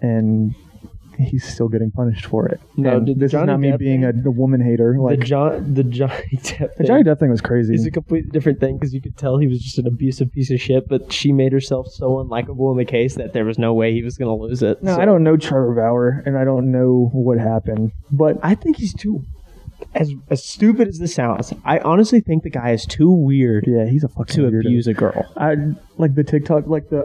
and he's still getting punished for it. No, this is not me being a woman hater. Like the Johnny Depp thing was crazy. It's a completely different thing because you could tell he was just an abusive piece of shit. But she made herself so unlikable in the case that there was no way he was going to lose it. No, I don't know Trevor Bauer, and I don't know what happened. But I think he's too. As stupid as this sounds, I honestly think the guy is too weird. Yeah, he's a fucking to weirdo. Abuse a girl. I like the TikTok, like the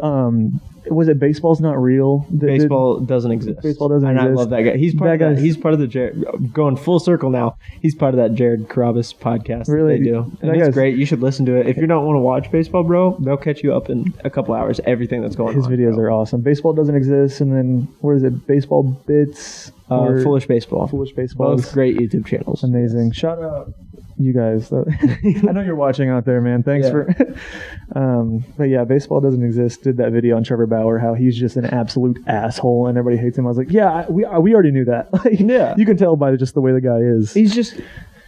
Was it Baseball's Not Real? Baseball doesn't exist. Baseball doesn't and exist. I love that guy. He's part of that. He's part of the Jared. Going full circle now. He's part of that Jared Carabas podcast. Really? They do. And it's great. You should listen to it. If you don't want to watch baseball, bro, they'll catch you up in a couple hours. Everything that's going on. His videos are awesome. Baseball doesn't exist, and then what is it? Baseball Bits. Foolish Baseball. Foolish Baseball. Both great YouTube channels. Amazing. Shout out you guys. I know you're watching out there, man. Thanks for. But yeah, Baseball doesn't exist. Did that video on Trevor Bauer, how he's just an absolute asshole and everybody hates him. I was like, yeah, we already knew that. Like, yeah, you can tell by just the way the guy is.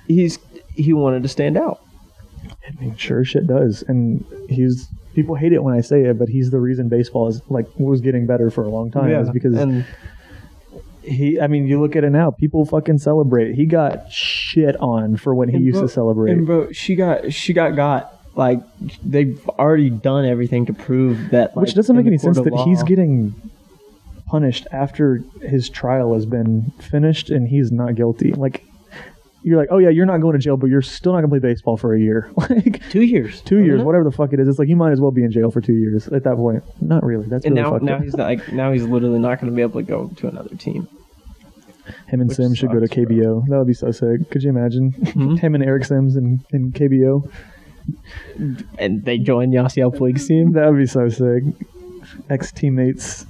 He wanted to stand out. I mean, sure shit does, and people hate it when I say it, but he's the reason baseball was getting better for a long time. Yeah, is because you look at it now, people fucking celebrate. He got shit on for when he used to celebrate. And bro, she got like, they've already done everything to prove that. Like, which doesn't make any sense that he's getting punished after his trial has been finished and he's not guilty. Like, you're like, oh yeah, you're not going to jail, but you're still not gonna play baseball for a year. Like 2 years. 2 years, whatever the fuck it is. It's like you might as well be in jail for 2 years at that point. Not really. That's and really now he's now he's literally not gonna be able to go to another team. Him and Sim should go to KBO. That would be so sick. Could you imagine? Mm-hmm. Him and Eric Sims in KBO. And they join Yasiel Puig's team? That would be so sick. Ex-teammates.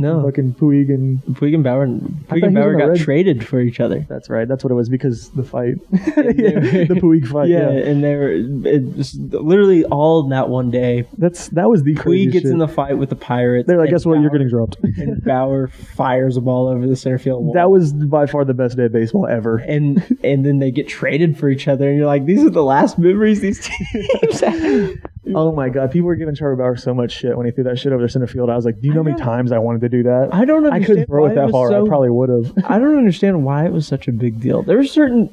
No. Fucking Puig and Bauer got traded for each other. That's right. That's what it was, because the fight. The Puig fight. Yeah, and it was literally all in that one day. That was the crazy Puig gets shit. in the fight with the Pirates. They're like, guess what? You're getting dropped. And Bauer fires a ball over the center field wall. That was by far the best day of baseball ever. And then they get traded for each other, and you're like, these are the last memories these teams have. Oh my god, people were giving Trevor Bauer so much shit when he threw that shit over the center field. I was like, do you know how many times I wanted to do that? I don't understand. I couldn't throw it that far. I probably would have. I don't understand why it was such a big deal. There's certain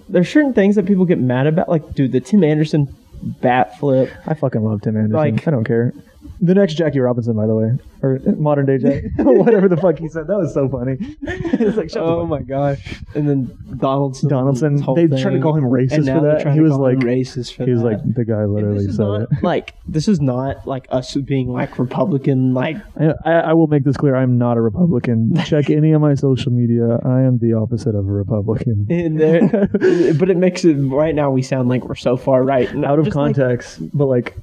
things that people get mad about, like, dude, the Tim Anderson bat flip. I fucking love Tim Anderson. Like, I don't care. The next Jackie Robinson, by the way, or modern day Jackie, whatever the fuck he said. That was so funny. It's like, oh my gosh! And then Donaldson. They tried to call him racist for that. He was like racist for that. He was like, the guy literally said it. Like, this is not like us being like Republican. Like, I will make this clear. I'm not a Republican. Check any of my social media. I am the opposite of a Republican. But it makes it right now. We sound like we're so far right, out of context. But like,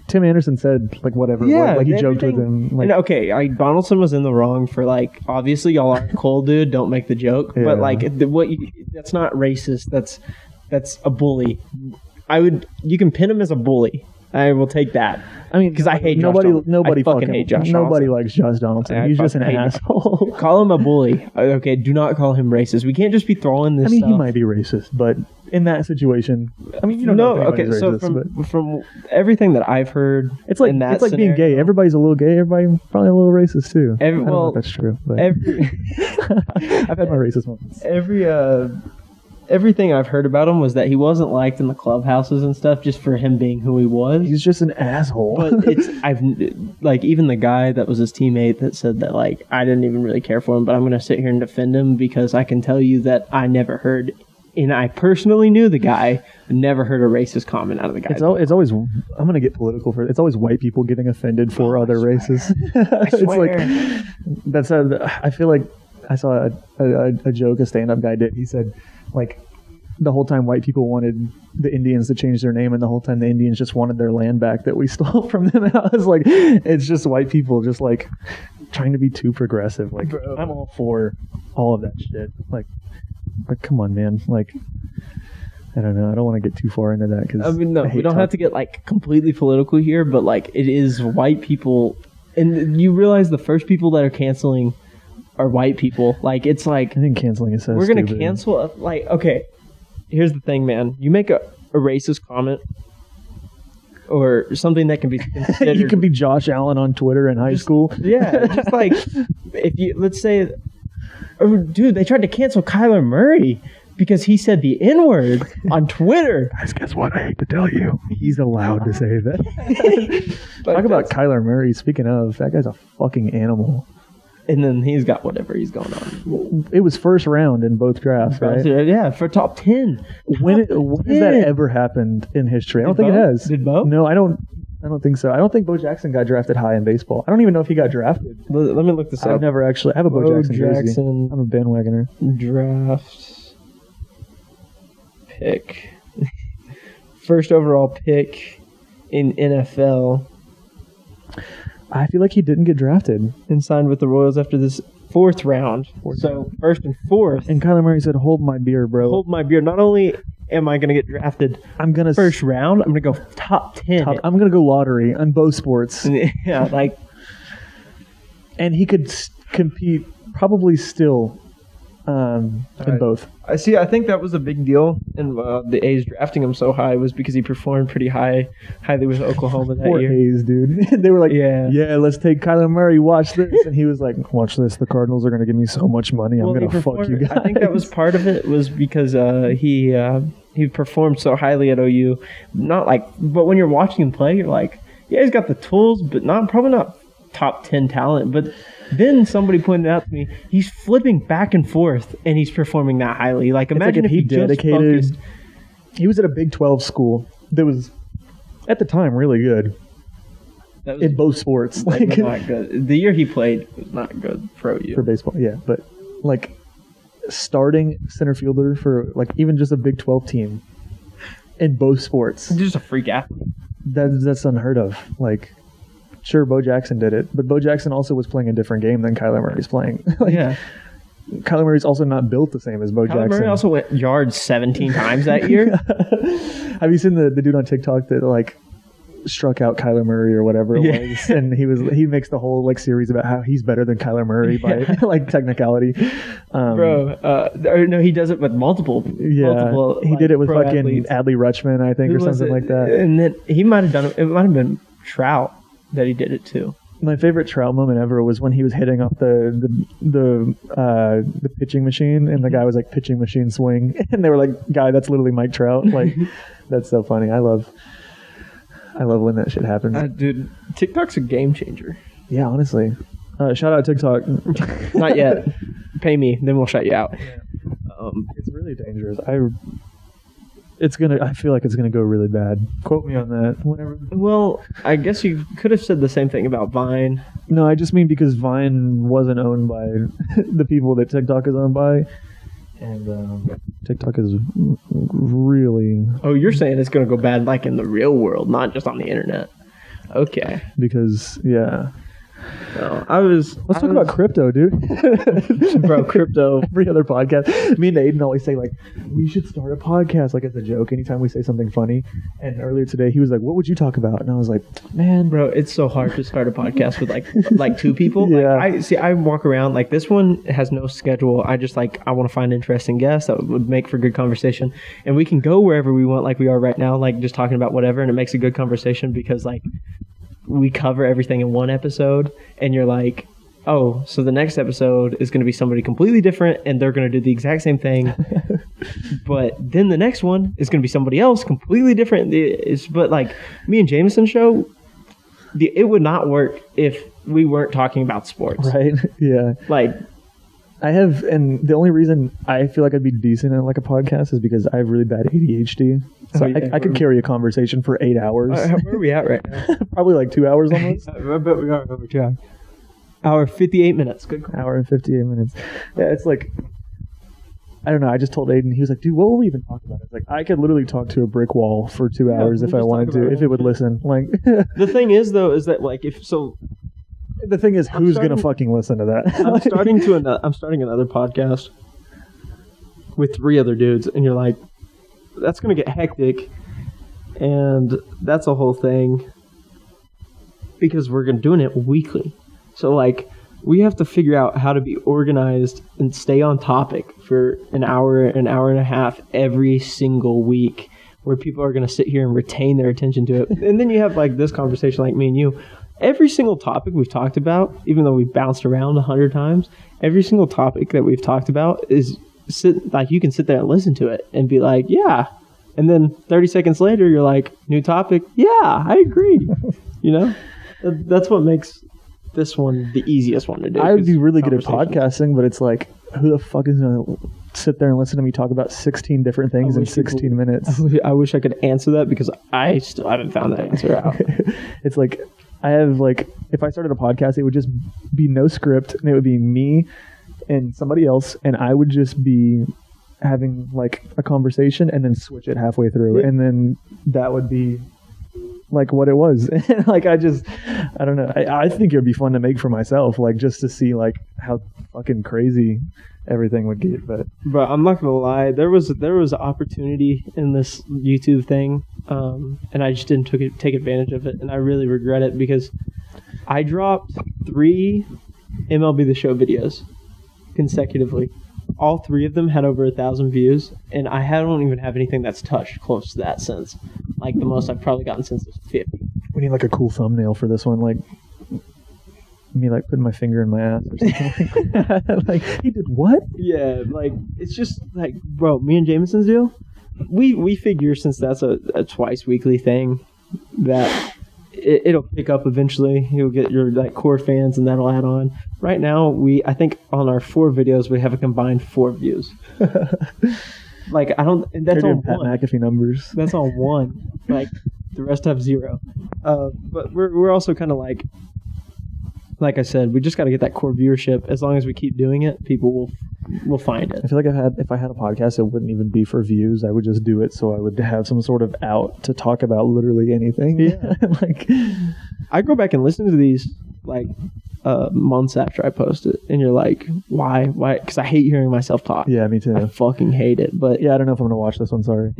Tim Anderson said, like, whatever. Yeah, like he joked with him. Like, okay, Donaldson was in the wrong for, like, obviously y'all aren't cool, dude. Don't make the joke. Yeah. But like, that's not racist. That's a bully. You can pin him as a bully. I will take that. I mean, because I hate nobody fucking hate Josh. Nobody likes Josh Donaldson. He's just an asshole. Call him a bully. Okay, do not call him racist. We can't just be throwing this. He might be racist, but in that situation, you don't know. Okay, racist, so from everything that I've heard, it's like being gay. Everybody's a little gay. Everybody probably a little racist too. I don't know if that's true. But I've had my racist moments. Everything I've heard about him was that he wasn't liked in the clubhouses and stuff just for him being who he was. He's just an asshole. But even the guy that was his teammate that said that, like, I didn't even really care for him, but I'm going to sit here and defend him because I can tell you that I never heard, and I personally knew the guy, never heard a racist comment out of the guy. It's always, I'm going to get political for it. It's always white people getting offended for other races. I swear. It's like, I feel like I saw a joke a stand-up guy did. He said, like, the whole time white people wanted the Indians to change their name, and the whole time the Indians just wanted their land back that we stole from them. And I was like, it's just white people just, like, trying to be too progressive. Like, bro, I'm all for all of that shit. Like come on, man. Like, I don't know. I don't want to get too far into that because we don't have to get, like, completely political here, but, like, it is white people, and you realize the first people that are canceling are white people. Like, it's like, I think canceling is so we're gonna cancel. Like, okay, here's the thing, man. You make a racist comment or something that can be considered. You can be Josh Allen on Twitter in high school. Yeah, just like, if you, let's say, oh, dude, they tried to cancel Kyler Murray because he said the N-word on Twitter. Guys, guess what? I hate to tell you, he's allowed to say that. Talk about Kyler Murray. Speaking of, that guy's a fucking animal. And then he's got whatever he's going on. It was first round in both drafts, right? Yeah, for top 10. When has that ever happened in history? I don't think it has. Did Bo? No, I don't. I don't think so. I don't think Bo Jackson got drafted high in baseball. I don't even know if he got drafted. Let me look this up. I've never actually. I have a Bo Jackson jersey. I'm a bandwagoner. Draft pick. First overall pick in NFL. I feel like he didn't get drafted and signed with the Royals after this fourth round. So first and fourth. And Kyler Murray said, "Hold my beer, bro. Hold my beer." Not only am I going to get drafted first round, I'm going to go top 10. I'm going to go lottery on both sports. Yeah, like. And he could compete probably still in both. I see. I think that was a big deal in the A's drafting him so high was because he performed pretty highly with Oklahoma that Poor year. A's, dude. They were like, yeah, let's take Kyler Murray. Watch this. And he was like, watch this. The Cardinals are going to give me so much money. I'm going to fuck you guys. I think that was part of it was because he performed so highly at OU. But when you're watching him play, you're like, yeah, he's got the tools, but probably not top 10 talent. But then somebody pointed out to me, he's flipping back and forth, and he's performing that highly. Like, imagine if he dedicated. Just focused. He was at a Big 12 school that was, at the time, really good. In both sports. Like, not good. The year he played was not good for OU. For baseball, yeah. But, like, starting center fielder for, like, even just a Big 12 team in both sports. Just a freak athlete. That's unheard of. Like, sure, Bo Jackson did it, but Bo Jackson also was playing a different game than Kyler Murray's playing. Yeah. Kyler Murray's also not built the same as Bo Jackson. Kyler Murray also went yards 17 times that year. Have you seen the dude on TikTok that, like, struck out Kyler Murray or whatever it was? And he makes the whole, like, series about how he's better than Kyler Murray by, like, technicality. No, he does it with multiple. Yeah, he did it with fucking athletes. Adley Rutschman, I think, or something like that. And then he might have done it. It might have been Trout that he did it too. My favorite Trout moment ever was when he was hitting off the pitching machine, and the guy was like, pitching machine swing, and they were like, guy, that's literally Mike Trout. Like, that's so funny. I love when that shit happens. Dude, TikTok's a game changer. Yeah, honestly. Shout out TikTok. Not yet. Pay me, then we'll shut you out. Yeah. It's really dangerous. I feel like it's gonna go really bad. Quote me on that. Whatever. Well, I guess you could have said the same thing about Vine. No, I just mean because Vine wasn't owned by the people that TikTok is owned by, and TikTok is really. Oh, you're saying it's gonna go bad like in the real world, not just on the internet. Okay. Because No, Let's talk about crypto, dude. Bro, crypto. Every other podcast. Me and Aiden always say, like, we should start a podcast, like, as a joke anytime we say something funny. And earlier today, he was like, what would you talk about? And I was like, man. Bro, it's so hard to start a podcast with, like two people. Yeah. Like, I walk around, like, this one has no schedule. I just, like, I want to find interesting guests that would make for good conversation. And we can go wherever we want, like we are right now, like, just talking about whatever. And it makes a good conversation because, like, we cover everything in one episode, and you're like, oh, so the next episode is going to be somebody completely different, and they're going to do the exact same thing. But then the next one is going to be somebody else completely different. But like me and Jameson's show, it would not work if we weren't talking about sports. Right? Yeah. Like, and the only reason I feel like I'd be decent at like a podcast is because I have really bad ADHD. So I could carry a conversation for 8 hours. Where are we at right now? Probably like 2 hours almost. I bet we are over 2 hours. Hour 58 minutes. Good call. Hour and 58 minutes. Yeah, it's like, I don't know. I just told Aiden, he was like, dude, what were we even talking about? It's like, I could literally talk to a brick wall for 2 hours if I wanted to, if it would listen. Like, the thing is, though, is that like the thing is, who's going to fucking listen to that? I'm starting another podcast with 3 other dudes, and you're like, that's going to get hectic, and that's a whole thing because we're doing it weekly. So, like, we have to figure out how to be organized and stay on topic for an hour and a half every single week where people are going to sit here and retain their attention to it. And then you have, like, this conversation like me and you. Every single topic we've talked about, even though we've bounced around 100 times, every single topic that we've talked about is you can sit there and listen to it and be like, yeah. And then 30 seconds later, you're like, new topic. Yeah, I agree. You know, that's what makes this one the easiest one to do. I would be really good at podcasting, but it's like, who the fuck is going to sit there and listen to me talk about 16 different things in 16 minutes. I wish I could answer that because I still haven't found that answer out. It's like, I have like, if I started a podcast, it would just be no script, and it would be me and somebody else, and I would just be having like a conversation and then switch it halfway through, and then that would be like what it was. Like, I don't know. I think it would be fun to make for myself, like just to see like how fucking crazy everything would get. But I'm not gonna lie, there was an opportunity in this YouTube thing, and I just didn't take advantage of it, and I really regret it because I dropped 3 MLB The Show videos consecutively. All 3 of them had over 1,000 views, and I don't even have anything that's touched close to that since. Like, the most I've probably gotten since was 50. we need like a cool thumbnail for this one, like me like putting my finger in my ass or something like that. Like, he did what? Yeah, like, it's just like, bro, me and Jameson's deal, we figure since that's a twice weekly thing that it'll pick up eventually. You'll get your like core fans, and that'll add on. Right now, I think on our 4 videos we have a combined 4 views. Like, I don't. And that's on Pat one. McAfee numbers. That's on one. Like, the rest have 0. But we're also kind of like I said, we just got to get that core viewership. As long as we keep doing it, people will find it. I feel like if I had a podcast, it wouldn't even be for views. I would just do it so I would have some sort of out to talk about literally anything. Yeah. Like, I go back and listen to these like months after I post it, and you're like, why? Because I hate hearing myself talk. yeah, me too. I fucking hate it. But Yeah, I don't know if I'm gonna watch this one. Sorry.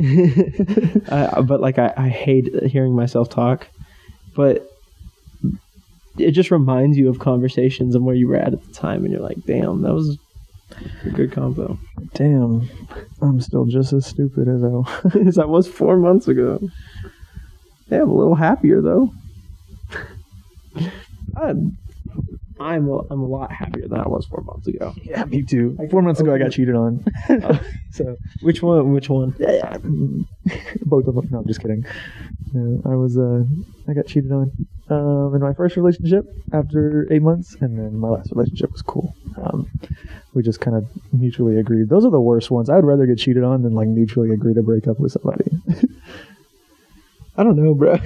but like I hate hearing myself talk. But it just reminds you of conversations and where you were at the time, and you're like, damn, that was a good combo. Damn, I'm still just as stupid As I was 4 months ago. Yeah, I'm a little happier though. I'm a lot happier than I was 4 months ago. Yeah, me too. 4 months ago, I got cheated on. So Which one? yeah, both of them. No, I'm just kidding. No, I got cheated on in my first relationship after 8 months, and then my last relationship was cool. We just kind of mutually agreed. Those are the worst ones. I would rather get cheated on than like mutually agree to break up with somebody. I don't know, bro.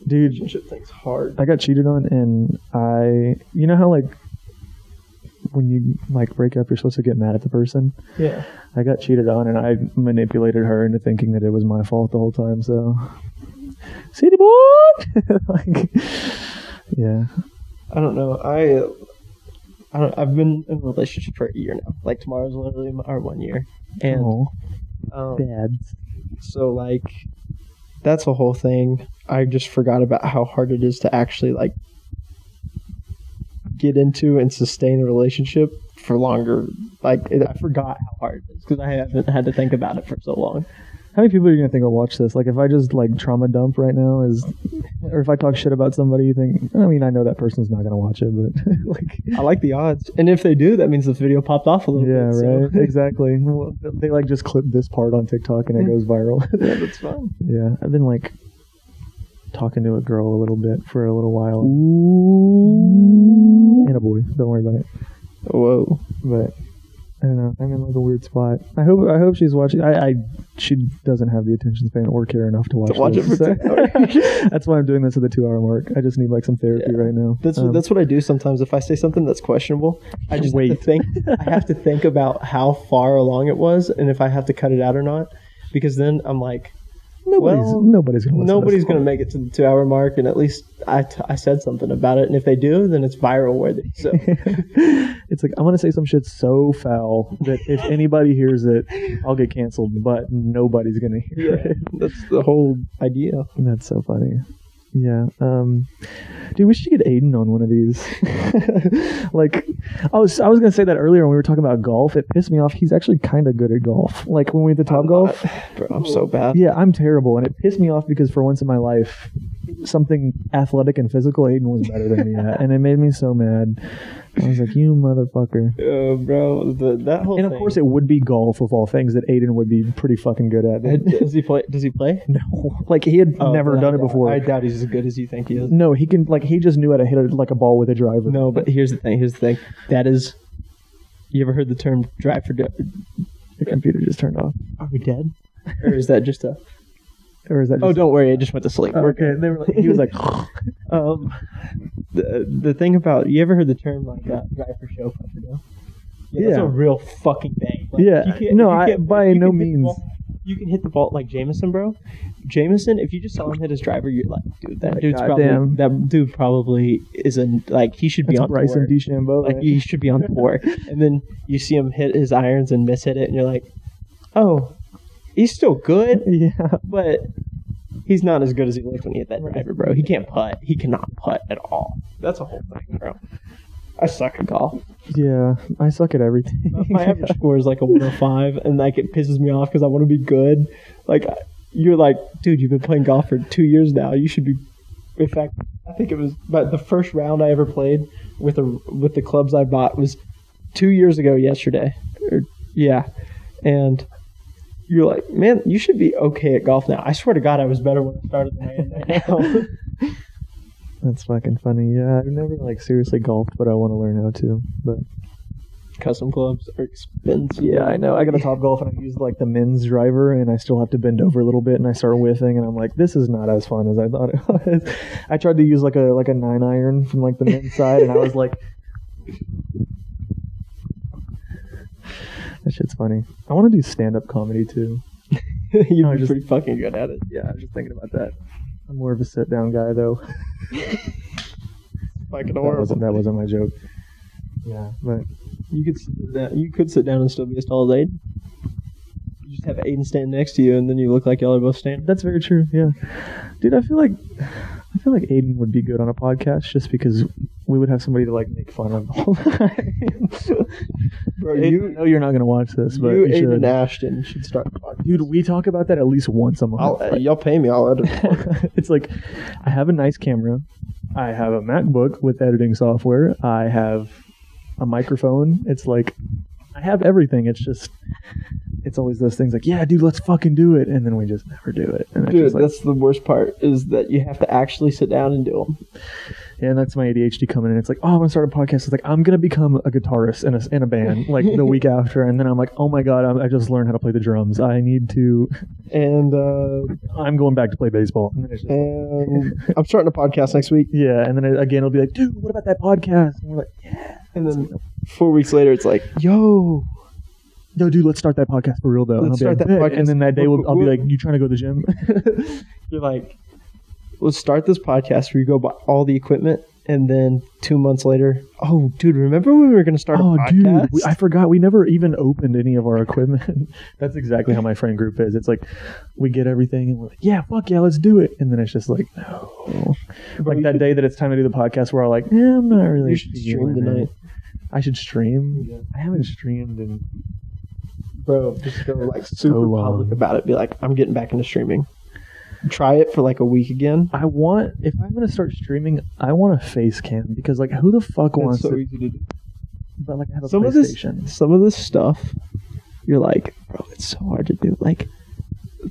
Dude, Relationship thing's hard. I got cheated on, and you know how like when you like break up, you're supposed to get mad at the person. Yeah. I got cheated on, and I manipulated her into thinking that it was my fault the whole time. So, city boy, like, yeah. I don't know. I've been in a relationship for a year now. Like, tomorrow's literally our 1 year, and Dads. so like that's a whole thing. I just forgot about how hard it is to actually like get into and sustain a relationship for longer. Like, I forgot how hard it is because I haven't had to think about it for so long. How many people are you gonna think will watch this? Like, if I just like trauma dump right now, or if I talk shit about somebody, you think? I mean, I know that person's not gonna watch it, but like, I like the odds, and if they do, that means the video popped off a little yeah, bit. So. right, exactly. Well, they like just clip this part on TikTok and it goes viral. Yeah, that's fine. Yeah, I've been like talking to a girl a little bit for a little while. Ooh. And a boy. Don't worry about it. Whoa. But I don't know. I'm in like a weird spot. I hope she's watching. She doesn't have the attention span or care enough to watch it for 2 hours. That's why I'm doing this at the 2-hour mark. I just need like some therapy right now. That's what I do sometimes. If I say something that's questionable, I just wait. have to think. I have to think about how far along it was and if I have to cut it out or not, because then I'm like, nobody's gonna make it to the 2-hour mark, and at least I said something about it, and if they do, then it's viral worthy. So it's like, I'm gonna say some shit so foul that if anybody hears it, I'll get canceled, but nobody's gonna hear it. That's the whole idea. That's so funny. Yeah. Dude, we should get Aiden on one of these. Like, I was gonna say that earlier when we were talking about golf. It pissed me off. He's actually kind of good at golf. Like, when we went to Topgolf. Bro, I'm so bad. Yeah, I'm terrible, and it pissed me off because for once in my life, something athletic and physical, Aiden was better than me at, and it made me so mad. I was like, you motherfucker. Bro, that whole And of thing. course, it would be golf of all things that Aiden would be pretty fucking good at. Does he play? No, like he had never done it before. I doubt he's as good as you think he is. No, he can. Like, he just knew how to hit like a ball with a driver. No, but here's the thing. That is You ever heard the term drive for death? The computer just turned off. Are we dead? Or is that just a... Or is that? Oh, don't worry. I just went to sleep. Okay. They were like, he was like, the thing about... You ever heard the term like drive for show, putt for dough? Yeah. That's a real fucking thing. Like, by no means. You can hit the ball like Jameson, bro. Jameson, if you just saw him hit his driver, you're like, dude, that dude probably isn't like he should be on Bryson tour. DeChambeau, like he should be on tour. And then you see him hit his irons and miss hit it, and you're like, oh, he's still good, but he's not as good as he looked when he hit that driver, bro. He can't putt. He cannot putt at all. That's a whole thing, bro. I suck at golf. Yeah, I suck at everything. My average score is like a 105, and like it pisses me off because I want to be good. Like you're like, dude, you've been playing golf for 2 years now. You should be. In fact, I think it was. But the first round I ever played with the clubs I bought was 2 years ago yesterday. And you're like, man, you should be okay at golf now. I swear to God, I was better when I started than I am right now. That's fucking funny. Yeah, I've never like seriously golfed, but I want to learn how to. But custom clubs are expensive. Yeah, I know. I got a Top Golf and I use like the men's driver, and I still have to bend over a little bit, and I start whiffing, and I'm like, this is not as fun as I thought it was. I tried to use like a 9-iron from like the men's side, and I was like, that shit's funny. I want to do stand-up comedy too. You'd be pretty fucking good at it. Yeah, I was just thinking about that. I'm more of a sit-down guy, though. That wasn't my joke. Yeah, but you could sit down and still be as tall as Aiden. You just have Aiden stand next to you, and then you look like y'all are both standing. That's very true. Yeah, dude, I feel like Aiden would be good on a podcast just because we would have somebody to like make fun of all the time. Bro, I know you're not gonna watch this, but you Aiden and Ashton should start a podcast. Dude, we talk about that at least once a month. Y'all pay me, I'll edit it. It's like, I have a nice camera, I have a MacBook with editing software, I have a microphone. It's like, I have everything. It's just, it's always those things like, yeah, dude, let's fucking do it, and then we just never do it. And dude, that's the worst part, is that you have to actually sit down and do them. Yeah, and that's my ADHD coming in. It's like, oh, I want to start a podcast. It's like, I'm going to become a guitarist in a band, like, the week after. And then I'm like, oh my God, I just learned how to play the drums. I need to. And I'm going back to play baseball. And I'm starting a podcast next week. Yeah, and then again, it'll be like, dude, what about that podcast? And we're like, yeah. And then 4 weeks later, it's like, yo, dude, let's start that podcast for real, though. Let's start that podcast. And then that day, I'll be like, you trying to go to the gym? You're like, let's start this podcast where you go buy all the equipment, and then 2 months later, oh, dude, remember when we were going to start a podcast? Dude, I forgot. We never even opened any of our equipment. That's exactly how my friend group is. It's like, we get everything, and we're like, yeah, fuck yeah, let's do it. And then it's just like, no. Like that day that it's time to do the podcast, where I'm like, I'm not really. You should stream tonight. I should stream? Yeah. I haven't streamed in... Bro, just go like super public about it. Be like, I'm getting back into streaming. Try it for like a week again. If I'm going to start streaming, I want a face cam, because like, who the fuck wants so easy to do. But like, I have a PlayStation. Some of this stuff, you're like, bro, it's so hard to do. Like,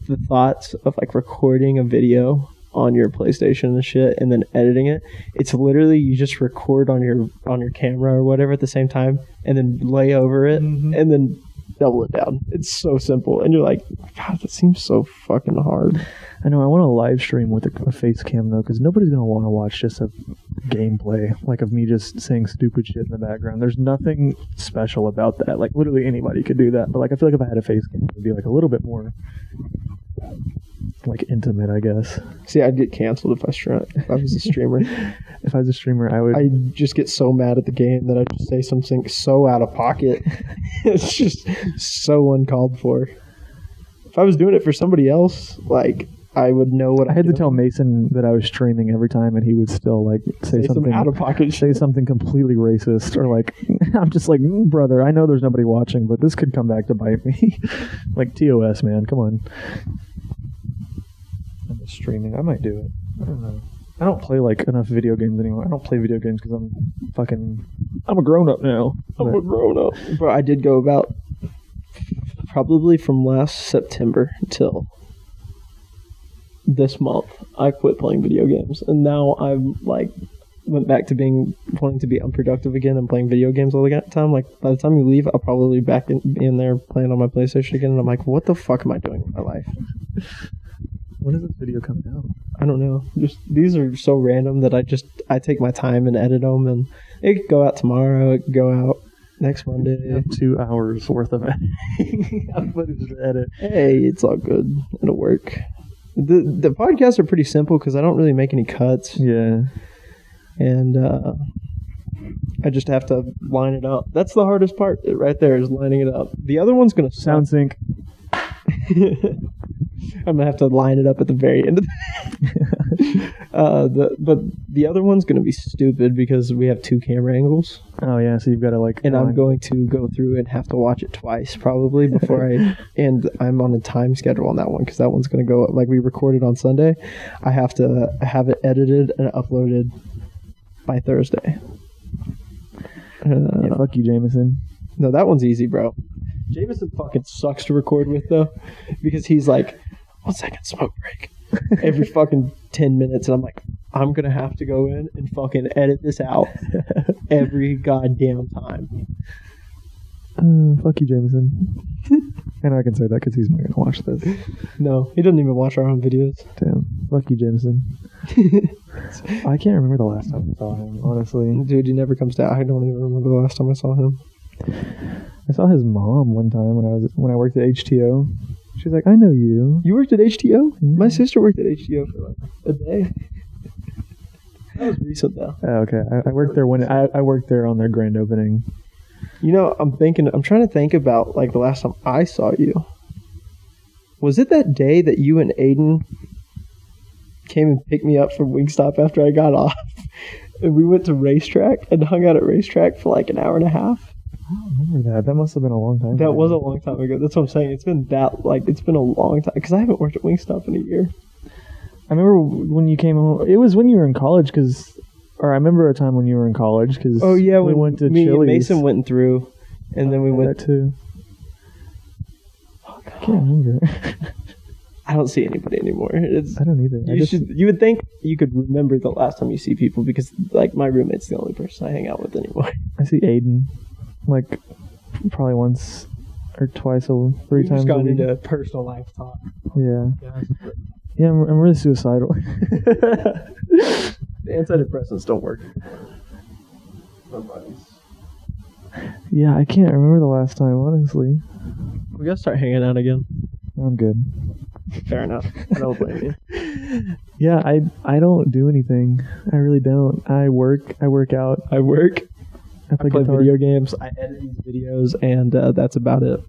the thoughts of like recording a video on your PlayStation and shit, and then editing it. It's literally, you just record on your camera or whatever at the same time, and then lay over it, and then double it down. It's so simple, and you're like, God, that seems so fucking hard. I know. I want to live stream with a face cam though, because nobody's gonna want to watch just a gameplay like of me just saying stupid shit in the background. There's nothing special about that. Like, literally anybody could do that, but like, I feel like if I had a face cam, it would be like a little bit more like intimate, I guess. See, I'd get canceled if I was a streamer. If I was a streamer, I'd just get so mad at the game that I'd just say something so out of pocket. It's just so uncalled for. If I was doing it for somebody else, like, I would know what I had to tell Mason that I was streaming every time, and he would still like say something out of pocket, say something completely racist, or like, I'm just like, brother, I know there's nobody watching, but this could come back to bite me. Like, TOS, man, come on. I'm just streaming. I might do it. I don't know. I don't play like enough video games anymore. I don't play video games because I'm a grown up now. I'm a grown up. But I did go about probably from last September until this month, I quit playing video games, and now I'm like went back to wanting to be unproductive again and playing video games all the time. Like, by the time you leave, I'll probably be back in there playing on my PlayStation again. And I'm like, what the fuck am I doing with my life? When is this video coming out? I don't know. Just these are so random that I take my time and edit them, and it could go out tomorrow. It could go out next Monday. 2 hours worth of footage to edit. Hey, it's all good. It'll work. The podcasts are pretty simple because I don't really make any cuts. Yeah. And I just have to line it up. That's the hardest part right there, is lining it up. The other one's going to sound sync. I'm going to have to line it up at the very end of but the other one's going to be stupid because we have 2 camera angles. Oh, yeah, so you've got to And I'm going to go through and have to watch it twice probably before and I'm on a time schedule on that one because that one's going to go, like we recorded on Sunday. I have to have it edited and uploaded by Thursday. Yeah, fuck you, Jameson. No, that one's easy, bro. Jameson fucking sucks to record with, though, because he's like, 1 second, smoke break. Every fucking 10 minutes, and I'm like, I'm going to have to go in and fucking edit this out every goddamn time. Fuck you, Jameson. And I can say that because he's not going to watch this. No, he doesn't even watch our own videos. Damn. Fuck you, Jameson. I can't remember the last time I saw him, honestly. Dude, he never comes down. I don't even remember the last time I saw him. I saw his mom one time when I worked at HTO. She's like, I know you. You worked at HTO? Yeah. My sister worked at HTO for like a day. That was recent, though. Oh, okay. I worked there I worked there on their grand opening. You know, I'm trying to think about like the last time I saw you. Was it that day that you and Aiden came and picked me up from Wingstop after I got off? And we went to Racetrack and hung out at Racetrack for like an hour and a half? I don't remember that. That must have been a long time ago. That was a long time ago. That's what I'm saying. It's been a long time. Because I haven't worked at Wingstop in a year. I remember when you came home. It was when you were in college, or I remember a time when you were in college, because we went to Chili's. And Mason went through, and then we went that too. I can't remember. I don't see anybody anymore. I don't either. You would think you could remember the last time you see people, because like my roommate's the only person I hang out with anymore. I see Aiden like probably once or twice or 3 times. Just got into personal life talk. Yeah. Yeah, I'm really suicidal. The antidepressants don't work. My buddies. Yeah, I can't remember the last time, honestly. We gotta start hanging out again. I'm good. Fair enough. I don't blame you. Yeah, I don't do anything. I really don't. I work out. I play guitar. video games. I edit these videos, and that's about it.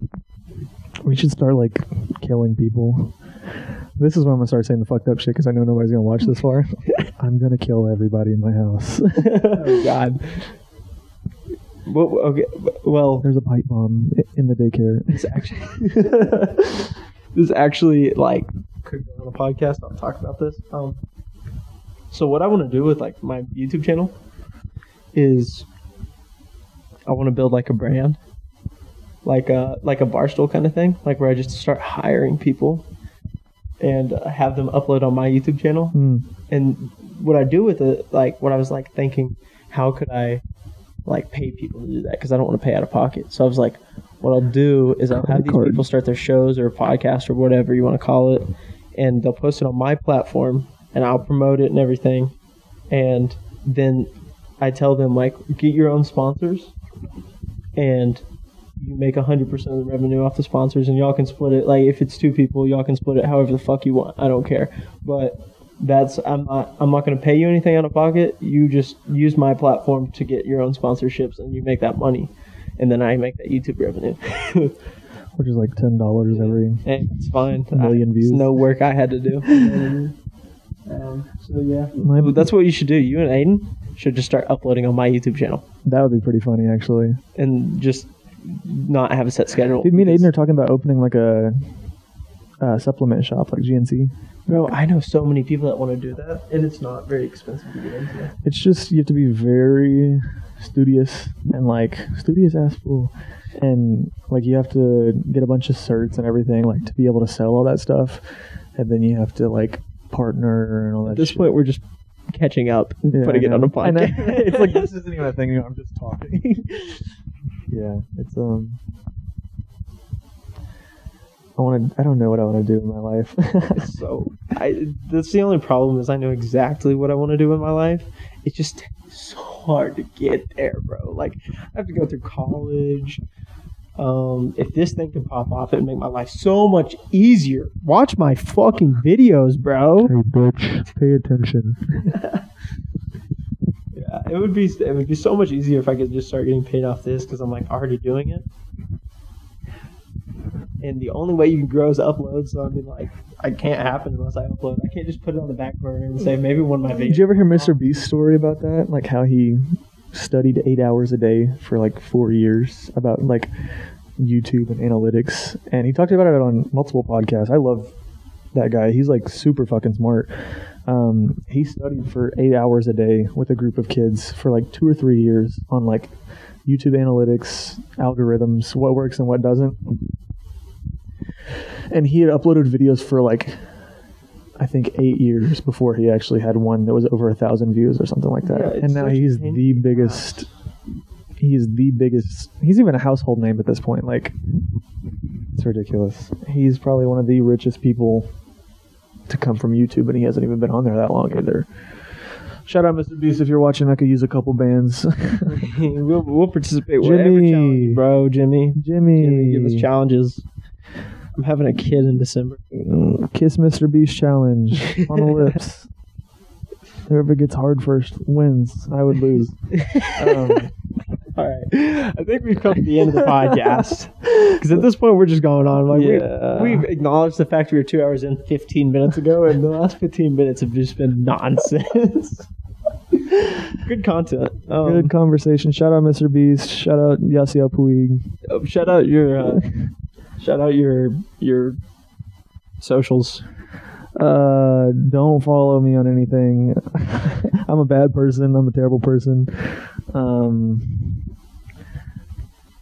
We should start like killing people. This is when I'm gonna start saying the fucked up shit because I know nobody's gonna watch this far. I'm gonna kill everybody in my house. Oh God. Well, there's a pipe bomb in the daycare. This actually like could go on a podcast. I'll talk about this. So what I want to do with like my YouTube channel is I want to build like a brand, like a Barstool kind of thing, like where I just start hiring people and have them upload on my YouTube channel. And what I do with it, like what I was like thinking, how could I like pay people to do that? Because I don't want to pay out of pocket. So I was like, what I'll do is I'll have these people start their shows or a podcast or whatever you want to call it, and they'll post it on my platform, and I'll promote it and everything. And then I tell them, like, get your own sponsors, and you make 100% of the revenue off the sponsors, and y'all can split it. Like, if it's 2 people, y'all can split it however the fuck you want. I don't care. But I'm not going to pay you anything out of pocket. You just use my platform to get your own sponsorships, and you make that money. And then I make that YouTube revenue. Which is like $10 every it's fine. million views. It's no work I had to do. So yeah. That's what you should do. You and Aiden should just start uploading on my YouTube channel. That would be pretty funny, actually. And just not have a set schedule. Dude, me and Aiden are talking about opening like a supplement shop, like GNC. Bro, I know so many people that want to do that, and it's not very expensive to get into. It's just, you have to be very studious and like studious ass fool, and like you have to get a bunch of certs and everything like to be able to sell all that stuff, and then you have to like partner and all that. At this point, we're just catching up and Yeah, putting I it on know. a podcast. It's like this isn't even a thing. I'm just talking. Yeah, it's I don't know what I want to do in my life. So that's the only problem is I know exactly what I want to do in my life. It's just so hard to get there, bro. Like I have to go through college. If this thing can pop off, it'd make my life so much easier. Watch my fucking videos, bro. Hey, bitch, pay attention. Yeah, it would be so much easier if I could just start getting paid off this because I'm like already doing it. And the only way you can grow is upload. So I mean, like, I can't happen unless I upload. I can't just put it on the back burner and say maybe one of my videos. Did you ever hear Mr. Beast's story about that? Like how he studied 8 hours a day for like 4 years about like YouTube and analytics, and he talked about it on multiple podcasts. I love that guy. He's like super fucking smart. He studied for 8 hours a day with a group of kids for like 2 or 3 years on like YouTube analytics, algorithms, what works and what doesn't. And he had uploaded videos for like, I think 8 years before he actually had one that was over 1,000 views or something like that. Yeah, and now he's the biggest. He's the biggest. He's even a household name at this point. Like, it's ridiculous. He's probably one of the richest people to come from YouTube, and he hasn't even been on there that long either. Shout out, Mr. Beast, if you're watching. I could use a couple bands. we'll participate. Jimmy. Whatever challenge, bro. Jimmy, give us challenges. I'm having a kid in December. Kiss Mr. Beast challenge on the lips. Whoever gets hard first wins. I would lose. All right. I think we've come to the end of the podcast. Because at this point, we're just going on. Like we've acknowledged the fact we were 2 hours in 15 minutes ago, and the last 15 minutes have just been nonsense. Good content. Good conversation. Shout out Mr. Beast. Shout out Yasiel Puig. Shout out your socials. Don't follow me on anything. I'm a bad person. I'm a terrible person.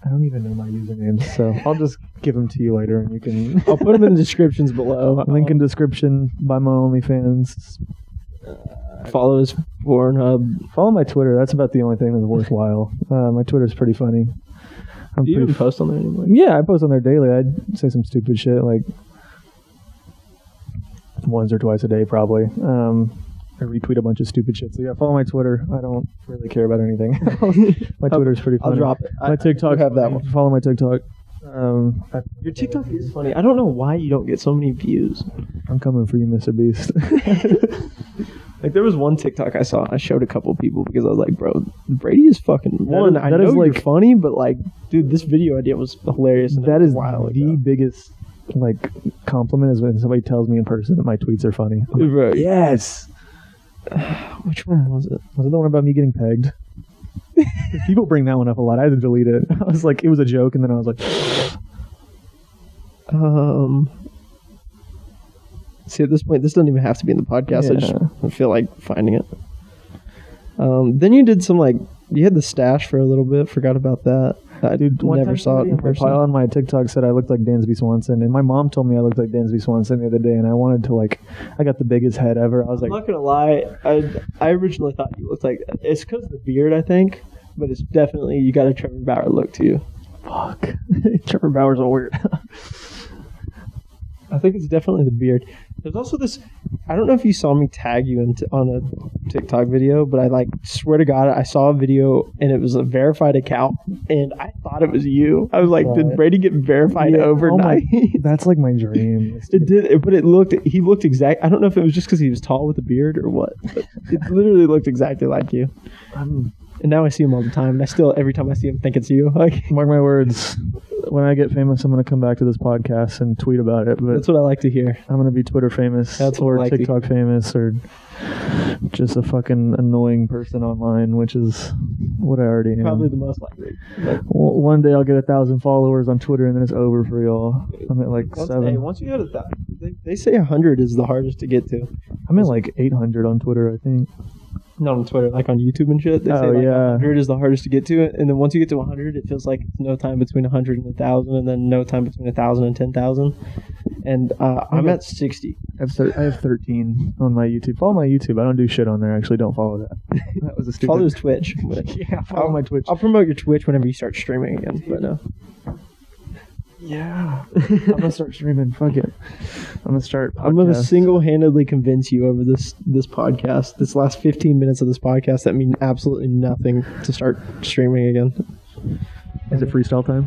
I don't even know my usernames, so I'll just give them to you later, and you can. I'll put them in the descriptions below. Link in description. Buy my OnlyFans. Follow his Pornhub. Follow my Twitter. That's about the only thing that's worthwhile. My Twitter's pretty funny. Do you even post on there anymore? Yeah, I post on there daily. I'd say some stupid shit like once or twice a day, probably. I retweet a bunch of stupid shit. So yeah, follow my Twitter. I don't really care about anything. My Twitter's pretty funny. I'll drop it. My TikTok. have that one. Follow my TikTok. Your TikTok is funny. I don't know why you don't get so many views. I'm coming for you, Mr. Beast. Like there was one TikTok I saw. I showed a couple people because I was like, "Bro, Brady is fucking one." I know you're funny, but like, dude, this video idea was hilarious. That is the biggest like compliment is when somebody tells me in person that my tweets are funny. Right. Yes. Which one was it? Was it the one about me getting pegged? People bring that one up a lot. I had to delete it. I was like, it was a joke, and then I was like, see, at this point, this doesn't even have to be in the podcast. Yeah. I just feel like finding it. Then you did some you had the stash for a little bit. Forgot about that. I never saw it in person. On my TikTok said I looked like Dansby Swanson, and my mom told me I looked like Dansby Swanson the other day, and I wanted to I got the biggest head ever. I was like, I'm not gonna lie, I originally thought you looked like it's because of the beard, I think, but it's definitely you got a Trevor Bauer look to you. Fuck, Trevor Bauer's a weird. I think it's definitely the beard. There's also this. I don't know if you saw me tag you on a TikTok video, but I swear to God, I saw a video and it was a verified account, and I thought it was you. I was like, did Brady get verified overnight? That's like my dream. It did, but he looked exact. I don't know if it was just because he was tall with a beard or what, but it literally looked exactly like you. And now I see him all the time, and I still, every time I see him, think it's you. Mark my words. When I get famous, I'm going to come back to this podcast and tweet about it. But that's what I like to hear. I'm going to be Twitter famous, or like TikTok famous, or just a fucking annoying person online, which is what I already am. Probably the most likely. One day I'll get 1,000 followers on Twitter, and then it's over for y'all. I'm at 7. Hey, once you get 1,000, they say 100 is the hardest to get to. I'm at 800 on Twitter, I think. Not on Twitter, like on YouTube and shit. They say 100 is the hardest to get to, and then once you get to 100, it feels like it's no time between 100 and 1,000, and then no time between 1,000 and 10,000. And I'm at 60. I have 13 on my YouTube. Follow my YouTube. I don't do shit on there. Actually, don't follow that. That was a stupid. Follow his Twitch. Yeah, follow my Twitch. I'll promote your Twitch whenever you start streaming again. But no. Yeah, I'm gonna start streaming. Fuck it. I'm gonna start. I'm gonna podcast. single-handedly convince you over this podcast. This last 15 minutes of this podcast that mean absolutely nothing to start streaming again. Is it freestyle time?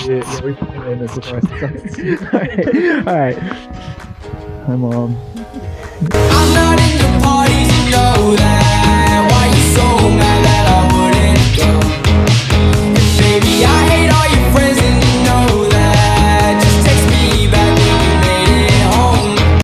Yeah, we can end this before I start. All right. Hi, Mom.